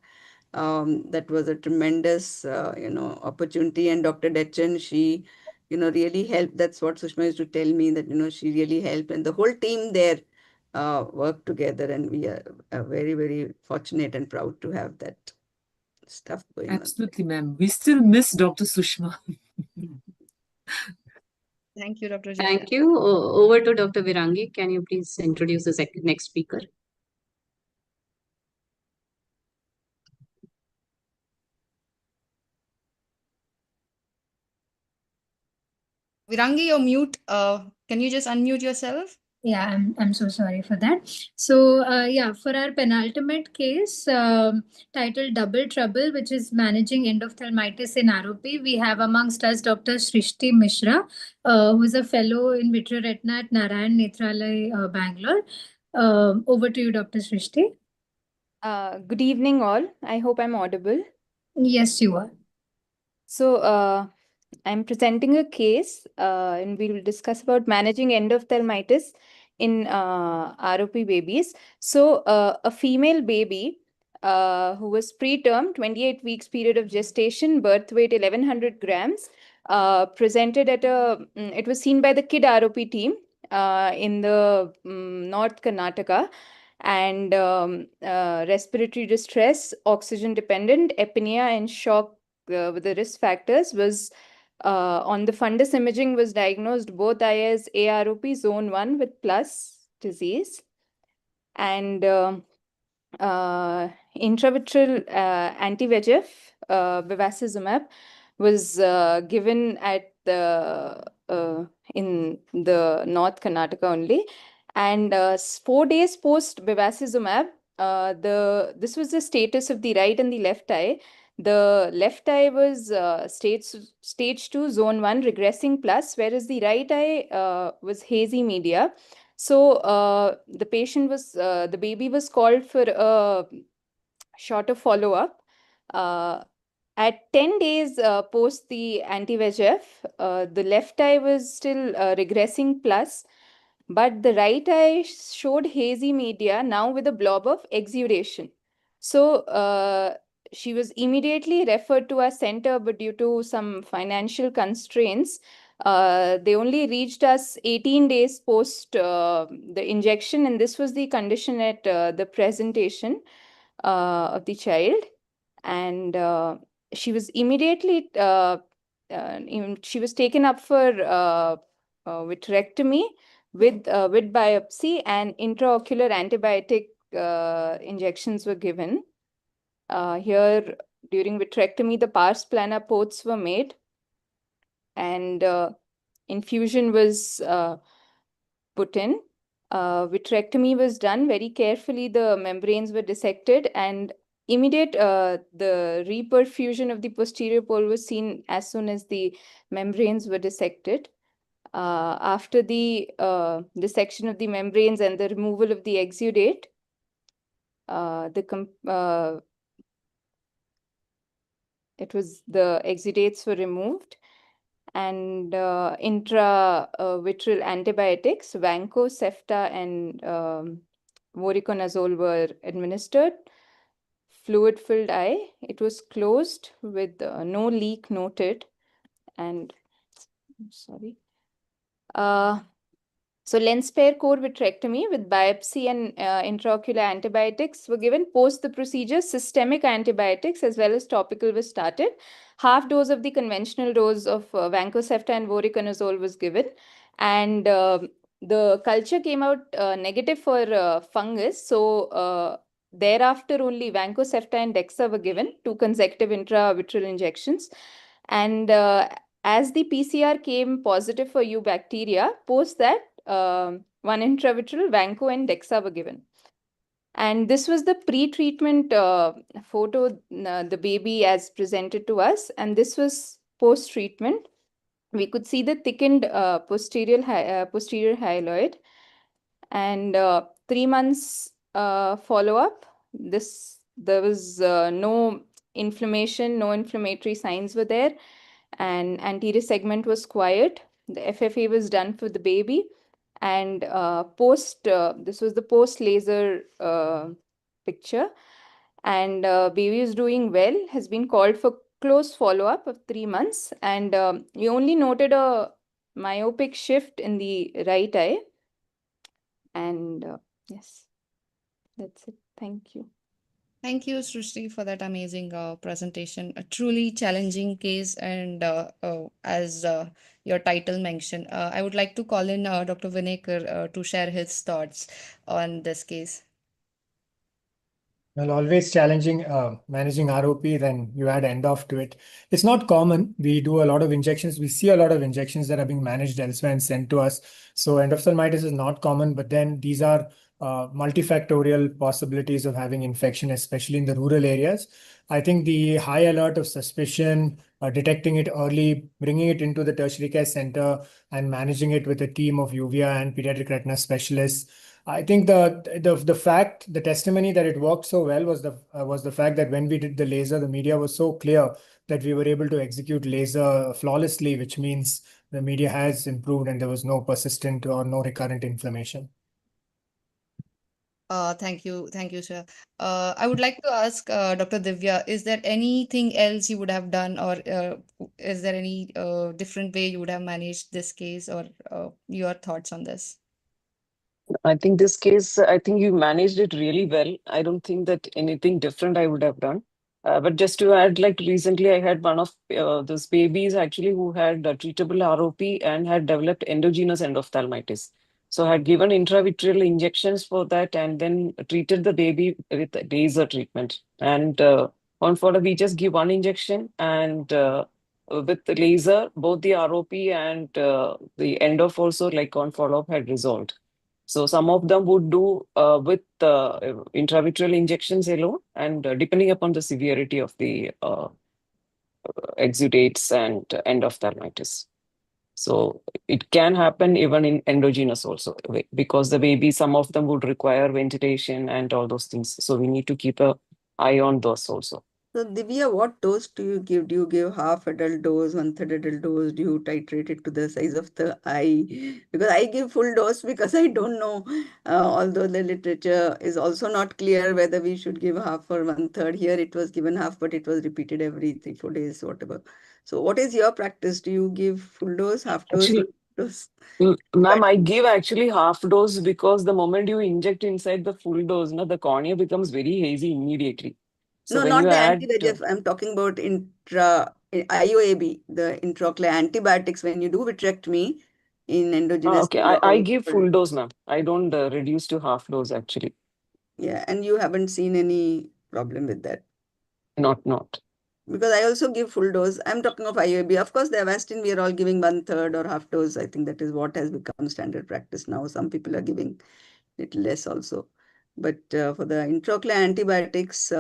A: That was a tremendous, opportunity. And Dr. Dechen, she, really helped. That's what Sushma used to tell me, that, she really helped. And the whole team there worked together. And we are very, very fortunate and proud to have that stuff going on.
O: Absolutely, ma'am. We still miss Dr. Sushma.
B: Thank you, Dr.
F: Thank you. Over to Dr. Virangi. Can you please introduce the next speaker?
B: Virangi, you're mute. Can you just unmute yourself?
D: Yeah, I'm so sorry for that. So for our penultimate case, titled Double Trouble, which is managing endophthalmitis in ROP, we have amongst us Dr. Srishti Mishra, who is a fellow in vitreoretina at Narayan Nethralaya, Bangalore. Over to you, Dr. Srishti.
P: Good evening, all. I hope I'm audible.
D: Yes, you are.
P: So, I'm presenting a case, and we will discuss about managing endophthalmitis in ROP babies. So, a female baby who was preterm, 28 weeks period of gestation, birth weight 1100 grams, presented at it was seen by the kid ROP team in the North Karnataka. And respiratory distress, oxygen dependent, apnea, and shock with the risk factors was on the fundus imaging was diagnosed both as AROP zone 1 with plus disease, and intravitreal anti-VEGF bevacizumab was given at in the North Karnataka only. And 4 days post bevacizumab, this was the status of the right and the left eye. The left eye was stage 2 zone 1 regressing plus, whereas the right eye was hazy media. So the patient was the baby was called for a shorter follow-up. At 10 days post the anti-VEGF, the left eye was still regressing plus, but the right eye showed hazy media now with a blob of exudation. So she was immediately referred to our center, but due to some financial constraints, they only reached us 18 days post the injection, and this was the condition at the presentation of the child. And she was immediately she was taken up for vitrectomy with biopsy, and intraocular antibiotic injections were given. Here, during vitrectomy, the pars plana ports were made, and infusion was put in. Vitrectomy was done very carefully. The membranes were dissected, and immediate the reperfusion of the posterior pole was seen as soon as the membranes were dissected. After the dissection of the membranes and the removal of the exudate, the exudates were removed, and intravitreal antibiotics, Vanco, Cefta, and voriconazole were administered. Fluid-filled eye. It was closed with no leak noted. And sorry. So lens pair core vitrectomy with biopsy and intraocular antibiotics were given. Post the procedure, systemic antibiotics as well as topical was started. Half dose of the conventional dose of vancomycin and voriconazole was given. And the culture came out negative for fungus. So thereafter, only vancomycin and dexa were given, 2 consecutive intravitreal injections. And as the PCR came positive for U bacteria, post that, 1 intravitreal, Vanco and Dexa were given. And this was the pre-treatment photo, the baby as presented to us. And this was post-treatment. We could see the thickened posterior hyaloid. And 3 months follow-up, there was no inflammation, no inflammatory signs were there. And anterior segment was quiet. The FFA was done for the baby. And this was the post-laser picture. And baby is doing well, has been called for close follow-up of 3 months. And we only noted a myopic shift in the right eye. And yes, that's it. Thank you.
B: Thank you, Srishti, for that amazing presentation. A truly challenging case, and as your title mentioned, I would like to call in Dr. Vinekar to share his thoughts on this case.
I: Well, always challenging managing ROP, then you add ENDOPH to it. It's not common. We do a lot of injections. We see a lot of injections that are being managed elsewhere and sent to us. So endophthalmitis is not common, but then these are multifactorial possibilities of having infection, especially in the rural areas. I think the high alert of suspicion, detecting it early, bringing it into the tertiary care center and managing it with a team of uvea and pediatric retina specialists. I think the testimony that it worked so well was the fact that when we did the laser, the media was so clear that we were able to execute laser flawlessly, which means the media has improved and there was no persistent or no recurrent inflammation.
B: Thank you, sir. I would like to ask Dr. Divya, is there anything else you would have done, or is there any different way you would have managed this case, or your thoughts on this?
N: I think this case, I think you managed it really well. I don't think that anything different I would have done. But just to add, like recently I had one of those babies actually who had treatable ROP and had developed endogenous endophthalmitis. So I had given intravitreal injections for that and then treated the baby with laser treatment. And on follow, we just give one injection, and with the laser, both the ROP and the endoph also, like on follow-up, had resolved. So some of them would do with intravitreal injections alone, and depending upon the severity of the exudates and endophthalmitis. So it can happen even in endogenous also, because the baby, some of them would require ventilation and all those things. So we need to keep an eye on those also.
A: So Divya, what dose do you give? Do you give half adult dose, 1/3 adult dose? Do you titrate it to the size of the eye? Because I give full dose because I don't know. Although the literature is also not clear whether we should give half or 1/3. Here it was given half, but it was repeated every 3-4 days, whatever. So what is your practice? Do you give full dose, half dose,
N: Actually,
A: dose?
N: ma'am, I give actually half dose because the moment you inject inside the full dose, the cornea becomes very hazy immediately. So
A: No,
N: when
A: not
N: you
A: the
N: add
A: anti-VEGF. I'm talking about IOAB, the intraocular antibiotics when you do vitrectomy in endogenous.
N: okay, I give full dose, ma'am. I don't reduce to half dose actually.
A: Yeah, and you haven't seen any problem with that?
N: Not.
A: Because I also give full dose. I'm talking of IOAB. Of course, the Avastin, we are all giving 1/3 or half dose. I think that is what has become standard practice now. Some people are giving little less also. But for the intraocular antibiotics,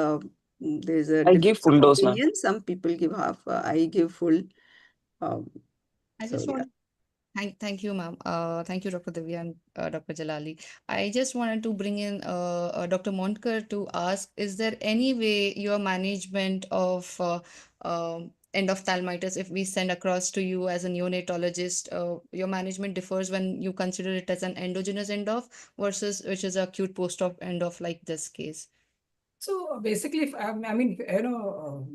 A: there's a
N: I give
A: difference of
N: full dose, ma'am.
A: opinion. Some people give half. I give full.
B: I just want Thank you, ma'am. Thank you, Dr. Divya and Dr. Jalali. I just wanted to bring in Dr. Montkar to ask, is there any way your management of endophthalmitis, if we send across to you as a neonatologist, your management differs when you consider it as an endogenous endoph versus which is acute post-op endoph like this case?
H: So basically, I mean,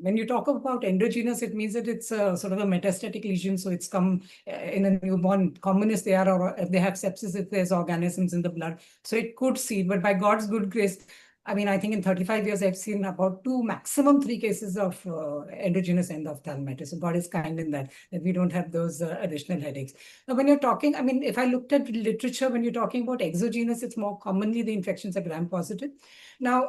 H: when you talk about endogenous, it means that it's sort of a metastatic lesion. So it's come in a newborn, common as they are, or if they have sepsis, if there's organisms in the blood. So it could see, but by God's good grace, I mean, I think in 35 years, I've seen about 2, maximum 3 cases of endogenous endophthalmitis. So God is kind in that we don't have those additional headaches. Now, when you're talking, I mean, if I looked at literature, when you're talking about exogenous, it's more commonly the infections are gram-positive. Now,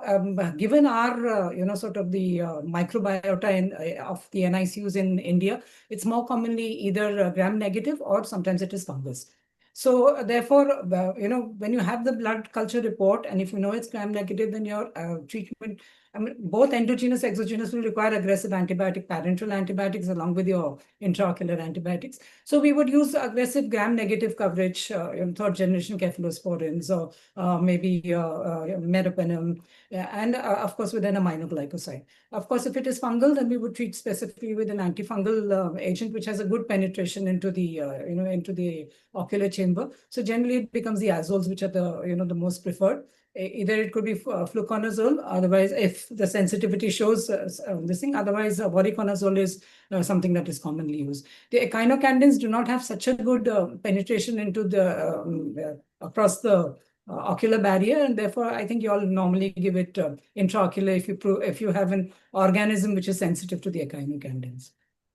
H: given our, sort of the microbiota of the NICUs in India, it's more commonly either gram-negative or sometimes it is fungus. So therefore, when you have the blood culture report, and if you know it's gram-negative, then your treatment, I mean, both endogenous, exogenous will require aggressive antibiotic, parenteral antibiotics, along with your intraocular antibiotics. So we would use aggressive gram-negative coverage, third-generation cephalosporins, or maybe meropenem, and of course with an aminoglycoside. Of course, if it is fungal, then we would treat specifically with an antifungal agent, which has a good penetration into the, into the ocular chamber. So generally, it becomes the azoles, which are the, the most preferred. Either it could be fluconazole, otherwise, if the sensitivity shows this thing, otherwise, voriconazole is something that is commonly used. The echinocandins do not have such a good penetration into the across the ocular barrier, and therefore, I think you all normally give it intraocular if you have an organism which is sensitive to the echinocandins.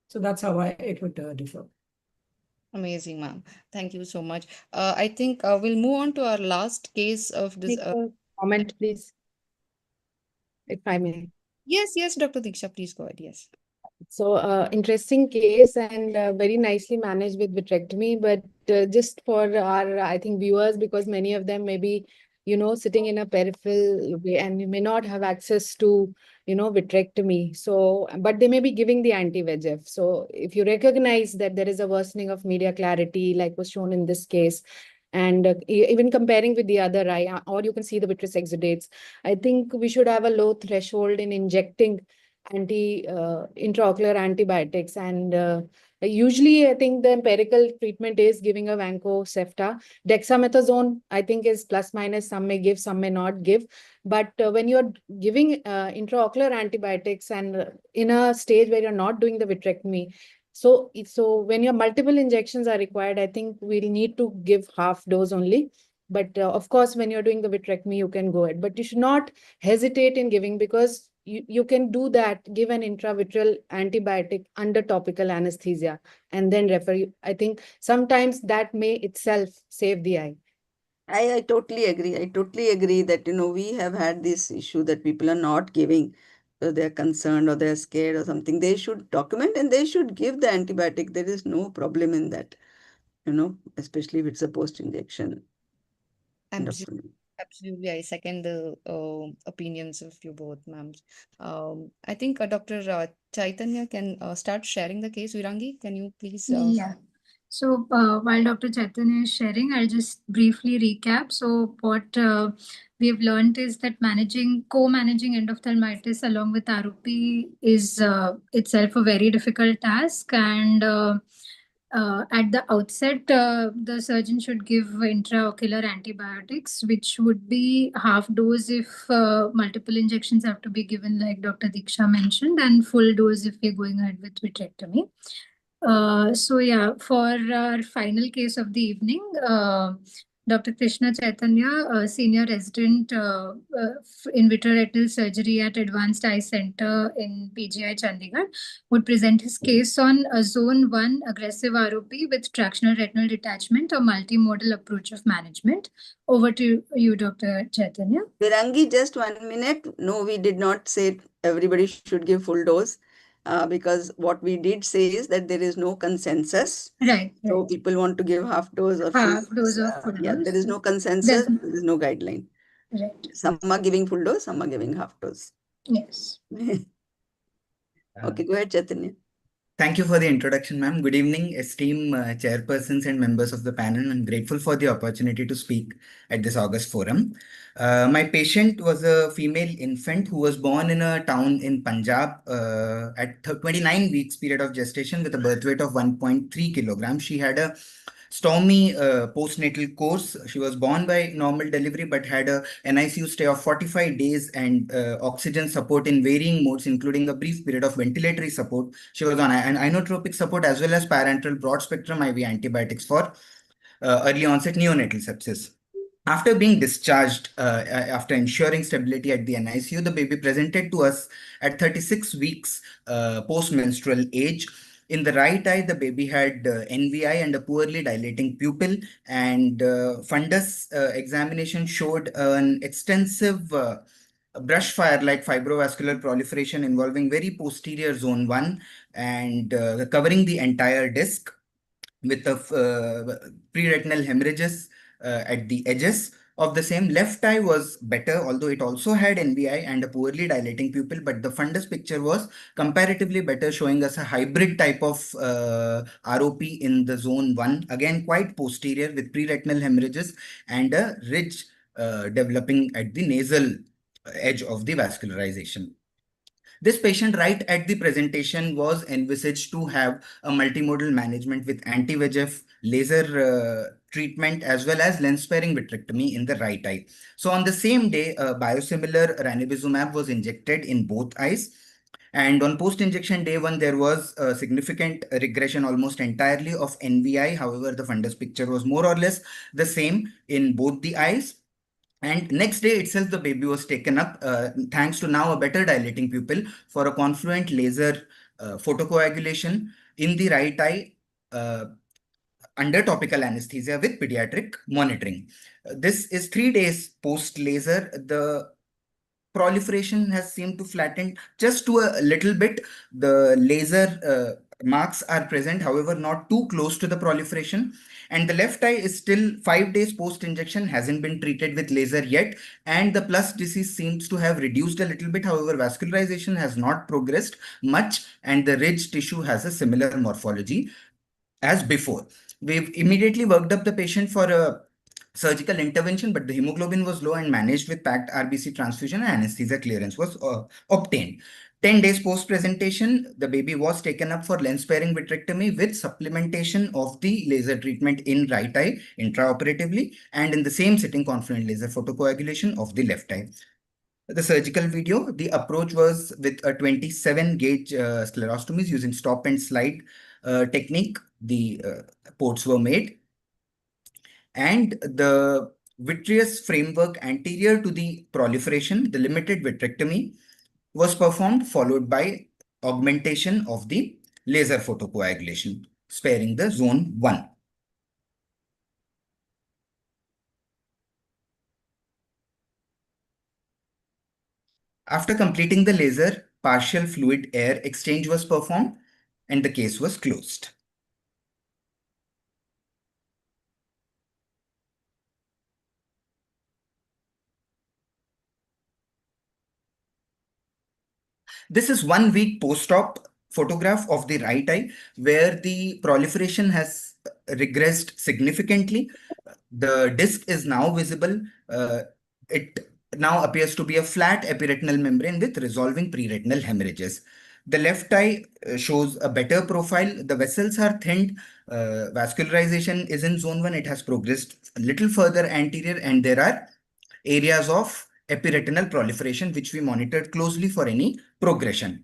H: So that's how it would differ.
B: Amazing, ma'am. Thank you so much. I think we'll move on to our last case of this.
G: Make a comment, please, if I may.
B: Yes, Dr. Diksha, please go ahead. Yes.
G: So interesting case and very nicely managed with vitrectomy, but just for our, I think, viewers, because many of them may be, sitting in a peripheral way and you may not have access to, vitrectomy. So, but they may be giving the anti-VEGF. So if you recognize that there is a worsening of media clarity, like was shown in this case, and even comparing with the other eye, or you can see the vitreous exudates, I think we should have a low threshold in injecting intraocular antibiotics, and usually I think the empirical treatment is giving a vancomycin. Dexamethasone I think is plus minus, some may give, some may not give, but when you're giving intraocular antibiotics and in a stage where you're not doing the vitrectomy, so when your multiple injections are required, I think we'll need to give half dose only. But of course, when you're doing the vitrectomy, you can go ahead, but you should not hesitate in giving, because you can do that, give an intravitreal antibiotic under topical anesthesia and then refer you. I think sometimes that may itself save the eye.
A: I totally agree. I totally agree that, we have had this issue that people are not giving. So they're concerned or they're scared or something. They should document and they should give the antibiotic. There is no problem in that, especially if it's a post-injection.
B: Absolutely. I second the opinions of you both, ma'am. I think Dr. Chaitanya can start sharing the case. Virangi, can you please?
D: Yeah. So while Dr. Chaitanya is sharing, I'll just briefly recap. So what we have learned is that co-managing endophthalmitis along with ROP is itself a very difficult task, and at the outset, the surgeon should give intraocular antibiotics, which would be half dose if multiple injections have to be given, like Dr. Diksha mentioned, and full dose if we're going ahead with vitrectomy. So yeah, for our final case of the evening, Dr. Krishna Chaitanya, senior resident in vitreoretinal surgery at Advanced Eye Center in PGI Chandigarh, would present his case on a Zone 1 aggressive ROP with tractional retinal detachment, a multimodal approach of management. Over to you, Dr. Chaitanya.
A: Virangi, just 1 minute. No, we did not say everybody should give full dose. Because what we did say is that there is no consensus.
D: Right.
A: So people want to give half dose or
D: half dose or full dose.
A: Yeah, there is no consensus. There is no guideline.
D: Right.
A: Some are giving full dose, some are giving half dose.
D: Yes.
A: Okay, go ahead, Chaitanya.
Q: Thank you for the introduction, ma'am. Good evening, esteemed chairpersons and members of the panel. I'm grateful for the opportunity to speak at this August forum. My patient was a female infant who was born in a town in Punjab at 29 weeks period of gestation with a birth weight of 1.3 kilograms. She had a stormy postnatal course. She was born by normal delivery but had a NICU stay of 45 days and oxygen support in varying modes, including a brief period of ventilatory support. She was on an inotropic support as well as parenteral broad spectrum IV antibiotics for early onset neonatal sepsis. After being discharged, after ensuring stability at the NICU, the baby presented to us at 36 weeks post-menstrual age. In the right eye, the baby had NVI and a poorly dilating pupil, and fundus examination showed an extensive brush fire like fibrovascular proliferation involving very posterior zone 1 and covering the entire disc with the pre-retinal hemorrhages at the edges of the same. Left eye was better, although it also had NVI and a poorly dilating pupil, but the fundus picture was comparatively better, showing us a hybrid type of ROP in the zone 1, again quite posterior with pre-retinal hemorrhages and a ridge developing at the nasal edge of the vascularization. This patient right at the presentation was envisaged to have a multimodal management with anti-VEGF, laser treatment, as well as lens-sparing vitrectomy in the right eye. So on the same day, biosimilar ranibizumab was injected in both eyes. And on post-injection day 1, there was a significant regression almost entirely of NVI. However, the fundus picture was more or less the same in both the eyes. And next day itself, the baby was taken up, thanks to now a better dilating pupil, for a confluent laser photocoagulation in the right eye under topical anesthesia with pediatric monitoring. This is 3 days post-laser. The proliferation has seemed to flatten just to a little bit. The laser marks are present, however, not too close to the proliferation. And the left eye is still 5 days post-injection, hasn't been treated with laser yet. And the plus disease seems to have reduced a little bit. However, vascularization has not progressed much, and the ridge tissue has a similar morphology as before. We've immediately worked up the patient for a surgical intervention, but the hemoglobin was low and managed with packed RBC transfusion and anesthesia clearance was obtained. 10 days post-presentation, the baby was taken up for lens-sparing vitrectomy with supplementation of the laser treatment in right eye intraoperatively and in the same sitting confluent laser photocoagulation of the left eye. The surgical video, the approach was with a 27 gauge sclerostomies using stop and slide technique. The ports were made, and the vitreous framework anterior to the proliferation, the limited vitrectomy, was performed, followed by augmentation of the laser photocoagulation, sparing the zone 1. After completing the laser, partial fluid air exchange was performed and the case was closed. This is 1 week post-op photograph of the right eye where the proliferation has regressed significantly. The disc is now visible. It now appears to be a flat epiretinal membrane with resolving preretinal hemorrhages. The left eye shows a better profile. The vessels are thinned. Vascularization is in zone 1. It has progressed a little further anterior, and there are areas of epiretinal proliferation which we monitored closely for any progression.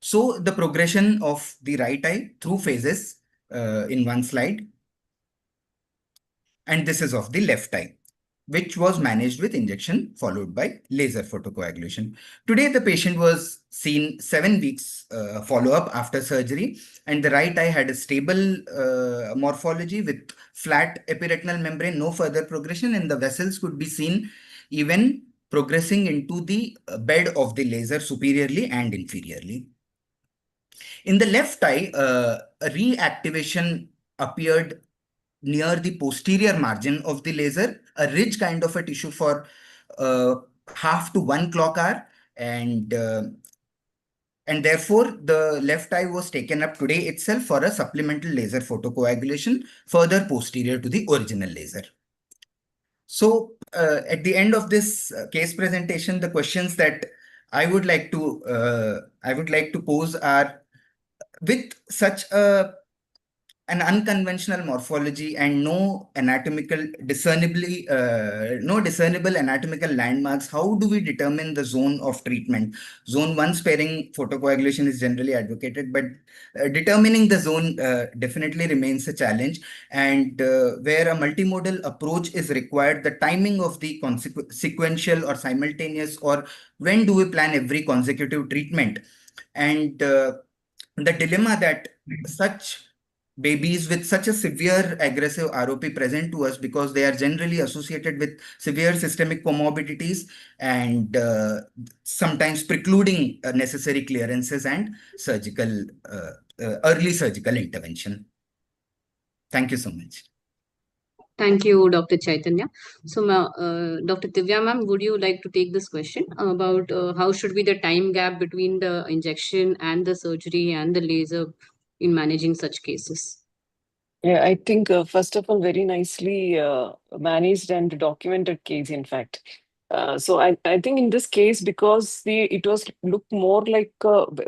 Q: So the progression of the right eye through phases in one slide. And this is of the left eye, which was managed with injection followed by laser photocoagulation. Today, the patient was seen 7 weeks follow-up after surgery, and the right eye had a stable morphology with flat epiretinal membrane, no further progression, and the vessels could be seen even progressing into the bed of the laser superiorly and inferiorly. In the left eye, a reactivation appeared near the posterior margin of the laser, a ridge kind of a tissue for half to 1 clock hour, and therefore the left eye was taken up today itself for a supplemental laser photocoagulation further posterior to the original laser. So at the end of this case presentation, the questions that I would like to pose are, with such a an unconventional morphology and no discernible anatomical landmarks, how do we determine the zone of treatment? Zone 1 sparing photocoagulation is generally advocated, but determining the zone definitely remains a challenge. And where a multimodal approach is required, the timing of the sequential or simultaneous, or when do we plan every consecutive treatment? And the dilemma that such babies with such a severe aggressive ROP present to us, because they are generally associated with severe systemic comorbidities and sometimes precluding necessary clearances and early surgical intervention. Thank you so much.
F: Thank you, Dr. Chaitanya. So, Dr. Divya ma'am, would you like to take this question about how should be the time gap between the injection and the surgery and the laser in managing such cases?
N: Yeah, I think first of all, very nicely managed and documented case, in fact. So I think in this case, because it was looked more like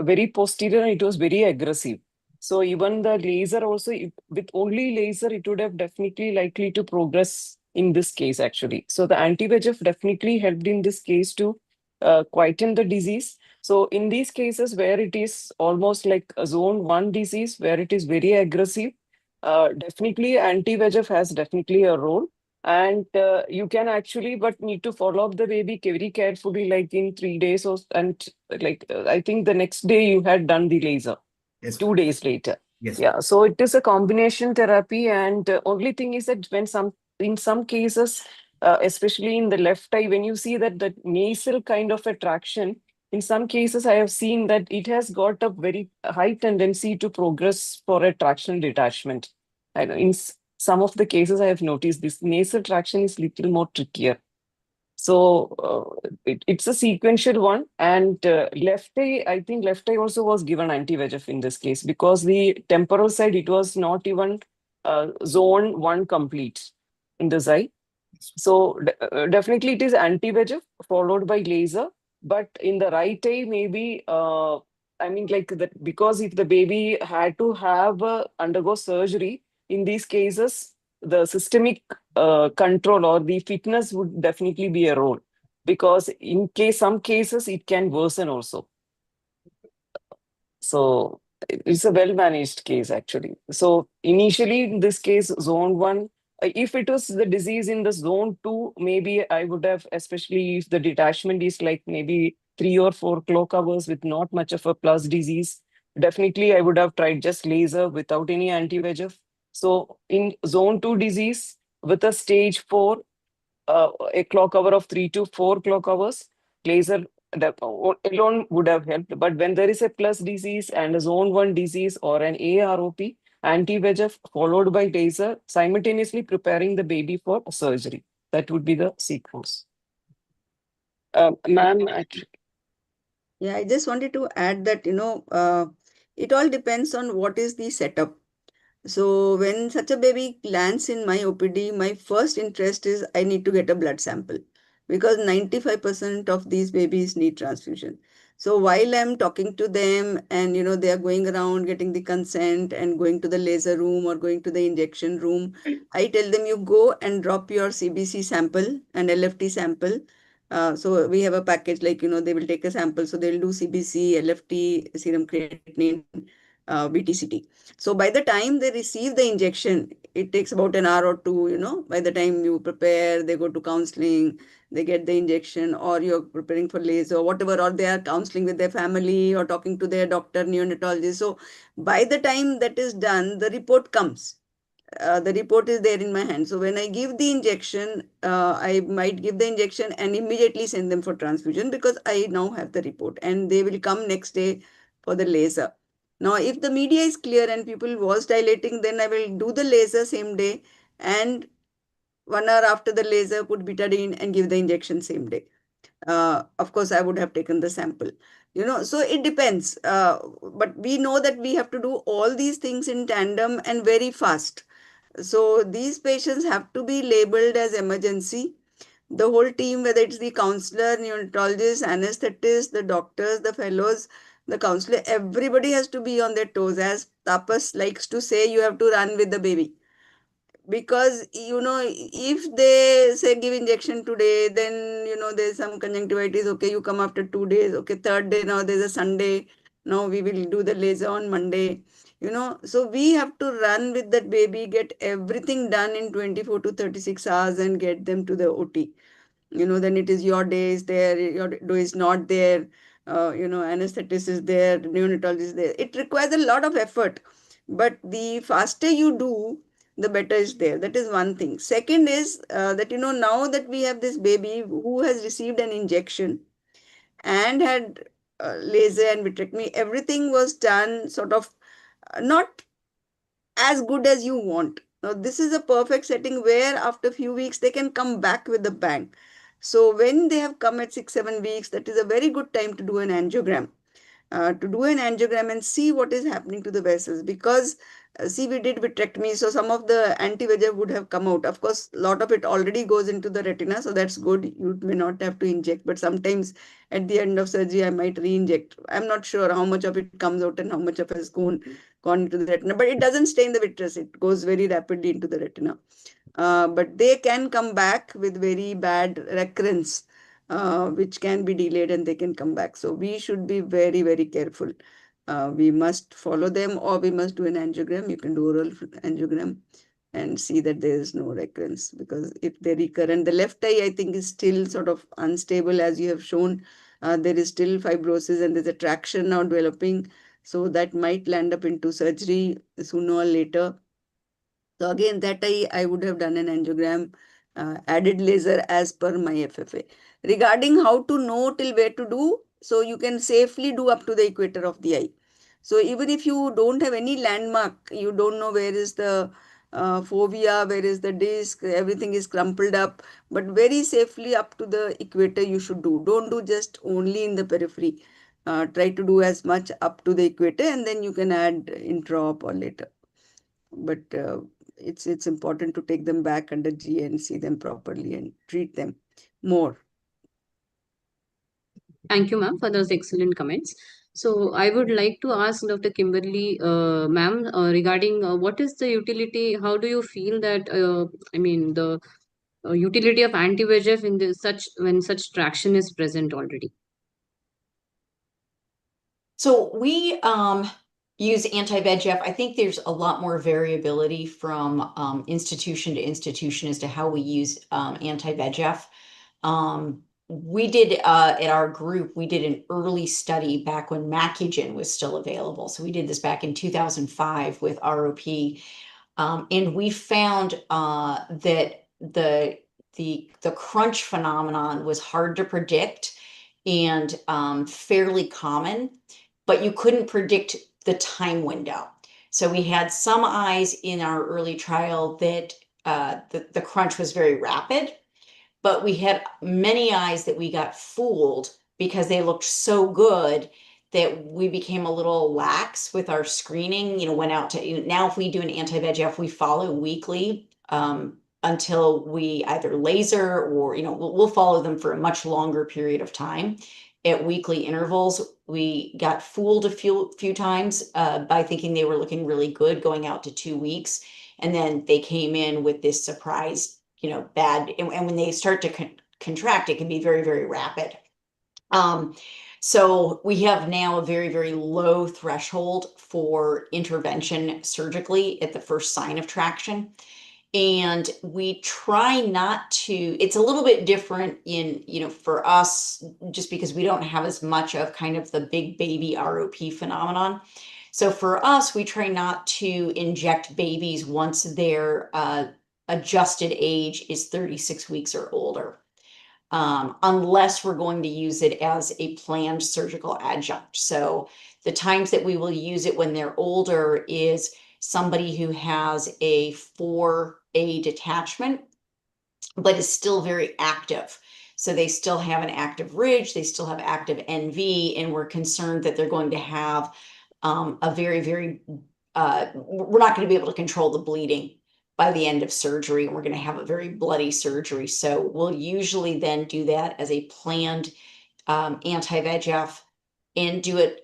N: very posterior and it was very aggressive. So even the laser also, with only laser, it would have definitely likely to progress in this case actually. So the anti-VEGF definitely helped in this case to quieten the disease. So in these cases where it is almost like a zone 1 disease, where it is very aggressive, definitely anti-VEGF has definitely a role. And you can actually, but need to follow up the baby very carefully, like in 3 days or, and like, I think the next day you had done the laser.
Q: Yes.
N: 2 days later.
Q: Yes.
N: Yeah. So it is a combination therapy. And only thing is that in some cases, especially in the left eye, when you see that the nasal kind of attraction, in some cases, I have seen that it has got a very high tendency to progress for a traction detachment. I know in some of the cases, I have noticed this nasal traction is little more trickier. So it's a sequential one. And left eye, I think left eye also was given anti-VEGF in this case, because the temporal side, it was not even zone 1 complete in this eye. So definitely it is anti-VEGF followed by laser. But in the right eye, maybe, I mean, like that, because if the baby had to have undergo surgery, in these cases, the systemic control or the fitness would definitely be a role, because in some cases it can worsen also. So it's a well-managed case actually. So initially in this case, zone 1, if it was the disease in the zone 2, maybe I would have, especially if the detachment is like maybe 3 or 4 clock hours with not much of a plus disease, definitely I would have tried just laser without any anti-VEGF. So in zone 2 disease with a stage 4, a clock hour of 3 to 4 clock hours, laser alone would have helped. But when there is a plus disease and a zone 1 disease or an AROP, anti-VEGF followed by laser, simultaneously preparing the baby for surgery. That would be the sequence. Ma'am,
A: yeah, I just wanted to add that, it all depends on what is the setup. So when such a baby lands in my OPD, my first interest is I need to get a blood sample, because 95% of these babies need transfusion. So while I'm talking to them and, they are going around getting the consent and going to the laser room or going to the injection room, I tell them, you go and drop your CBC sample and LFT sample. So we have a package like, they will take a sample. So they'll do CBC, LFT, serum creatinine, VTCT. So by the time they receive the injection, it takes about an hour or two, by the time you prepare, they go to counseling, they get the injection, or you're preparing for laser or whatever, or they are counseling with their family or talking to their doctor, neonatologist. So by the time that is done, the report comes. The report is there in my hand. So when I give the injection, I might give the injection and immediately send them for transfusion, because I now have the report and they will come next day for the laser. Now, if the media is clear and people was dilating, then I will do the laser same day, and 1 hour after the laser, put betadine and give the injection same day. Of course, I would have taken the sample. So it depends. But we know that we have to do all these things in tandem and very fast. So these patients have to be labeled as emergency. The whole team, whether it's the counselor, neonatologist, anesthetist, the doctors, the fellows, the counselor, everybody has to be on their toes. As Tapas likes to say, you have to run with the baby. Because, if they say give injection today, then, there's some conjunctivitis. Okay, you come after 2 days. Okay, third day, now there's a Sunday. Now we will do the laser on Monday. So we have to run with that baby, get everything done in 24 to 36 hours and get them to the OT. Then it is your day is there, your day is not there. Anesthetist is there, neonatologist is there. It requires a lot of effort. But the faster you do, the better is there. That is one thing. Second is that, now that we have this baby who has received an injection and had laser and vitrectomy, everything was done sort of not as good as you want. Now, this is a perfect setting where after a few weeks they can come back with a bang. So when they have come at 6-7 weeks, that is a very good time to do an angiogram. And see what is happening to the vessels, because see, we did vitrectomy, so some of the anti-VEGF would have come out. Of course, a lot of it already goes into the retina, so that's good. You may not have to inject, but sometimes at the end of surgery, I might re-inject. I'm not sure how much of it comes out and how much of it has gone into the retina, but it doesn't stay in the vitreous. It goes very rapidly into the retina. But they can come back with very bad recurrence, which can be delayed and they can come back. So we should be very, very careful. We must follow them, or we must do an angiogram. You can do oral angiogram and see that there is no recurrence, because if they recur, and the left eye, I think, is still sort of unstable, as you have shown. There is still fibrosis and there's a traction now developing. So that might land up into surgery sooner or later. So again, that I would have done an angiogram, added laser as per my FFA. Regarding how to know till where to do, so you can safely do up to the equator of the eye. So even if you don't have any landmark, you don't know where is the fovea, where is the disc, everything is crumpled up, but very safely up to the equator you should do. Don't do just only in the periphery. Try to do as much up to the equator, and then you can add intraop or later. But it's important to take them back under GA and see them properly and treat them more.
F: Thank you, ma'am, for those excellent comments. So I would like to ask Dr. Kimberly, ma'am, regarding what is the utility? How do you feel that, the utility of anti-VEGF in when such traction is present already?
C: So we use anti-VEGF. I think there's a lot more variability from institution to institution as to how we use anti-VEGF. We did at our group, we did an early study back when Macugen was still available. So we did this back in 2005 with ROP, and we found that the crunch phenomenon was hard to predict and fairly common, but you couldn't predict the time window. So we had some eyes in our early trial that the crunch was very rapid, but we had many eyes that we got fooled because they looked so good that we became a little lax with our screening. Went out to, now if we do an anti-VEGF, we follow weekly until we either laser or, we'll follow them for a much longer period of time at weekly intervals. We got fooled a few times by thinking they were looking really good going out to 2 weeks. And then they came in with this surprise, bad. And when they start to contract, it can be very, very rapid. So we have now a very, very low threshold for intervention surgically at the first sign of traction. And we try not to, it's a little bit different for us, just because we don't have as much of kind of the big baby ROP phenomenon. So for us, we try not to inject babies once their adjusted age is 36 weeks or older, unless we're going to use it as a planned surgical adjunct. So the times that we will use it when they're older is somebody who has a 4A detachment, but is still very active. So they still have an active ridge, they still have active NV, and we're concerned that they're going to have a very, very, we're not going to be able to control the bleeding by the end of surgery, and we're going to have a very bloody surgery. So we'll usually then do that as a planned anti-VEGF and do it,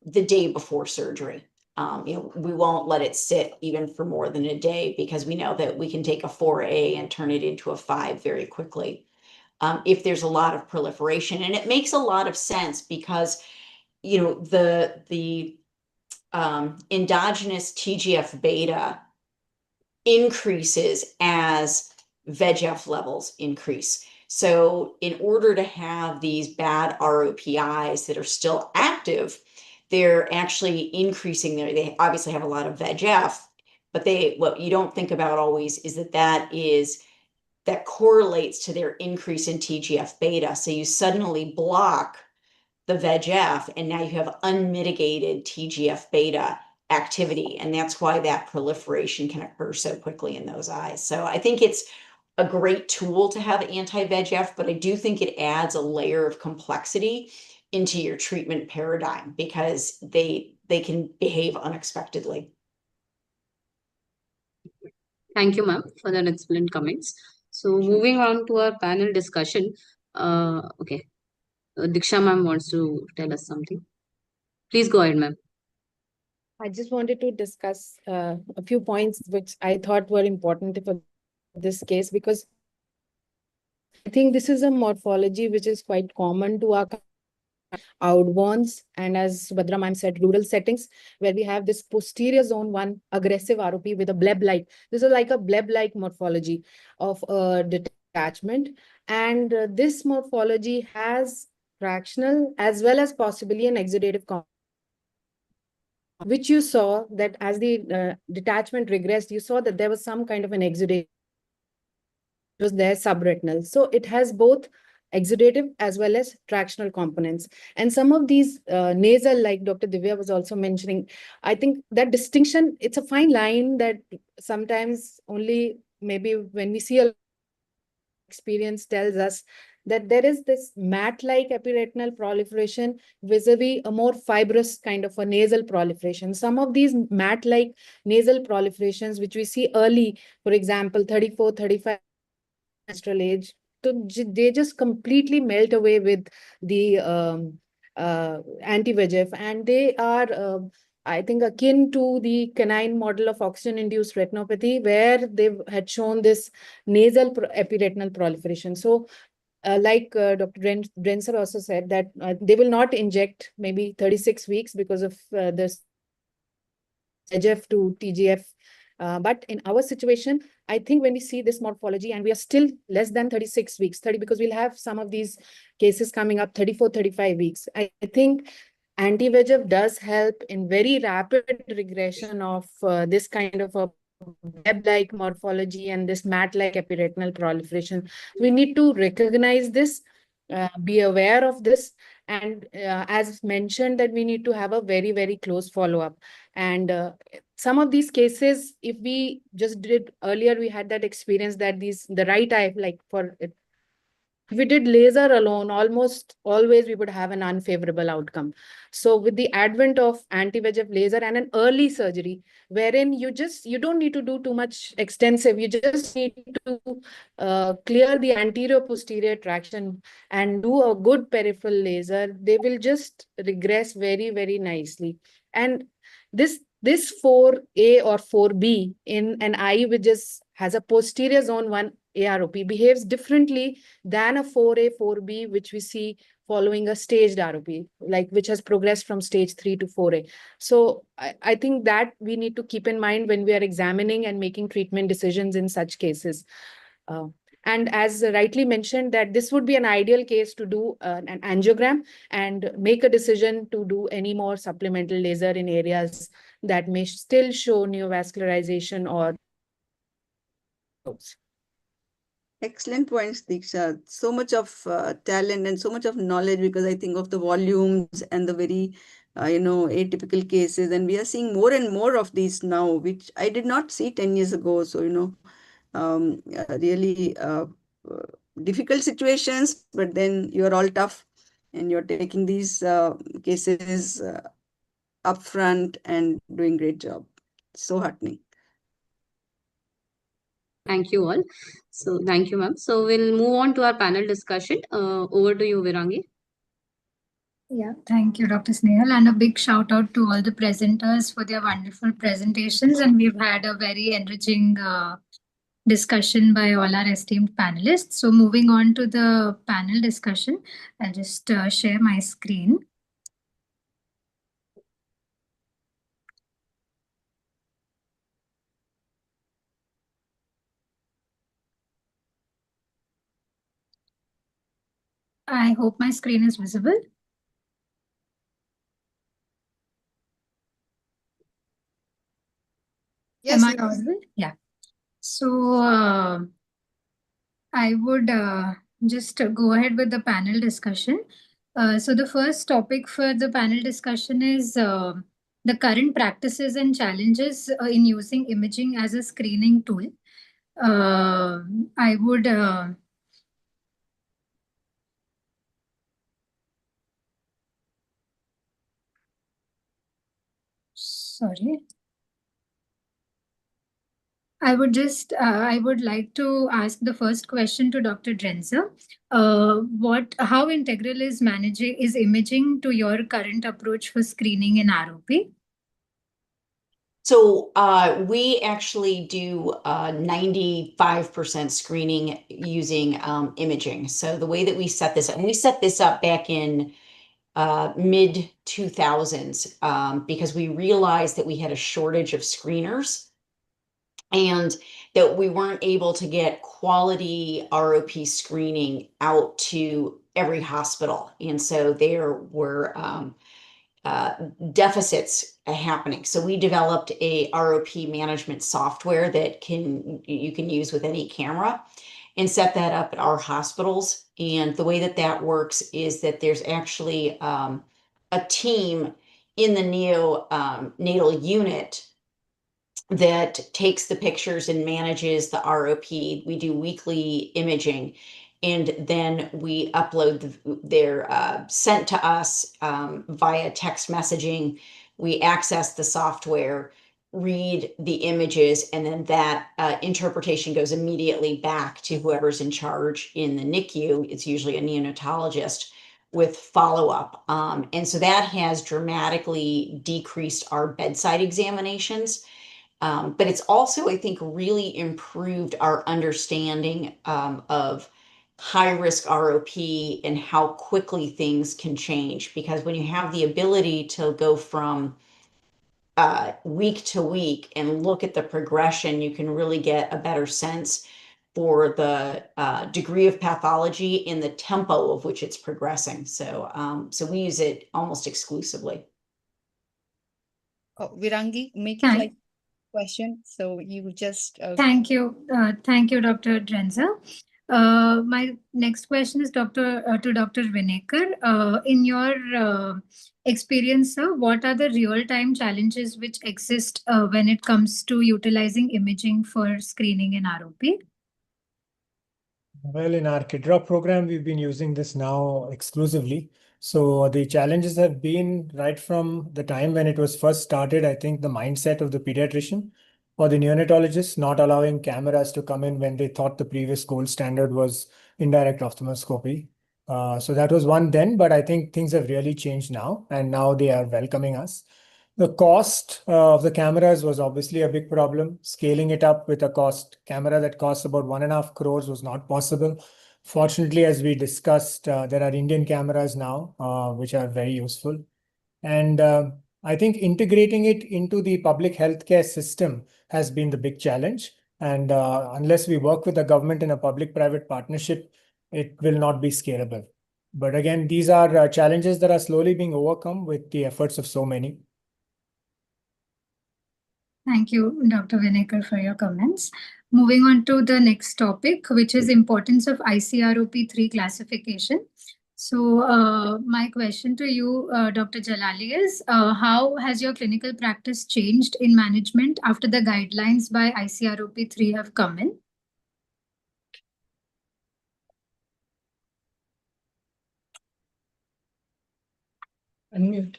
C: the day before surgery. We won't let it sit even for more than a day because we know that we can take a 4A and turn it into a 5 very quickly if there's a lot of proliferation. And it makes a lot of sense because, the endogenous TGF beta increases as VEGF levels increase. So in order to have these bad ROPIs that are still active, they're actually increasing they obviously have a lot of VEGF, but what you don't think about always is that correlates to their increase in TGF beta. So you suddenly block the VEGF and now you have unmitigated TGF beta activity. And that's why that proliferation can occur so quickly in those eyes. So I think it's a great tool to have anti-VEGF, but I do think it adds a layer of complexity into your treatment paradigm because they can behave unexpectedly.
F: Thank you, ma'am, for that excellent comments. So moving on to our panel discussion. Okay. Diksha ma'am wants to tell us something. Please go ahead, ma'am.
G: I just wanted to discuss a few points which I thought were important for this case, because I think this is a morphology which is quite common to our outbounds and, as Subhadra ma'am said, rural settings where we have this posterior zone 1 aggressive ROP with a bleb-like. This is like a bleb-like morphology of detachment. And this morphology has fractional as well as possibly an exudative component, which you saw that as the detachment regressed, you saw that there was some kind of an exudative. It was there subretinal. So it has both exudative as well as tractional components. And some of these nasal, like Dr. Divya was also mentioning, I think that distinction, it's a fine line that sometimes only maybe when we see a experience tells us that there is this mat-like epiretinal proliferation vis-a-vis a more fibrous kind of a nasal proliferation. Some of these mat-like nasal proliferations, which we see early, for example, 34, 35 menstrual age, so they just completely melt away with the anti-VEGF, and they are I think akin to the canine model of oxygen-induced retinopathy, where they had shown this nasal epiretinal proliferation. So like Dr. Drenser also said, that they will not inject maybe 36 weeks because of this VEGF to TGF. But in our situation, I think when we see this morphology and we are still less than 36 weeks, because we'll have some of these cases coming up 34, 35 weeks. I think anti-VEGF does help in very rapid regression of this kind of a web-like morphology and this mat-like epiretinal proliferation. We need to recognize this, be aware of this, and as mentioned, that we need to have a very, very close follow-up. And some of these cases, if we just did earlier, we had that experience that the right eye, like if we did laser alone, almost always we would have an unfavorable outcome. So with the advent of anti-VEGF laser and an early surgery, wherein you don't need to do too much extensive, you just need to clear the anterior posterior traction and do a good peripheral laser, they will just regress very, very nicely. And this 4A or 4B in an eye which has a posterior zone 1 AROP behaves differently than a 4A, 4B, which we see following a staged ROP, like which has progressed from stage 3 to 4A. So I think that we need to keep in mind when we are examining and making treatment decisions in such cases. And as rightly mentioned, that this would be an ideal case to do an angiogram and make a decision to do any more supplemental laser in areas that may still show neovascularization or.
A: Excellent points, Diksha. So much of talent and so much of knowledge, because I think of the volumes and the very, atypical cases. And we are seeing more and more of these now, which I did not see 10 years ago. So, really difficult situations, but then you're all tough and you're taking these cases upfront and doing great job. So heartening.
F: Thank you all. So thank you, ma'am. So we'll move on to our panel discussion. Over to you, Virangi.
D: Yeah, thank you, Dr. Snehal, and a big shout out to all the presenters for their wonderful presentations. And we've had a very enriching discussion by all our esteemed panelists. So moving on to the panel discussion, I'll just share my screen. I hope my screen is visible.
B: Yes,
D: Am I audible? Yeah. So I would just go ahead with the panel discussion. So the first topic for the panel discussion is the current practices and challenges in using imaging as a screening tool. I would sorry. I would like to ask the first question to Dr. Drenzer. How integral is imaging to your current approach for screening in ROP?
C: So we actually do 95% screening using imaging. So the way that we set this up, and we set this up back in mid 2000s because we realized that we had a shortage of screeners and that we weren't able to get quality ROP screening out to every hospital. And so there were deficits happening. So we developed a ROP management software that you can use with any camera and set that up at our hospitals. And the way that that works is that there's actually a team in the neonatal unit that takes the pictures and manages the ROP. We do weekly imaging, and then we upload they're sent to us via text messaging. We access the software, read the images, and then that interpretation goes immediately back to whoever's in charge in the NICU. It's usually a neonatologist with follow-up. And so that has dramatically decreased our bedside examinations. But it's also, I think, really improved our understanding of high-risk ROP and how quickly things can change. Because when you have the ability to go from week to week and look at the progression, you can really get a better sense for the degree of pathology and the tempo of which it's progressing. So we use it almost exclusively.
B: Oh, Virangi, make it like question. So you just
D: Thank you, Dr. Drenzer. My next question is to Dr. Vinekar. In your experience, sir, what are the real-time challenges which exist when it comes to utilizing imaging for screening in ROP?
I: Well, in our KidROP program, we've been using this now exclusively. So the challenges have been right from the time when it was first started. I think the mindset of the pediatrician or the neonatologist not allowing cameras to come in when they thought the previous gold standard was indirect ophthalmoscopy. So that was one then, but I think things have really changed now, and now they are welcoming us. The cost of the cameras was obviously a big problem. Scaling it up with a camera that costs about 1.5 crores was not possible. Fortunately, as we discussed, there are Indian cameras now, which are very useful. And I think integrating it into the public healthcare system has been the big challenge. And unless we work with the government in a public-private partnership, it will not be scalable. But again, these are challenges that are slowly being overcome with the efforts of so many.
D: Thank you, Dr. Vinekar, for your comments. Moving on to the next topic, which is importance of ICROP3 classification. So my question to you, Dr. Jalali, is how has your clinical practice changed in management after the guidelines by ICROP3 have come in?
H: Unmute.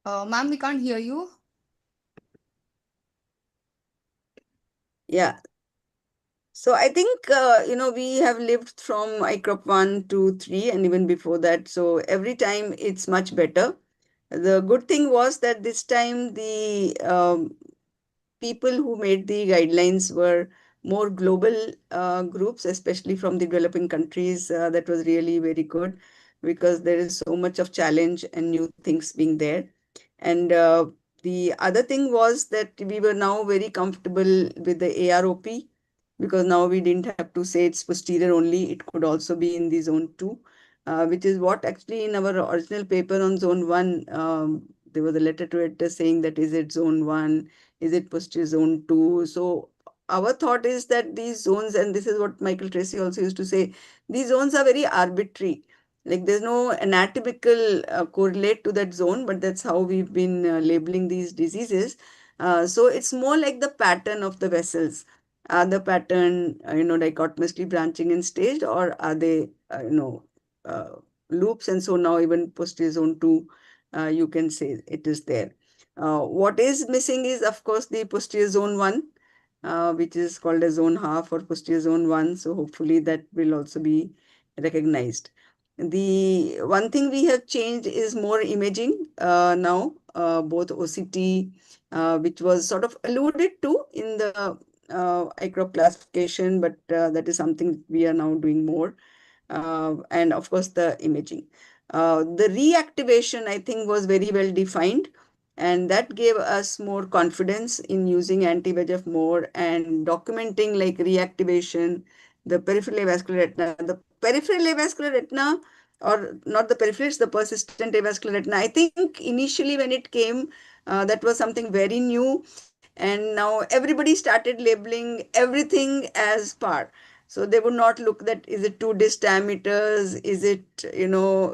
B: Ma'am, we can't hear you.
A: Yeah. So I think, we have lived from ICROP 1 to 3 and even before that. So every time it's much better. The good thing was that this time the people who made the guidelines were more global groups, especially from the developing countries. That was really very good because there is so much of challenge and new things being there. And the other thing was that we were now very comfortable with the AROP because now we didn't have to say it's posterior only, it could also be in the zone 2, which is what actually in our original paper on zone 1, there was a letter to editor saying that is it zone 1, is it posterior zone 2? So our thought is that these zones, and this is what Michael Tracy also used to say, these zones are very arbitrary. Like there's no anatomical correlate to that zone, but that's how we've been labeling these diseases. So it's more like the pattern of the vessels. Are the pattern, dichotomously branching and staged, or are they, uh, loops? And so now even posterior zone 2, you can say it is there. What is missing is, of course, the posterior zone 1, which is called as zone half or posterior zone 1. So hopefully that will also be recognized. The one thing we have changed is more imaging now, both OCT, which was sort of alluded to in the ICROP classification, but that is something we are now doing more. And of course, the imaging. The reactivation, I think, was very well defined, and that gave us more confidence in using anti-VEGF more and documenting like reactivation, the peripheral avascular retina. The peripheral avascular retina, or not the peripheral, it's the persistent avascular retina. I think initially when it came, that was something very new, and now everybody started labeling everything as PAR. So they would not look that is it 2 disc diameters, is it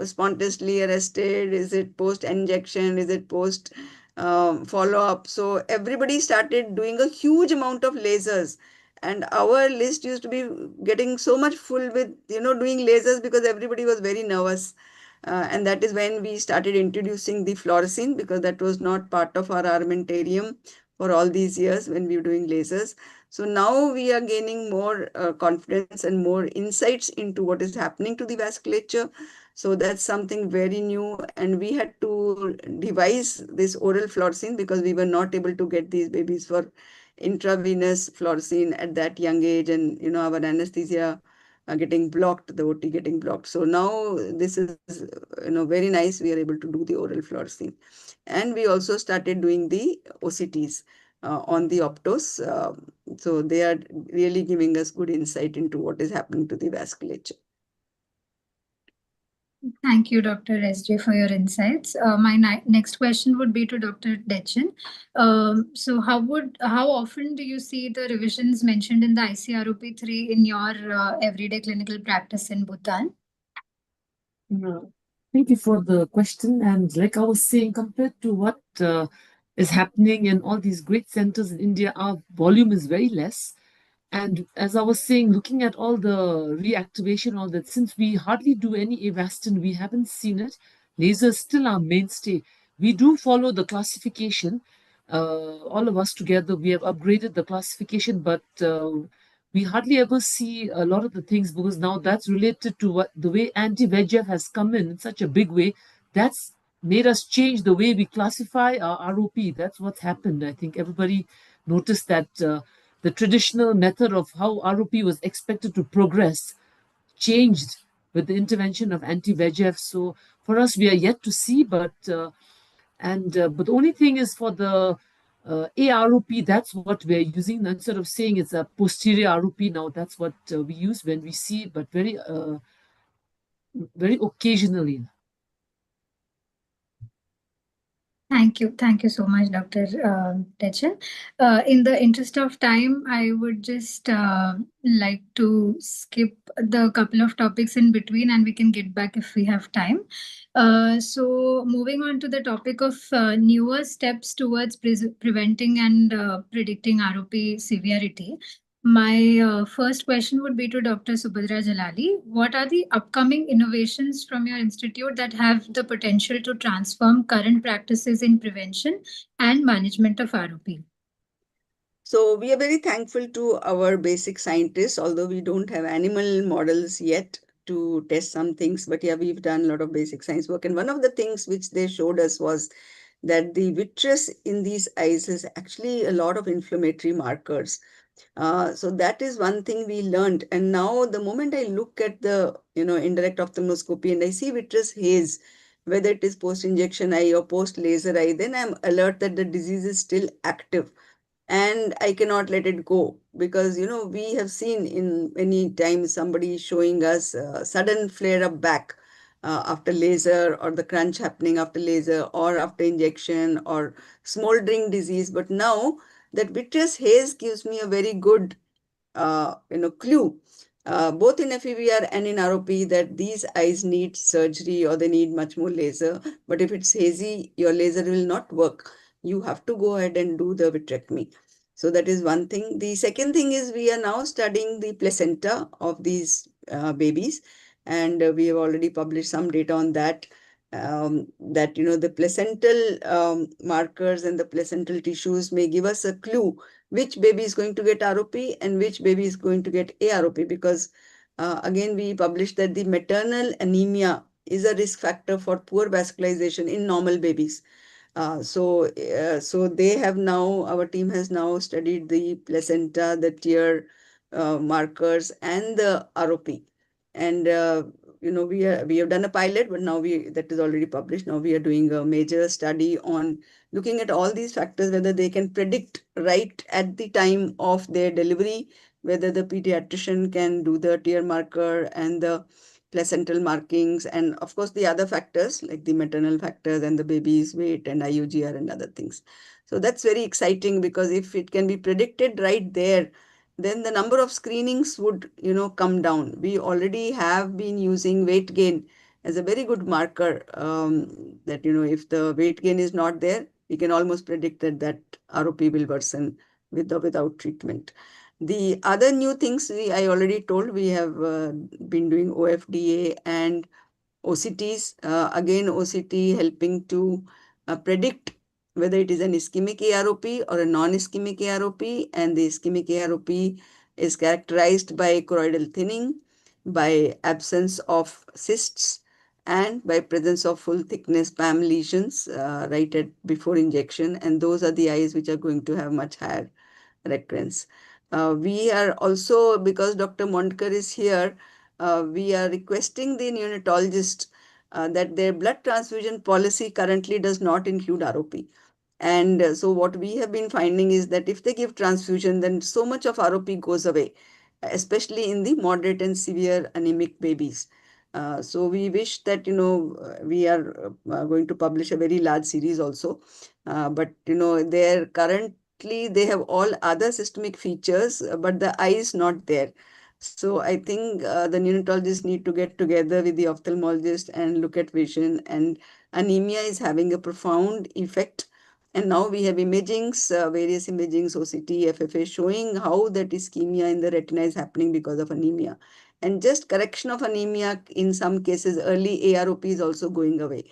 A: spontaneously arrested, is it post injection, is it post follow up. So everybody started doing a huge amount of lasers, and our list used to be getting so much full with doing lasers because everybody was very nervous. And that is when we started introducing the fluorescein, because that was not part of our armamentarium for all these years when we were doing lasers. So now we are gaining more confidence and more insights into what is happening to the vasculature. So that's something very new. And we had to devise this oral fluorescein because we were not able to get these babies for intravenous fluorescein at that young age. And, our anesthesia getting blocked, the OT getting blocked. So now this is, very nice. We are able to do the oral fluorescein. And we also started doing the OCTs on the optos. So they are really giving us good insight into what is happening to the vasculature.
D: Thank you, Dr. SJ, for your insights. My next question would be to Dr. Dechen. So how often do you see the revisions mentioned in the ICROP3 in your everyday clinical practice in Bhutan?
O: Thank you for the question. And like I was saying, compared to what is happening in all these great centers in India, our volume is very less. And as I was saying, looking at all the reactivation, all that, since we hardly do any Avastin, we haven't seen it. Laser is still our mainstay. We do follow the classification. All of us together, we have upgraded the classification, but we hardly ever see a lot of the things because now that's related to what the way anti-VEGF has come in such a big way. That's made us change the way we classify our ROP. That's what's happened. I think everybody noticed that the traditional method of how ROP was expected to progress changed with the intervention of anti-VEGF. So for us, we are yet to see, but the only thing is for the AROP, that's what we're using. Instead of saying it's a posterior ROP now, that's what we use when we see, but very occasionally.
D: Thank you. Thank you so much, Dr. Dechen. In the interest of time, I would just like to skip the couple of topics in between and we can get back if we have time. So moving on to the topic of newer steps towards preventing and predicting ROP severity. My first question would be to Dr. Subhadra Jalali. What are the upcoming innovations from your institute that have the potential to transform current practices in prevention and management of ROP?
A: So we are very thankful to our basic scientists, although we don't have animal models yet to test some things, but yeah, we've done a lot of basic science work. And one of the things which they showed us was that the vitreous in these eyes has actually a lot of inflammatory markers. So that is one thing we learned. And now the moment I look at the, indirect ophthalmoscopy and I see vitreous haze, whether it is post-injection eye or post-laser eye, then I'm alert that the disease is still active and I cannot let it go because, we have seen in many times somebody showing us sudden flare up back after laser, or the crunch happening after laser or after injection, or smoldering disease. But now that vitreous haze gives me a very good clue, both in FEVR and in ROP, that these eyes need surgery or they need much more laser. But if it's hazy, your laser will not work. You have to go ahead and do the vitrectomy. So that is one thing. The second thing is we are now studying the placenta of these babies, and we have already published some data on that. That the placental markers and the placental tissues may give us a clue which baby is going to get ROP and which baby is going to get AROP, because again, we published that the maternal anemia is a risk factor for poor vascularization in normal babies. So they have now, our team has now studied the placenta, the tear markers, and the ROP. And we have done a pilot, but now that is already published. Now we are doing a major study on looking at all these factors, whether they can predict right at the time of their delivery, whether the pediatrician can do the tear marker and the placental markings, and of course the other factors like the maternal factors and the baby's weight and IUGR and other things. So that's very exciting, because if it can be predicted right there, then the number of screenings would, come down. We already have been using weight gain as a very good marker, that, if the weight gain is not there, we can almost predict that ROP will worsen with or without treatment. The other new things I already told, we have been doing OFDA and OCTs. Again, OCT helping to predict whether it is an ischemic AROP or a non-ischemic AROP. And the ischemic AROP is characterized by choroidal thinning, by absence of cysts, and by presence of full thickness PAM lesions right before injection. And those are the eyes which are going to have much higher recurrence. We are also, because Dr. Mondkar is here, we are requesting the neonatologist that their blood transfusion policy currently does not include ROP. And so what we have been finding is that if they give transfusion, then so much of ROP goes away, especially in the moderate and severe anemic babies. So we wish that, we are going to publish a very large series also. But, their currently they have all other systemic features, but the eye is not there. So I think the neonatologists need to get together with the ophthalmologist and look at vision, and anemia is having a profound effect. And now we have imagings, various imagings, OCT, FFA, showing how that ischemia in the retina is happening because of anemia. And just correction of anemia, in some cases, early AROP is also going away.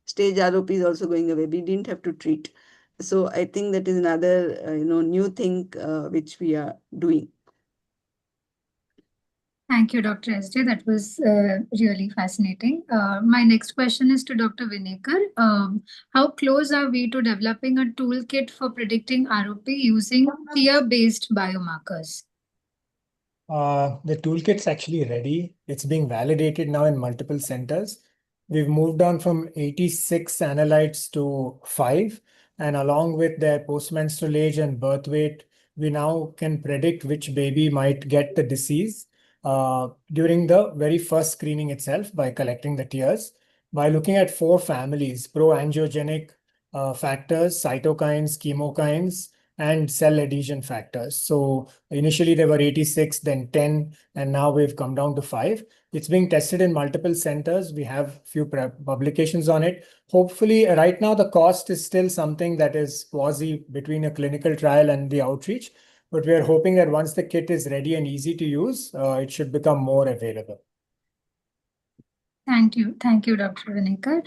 A: Stage ROP is also going away. We didn't have to treat. So I think that is another, new thing which we are doing.
D: Thank you, Dr. SJ. That was really fascinating. My next question is to Dr. Vinekar. How close are we to developing a toolkit for predicting ROP using tear-based biomarkers?
I: The toolkit's actually ready. It's being validated now in multiple centers. We've moved on from 86 analytes to 5, and along with their postmenstrual age and birth weight, we now can predict which baby might get the disease during the very first screening itself by collecting the tears. By looking at 4 families: pro-angiogenic factors, cytokines, chemokines, and cell adhesion factors. So initially there were 86, then 10, and now we've come down to 5. It's being tested in multiple centers. We have few publications on it. Hopefully, right now the cost is still something that is quasi between a clinical trial and the outreach. But we are hoping that once the kit is ready and easy to use, it should become more available.
D: Thank you, Dr. Vinekar.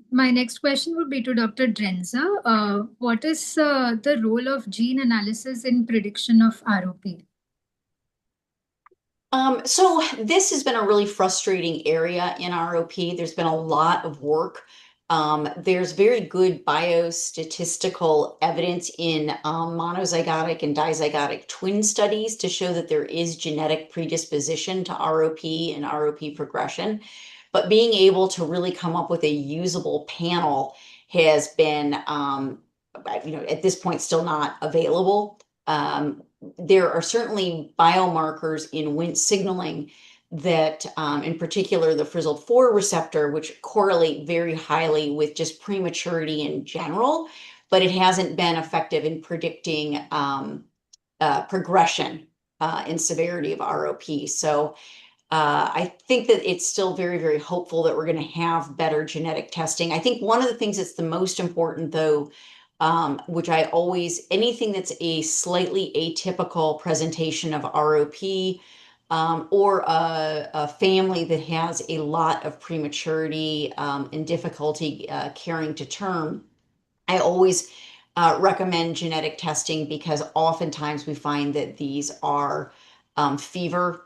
D: My next question would be to Dr. Drenza. What is the role of gene analysis in prediction of ROP?
C: So this has been a really frustrating area in ROP. There's been a lot of work. There's very good biostatistical evidence in monozygotic and dizygotic twin studies to show that there is genetic predisposition to ROP and ROP progression. But being able to really come up with a usable panel has been, at this point, still not available. There are certainly biomarkers in Wnt signaling that, in particular, the frizzled 4 receptor, which correlate very highly with just prematurity in general, but it hasn't been effective in predicting progression and severity of ROP. So I think that it's still very, very hopeful that we're going to have better genetic testing. I think one of the things that's the most important, though, which anything that's a slightly atypical presentation of ROP, or a family that has a lot of prematurity and difficulty carrying to term, I always recommend genetic testing, because oftentimes we find that these are fever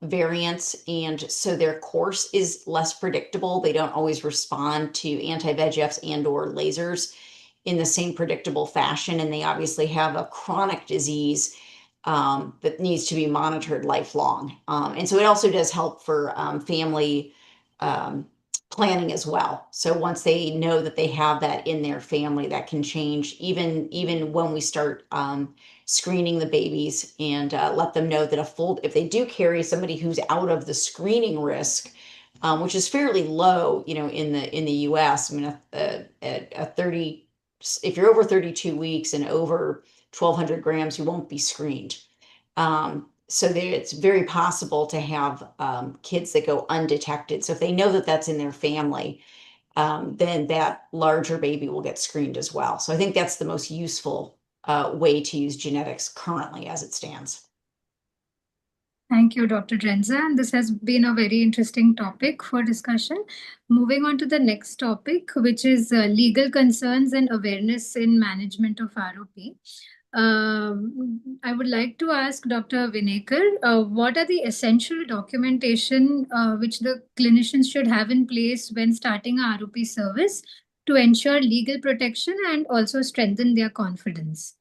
C: variants, and so their course is less predictable. They don't always respond to anti-VEGFs and or lasers in the same predictable fashion, and they obviously have a chronic disease that needs to be monitored lifelong. And so it also does help for family planning as well. So once they know that they have that in their family, that can change even when we start screening the babies, and let them know that if they do carry somebody who's out of the screening risk, which is fairly low, in the US. I mean, if you're over 32 weeks and over 1,200 grams, you won't be screened. So it's very possible to have kids that go undetected. So if they know that that's in their family, then that larger baby will get screened as well. So I think that's the most useful way to use genetics currently as it stands.
D: Thank you, Dr. Drenza. And this has been a very interesting topic for discussion. Moving on to the next topic, which is legal concerns and awareness in management of ROP. I would like to ask Dr. Vinekar, what are the essential documentation which the clinicians should have in place when starting a ROP service to ensure legal protection and also strengthen their confidence?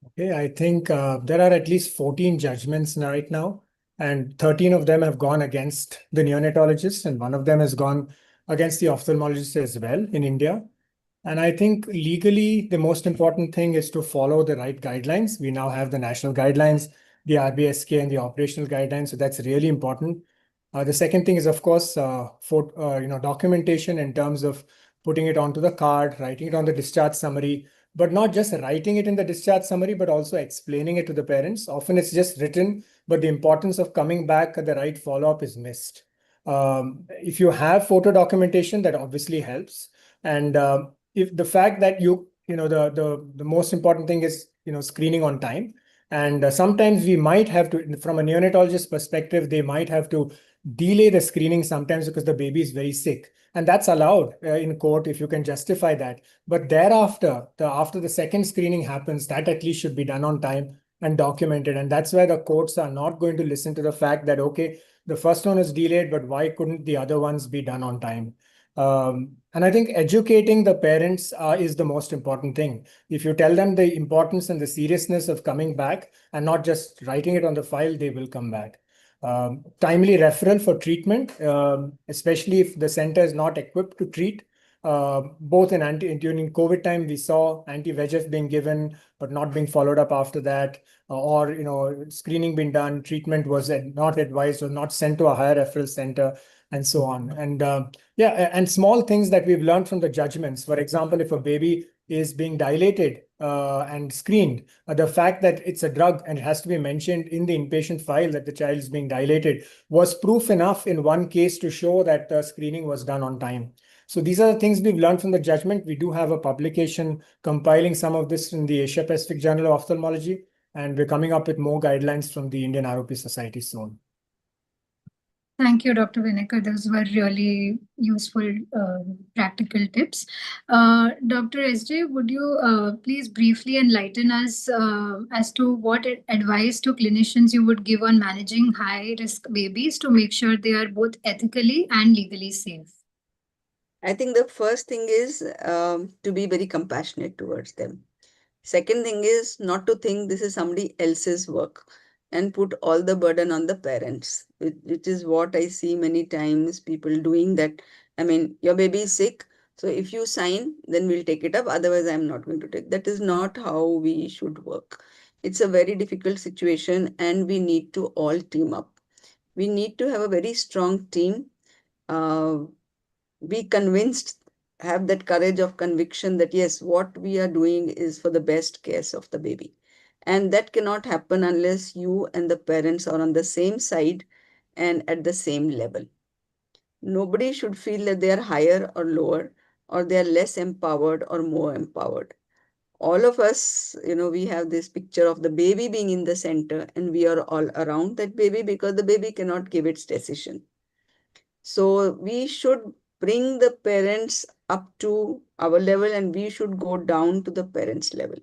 I: Okay, I think there are at least 14 judgments right now, and 13 of them have gone against the neonatologist, and one of them has gone against the ophthalmologist as well in India. And I think legally, the most important thing is to follow the right guidelines. We now have the national guidelines, the RBSK, and the operational guidelines. So that's really important. The second thing is, of course, documentation in terms of putting it onto the card, writing it on the discharge summary, but not just writing it in the discharge summary, but also explaining it to the parents. Often it's just written, but the importance of coming back at the right follow-up is missed. If you have photo documentation, that obviously helps. And if the fact that the most important thing is screening on time, and sometimes we might have to, from a neonatologist perspective, they might have to delay the screening sometimes because the baby is very sick, and that's allowed in court if you can justify that. But thereafter, after the second screening happens, that at least should be done on time and documented, and that's where the courts are not going to listen to the fact that, okay, the first one is delayed, but why couldn't the other ones be done on time? And I think educating the parents is the most important thing. If you tell them the importance and the seriousness of coming back and not just writing it on the file, they will come back. Timely referral for treatment, especially if the center is not equipped to treat. Both during COVID time, we saw anti-VEGF being given, but not being followed up after that, or screening being done, treatment was not advised or not sent to a higher referral center, and so on. And and small things that we've learned from the judgments. For example, if a baby is being dilated and screened, the fact that it's a drug and it has to be mentioned in the inpatient file that the child is being dilated was proof enough in one case to show that the screening was done on time. So these are the things we've learned from the judgment. We do have a publication compiling some of this in the Asia Pacific Journal of Ophthalmology, and we're coming up with more guidelines from the Indian ROP Society soon.
D: Thank you, Dr. Vinekar. Those were really useful practical tips. Dr. SJ, would you please briefly enlighten us as to what advice to clinicians you would give on managing high-risk babies to make sure they are both ethically and legally safe?
A: I think the first thing is to be very compassionate towards them. Second thing is not to think this is somebody else's work and put all the burden on the parents, which is what I see many times people doing that. I mean, your baby is sick, so if you sign, then we'll take it up. Otherwise, I'm not going to take. That is not how we should work. It's a very difficult situation and we need to all team up. We need to have a very strong team. Be convinced, have that courage of conviction that yes, what we are doing is for the best case of the baby. And that cannot happen unless you and the parents are on the same side and at the same level. Nobody should feel that they are higher or lower, or they are less empowered or more empowered. All of us, we have this picture of the baby being in the center, and we are all around that baby because the baby cannot give its decision. So we should bring the parents up to our level and we should go down to the parents' level.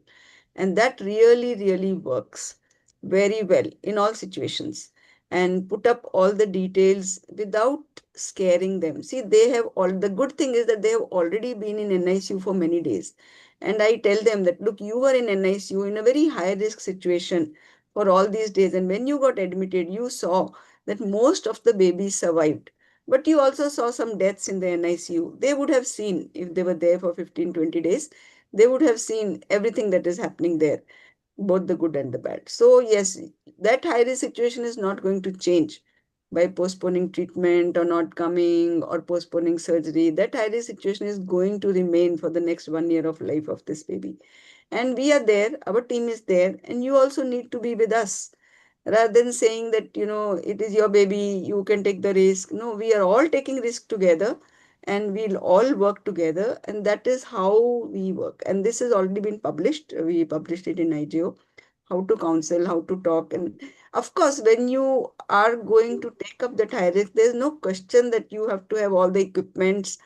A: And that really, really works very well in all situations and put up all the details without scaring them. See, the good thing is that they have already been in NICU for many days. And I tell them that, look, you were in NICU in a very high risk situation for all these days. And when you got admitted, you saw that most of the babies survived. But you also saw some deaths in the NICU. They would have seen, if they were there for 15, 20 days, they would have seen everything that is happening there, both the good and the bad. So yes, that high-risk situation is not going to change by postponing treatment or not coming or postponing surgery. That high-risk situation is going to remain for the next 1 year of life of this baby. And we are there, our team is there, and you also need to be with us rather than saying that, it is your baby, you can take the risk. No, we are all taking risk together and we'll all work together. And that is how we work. And this has already been published. We published it in IGO, how to counsel, how to talk. And of course, when you are going to take up that high risk, there's no question that you have to have all the equipments,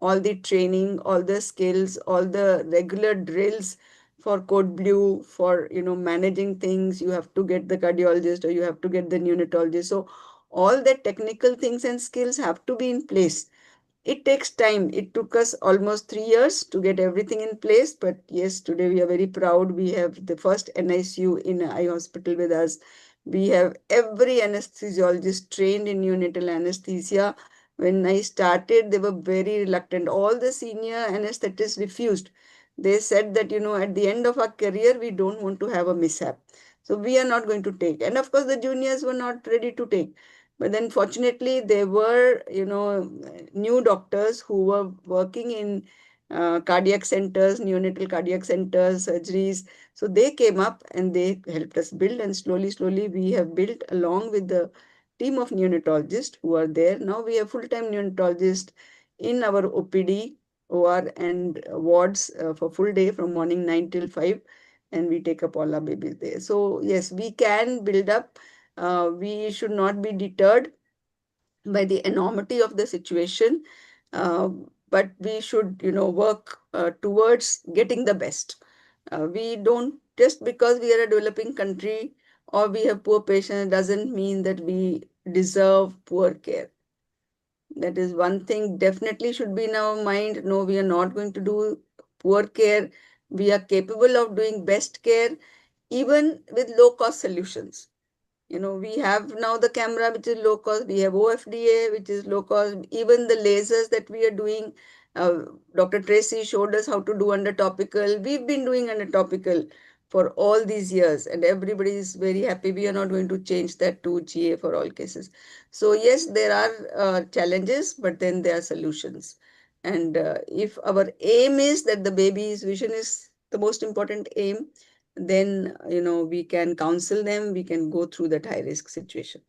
A: all the training, all the skills, all the regular drills for code blue, for managing things. You have to get the cardiologist or you have to get the neonatologist. So all the technical things and skills have to be in place. It takes time. It took us almost 3 years to get everything in place. But yes, today we are very proud. We have the first NICU in an eye hospital with us. We have every anesthesiologist trained in neonatal anesthesia. When I started, they were very reluctant. All the senior anesthetists refused. They said that, at the end of our career, we don't want to have a mishap. So we are not going to take. And of course, the juniors were not ready to take. But then fortunately, there were, new doctors who were working in cardiac centers, neonatal cardiac centers, surgeries. So they came up and they helped us build. And slowly, slowly, we have built along with the team of neonatologists who are there. Now we have full-time neonatologists in our OPD, OR and wards for full day from morning 9 till 5. And we take up all our babies there. So yes, we can build up. We should not be deterred by the enormity of the situation, but we should, work towards getting the best. We don't, just because we are a developing country or we have poor patients, doesn't mean that we deserve poor care. That is one thing definitely should be in our mind. No, we are not going to do poor care. We are capable of doing best care, even with low-cost solutions. We have now the camera, which is low cost. We have OFDA, which is low cost. Even the lasers that we are doing, Dr. Tracy showed us how to do under topical. We've been doing under topical for all these years, and everybody is very happy. We are not going to change that to GA for all cases. So yes, there are challenges, but then there are solutions. And if our aim is that the baby's vision is the most important aim, then we can counsel them, we can go through that high risk situation.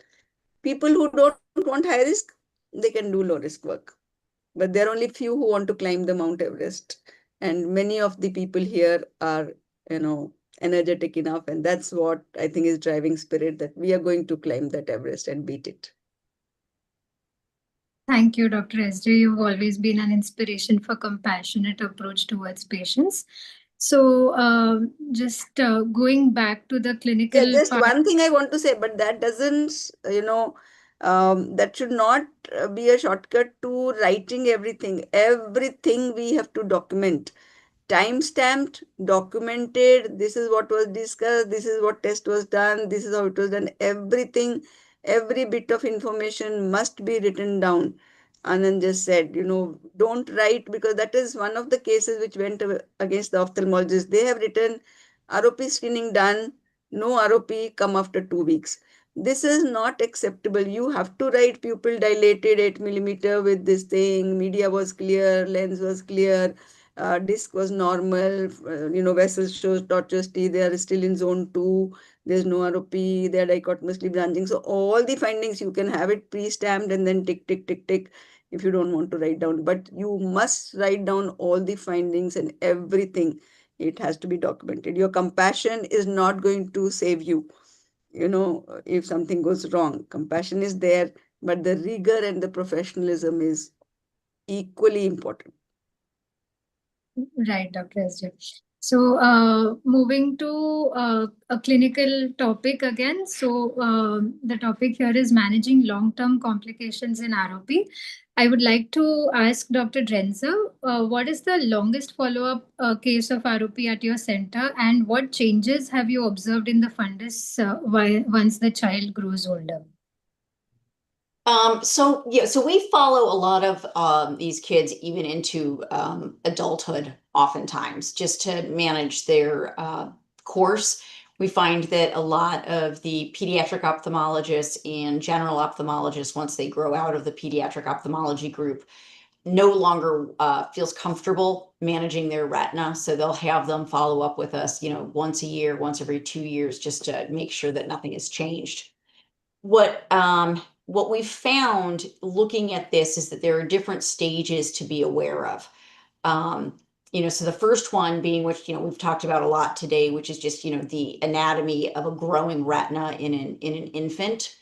A: People who don't want high risk, they can do low risk work, but there are only few who want to climb the Mount Everest, and many of the people here are energetic enough, and that's what I think is driving spirit, that we are going to climb that Everest and beat it.
D: Thank you, Dr. SJ. You've always been an inspiration for compassionate approach towards patients. So, just going back to the
A: Yeah,
D: clinical
A: just
D: part.
A: one thing I want to say, but that doesn't, that should not be a shortcut to writing everything. Everything we have to document. Time-stamped, documented, this is what was discussed, this is what test was done, this is how it was done. Everything, every bit of information must be written down. Anand just said, don't write, because that is one of the cases which went against the ophthalmologist. They have written ROP screening done, no ROP, come after 2 weeks. This is not acceptable. You have to write pupil dilated 8 millimeter with this thing, media was clear, lens was clear, disc was normal, vessels shows tortuous T, they are still in zone 2, there's no ROP, they are dichotomously branching. So all the findings, you can have it pre-stamped and then tick, tick, tick, tick if you don't want to write down. But you must write down all the findings and everything. It has to be documented. Your compassion is not going to save you, if something goes wrong. Compassion is there, but the rigor and the professionalism is equally important.
D: Right, Dr. SJ. So, moving to a clinical topic again. So, the topic here is managing long-term complications in ROP. I would like to ask Dr. Drenzer, what is the longest follow-up case of ROP at your center, and what changes have you observed in the fundus once the child grows older?
C: So we follow a lot of these kids even into adulthood, oftentimes, just to manage their course. We find that a lot of the pediatric ophthalmologists and general ophthalmologists, once they grow out of the pediatric ophthalmology group, no longer feels comfortable managing their retina. So they'll have them follow up with us, once a year, once every 2 years, just to make sure that nothing has changed. What we've found looking at this is that there are different stages to be aware of. So the first one being, which we've talked about a lot today, which is just the anatomy of a growing retina in an infant.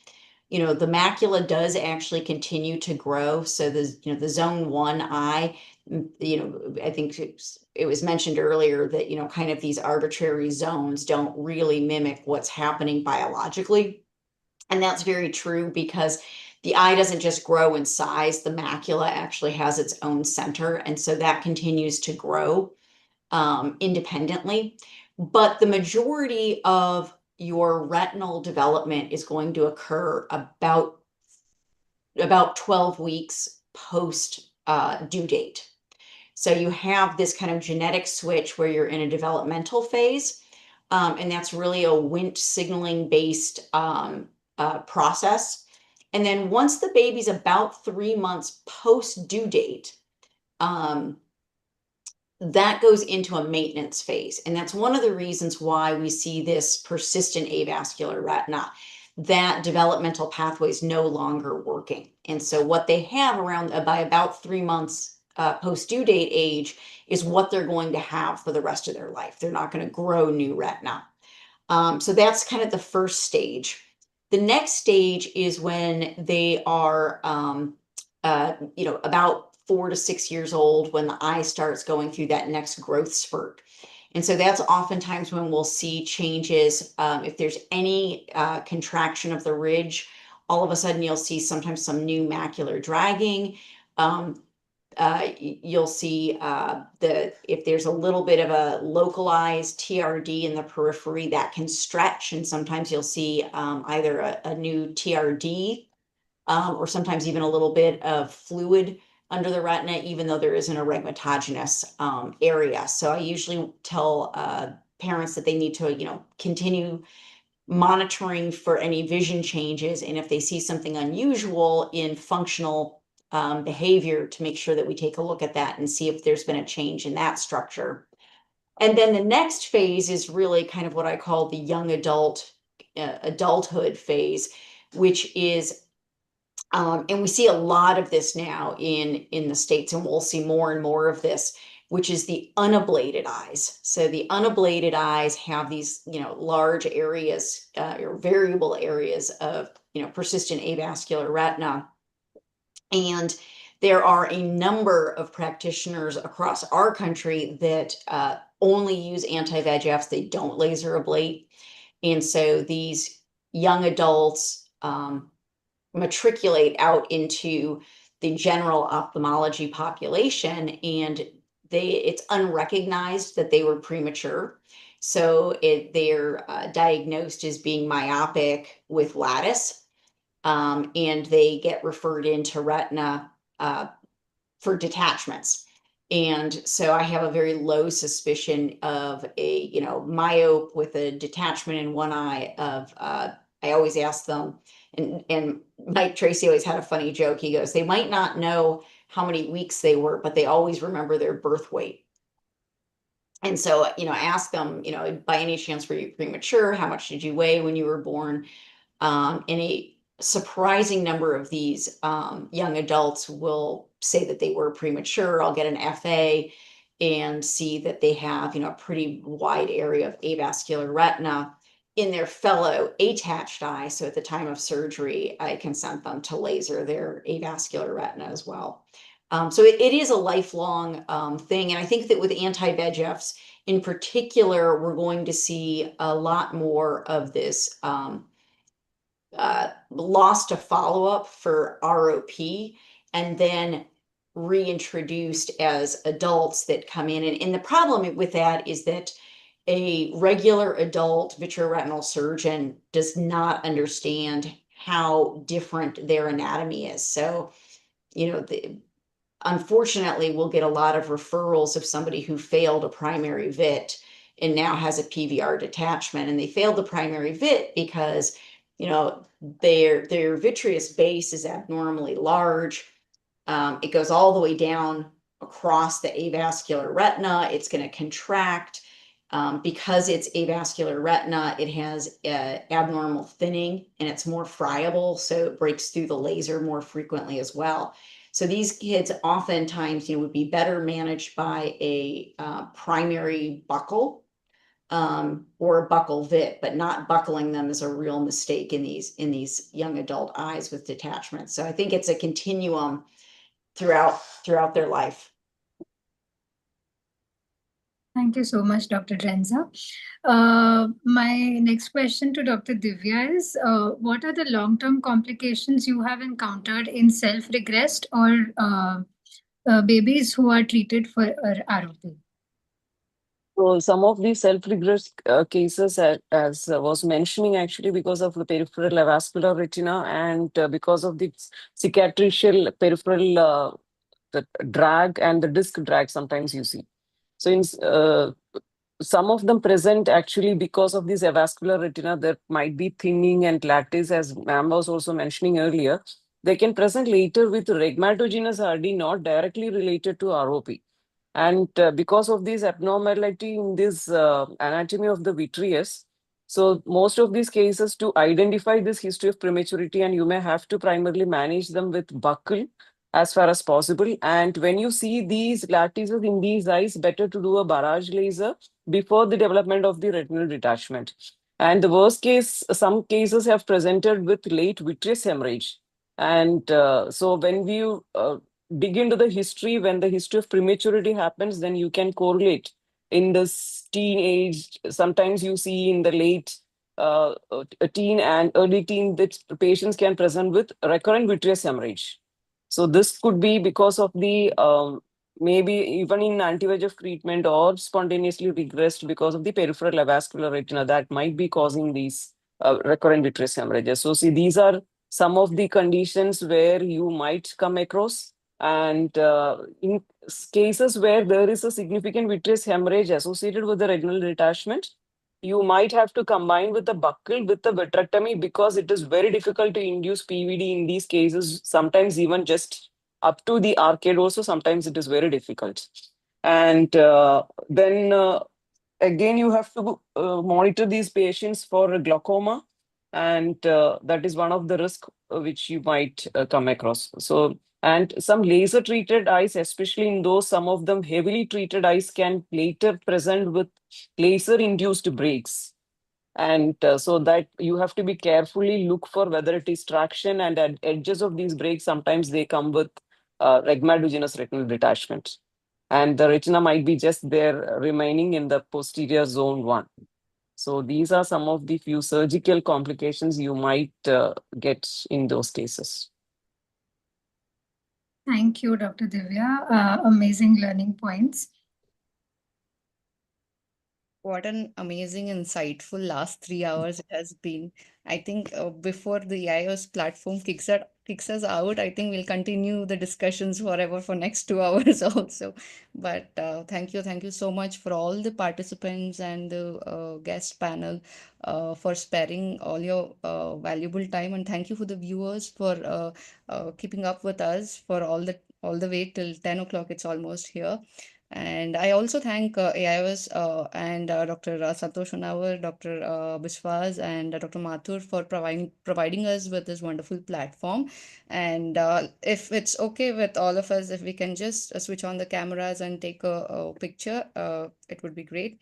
C: The macula does actually continue to grow. So the zone 1 eye, I think it was mentioned earlier that kind of these arbitrary zones don't really mimic what's happening biologically. And that's very true, because the eye doesn't just grow in size, the macula actually has its own center. And so that continues to grow independently. But the majority of your retinal development is going to occur about 12 weeks post due date. So you have this kind of genetic switch where you're in a developmental phase. And that's really a Wnt signaling based process. And then once the baby's about 3 months post due date, that goes into a maintenance phase. And that's one of the reasons why we see this persistent avascular retina. That developmental pathway is no longer working. And so what they have around by about 3 months post due date age is what they're going to have for the rest of their life. They're not going to grow new retina. So that's kind of the first stage. The next stage is when they are, about 4 to 6 years old, when the eye starts going through that next growth spurt. And so that's oftentimes when we'll see changes. If there's any contraction of the ridge, all of a sudden you'll see sometimes some new macular dragging. You'll see if there's a little bit of a localized TRD in the periphery, that can stretch, and sometimes you'll see either a new TRD or sometimes even a little bit of fluid under the retina, even though there isn't a regmatogenous area. So I usually tell parents that they need to continue monitoring for any vision changes, and if they see something unusual in functional behavior, to make sure that we take a look at that and see if there's been a change in that structure. And then the next phase is really kind of what I call the young adulthood phase, which is, and we see a lot of this now in the States, and we'll see more and more of this, which is the unablated eyes. So the unablated eyes have these, large areas or variable areas of, persistent avascular retina. And there are a number of practitioners across our country that only use anti-VEGFs. They don't laser ablate. And so these young adults matriculate out into the general ophthalmology population, and it's unrecognized that they were premature. So they're diagnosed as being myopic with lattice, and they get referred into retina for detachments. And so I have a very low suspicion of a, myope with a detachment in one eye of, I always ask them, and Mike Tracy always had a funny joke. He goes, they might not know how many weeks they were, but they always remember their birth weight. And so, I ask them, by any chance were you premature? How much did you weigh when you were born? And a surprising number of these young adults will say that they were premature. I'll get an FA and see that they have, a pretty wide area of avascular retina in their fellow attached eye. So at the time of surgery, I consent them to laser their avascular retina as well. So it is a lifelong thing. And I think that with anti-VEGFs in particular, we're going to see a lot more of this lost to follow-up for ROP, and then reintroduced as adults that come in. And the problem with that is that a regular adult vitreoretinal surgeon does not understand how different their anatomy is. So, unfortunately, we'll get a lot of referrals of somebody who failed a primary vit and now has a PVR detachment, and they failed the primary vit because their vitreous base is abnormally large. It goes all the way down across the avascular retina. It's going to contract. Because it's avascular retina, it has abnormal thinning, and it's more friable, so it breaks through the laser more frequently as well. So these kids oftentimes, would be better managed by a primary buckle or a buckle vit, but not buckling them is a real mistake in these young adult eyes with detachment. So I think it's a continuum throughout their life.
D: Thank you so much, Dr. Trenza. My next question to Dr. Divya is, what are the long-term complications you have encountered in self-regressed or babies who are treated for ROP?
N: So some of these self-regress cases, as was mentioning, actually because of the peripheral avascular retina and because of the cicatricial peripheral the drag and the disc drag sometimes you see. So in some of them present actually because of this avascular retina, there might be thinning and lattice, as ma'am was also mentioning earlier. They can present later with rhegmatogenous RD, not directly related to ROP. And because of this abnormality in this anatomy of the vitreous, so most of these cases, to identify this history of prematurity, and you may have to primarily manage them with buckle as far as possible. And when you see these lattices in these eyes, better to do a barrage laser before the development of the retinal detachment. And the worst case, some cases have presented with late vitreous hemorrhage. And so when we dig into the history, when the history of prematurity happens, then you can correlate in this teenage. Sometimes you see in the late teen and early teen that patients can present with recurrent vitreous hemorrhage. So this could be because of the maybe even in anti-VEGF treatment or spontaneously regressed because of the peripheral avascular retina that might be causing these recurrent vitreous hemorrhages. So see, these are some of the conditions where you might come across. And in cases where there is a significant vitreous hemorrhage associated with the retinal detachment, you might have to combine with the buckle with the vitrectomy, because it is very difficult to induce PVD in these cases, sometimes even just up to the arcade also, sometimes it is very difficult. And then again, you have to monitor these patients for glaucoma, and that is one of the risks which you might come across. So, and some laser treated eyes, especially in those, some of them heavily treated eyes can later present with laser induced breaks. And so that you have to be carefully look for whether it is traction, and at edges of these breaks, sometimes they come with regmaduginous retinal detachment. And the retina might be just there remaining in the posterior zone 1. So these are some of the few surgical complications you might get in those cases.
D: Thank you, Dr. Divya. Amazing learning points.
B: What an amazing, insightful last 3 hours it has been. I think before the AIOS platform kicks us out, I think we'll continue the discussions forever for next 2 hours also. But thank you so much for all the participants and the guest panel for sparing all your valuable time, and thank you for the viewers for keeping up with us for all the way till 10 o'clock. It's almost here. And I also thank AIOS and Dr. Santosh Unawar, Dr. Biswas, and Dr. Mathur for providing us with this wonderful platform. And if it's okay with all of us, if we can just switch on the cameras and take a picture, it would be great.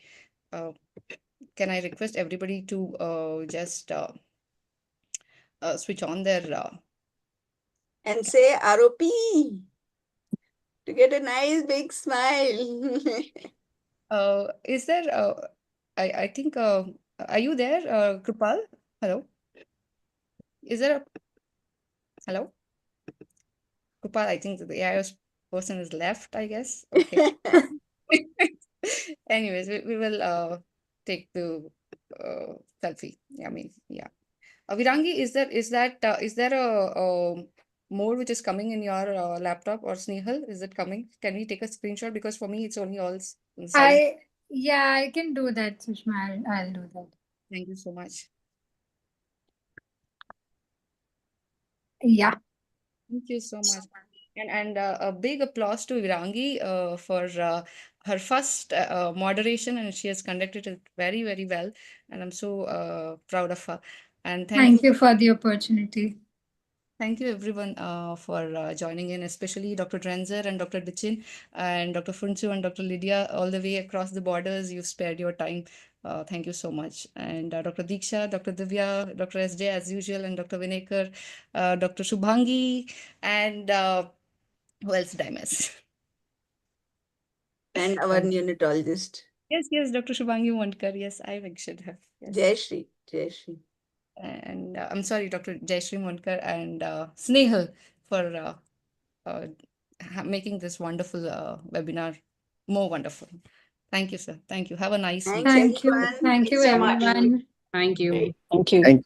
B: Can I request everybody to just switch on their
A: and say ROP to get a nice big smile.
B: is there I think are you there, Krupal? Hello? Is there a hello? Krupal, I think the AIOS person is left, I guess. Okay. Anyways, we will take the selfie. I mean, yeah. Virangi, is there a mode which is coming in your laptop, or Snehal? Is it coming? Can we take a screenshot? Because for me, it's only all silent.
D: I can do that, Sushma. I'll do that.
B: Thank you so much.
D: Yeah.
B: Thank you so much. And a big applause to Virangi for her first moderation, and she has conducted it very, very well. And I'm so proud of her. And
D: Thank you for the opportunity.
B: Thank you everyone for joining in, especially Dr. Drenzer and Dr. Dichin and Dr. Funchu and Dr. Lydia, all the way across the borders. You've spared your time. Thank you so much. And Dr. Diksha, Dr. Divya, Dr. SJ as usual, and Dr. Vinekar, Dr. Shubhangi, and who else did I miss?
A: And our neonatologist.
B: Yes, Dr. Shubhangi Mondkar. Yes, I mentioned her. Yes.
A: Jayashree.
B: And I'm sorry, Dr. Jayashree Mondkar and Snehal for making this wonderful webinar more wonderful. Thank you, sir. Thank you. Have a nice week.
D: Thank you. Thank you,
C: so much.
D: everyone.
F: Thank you.
N: Thank you.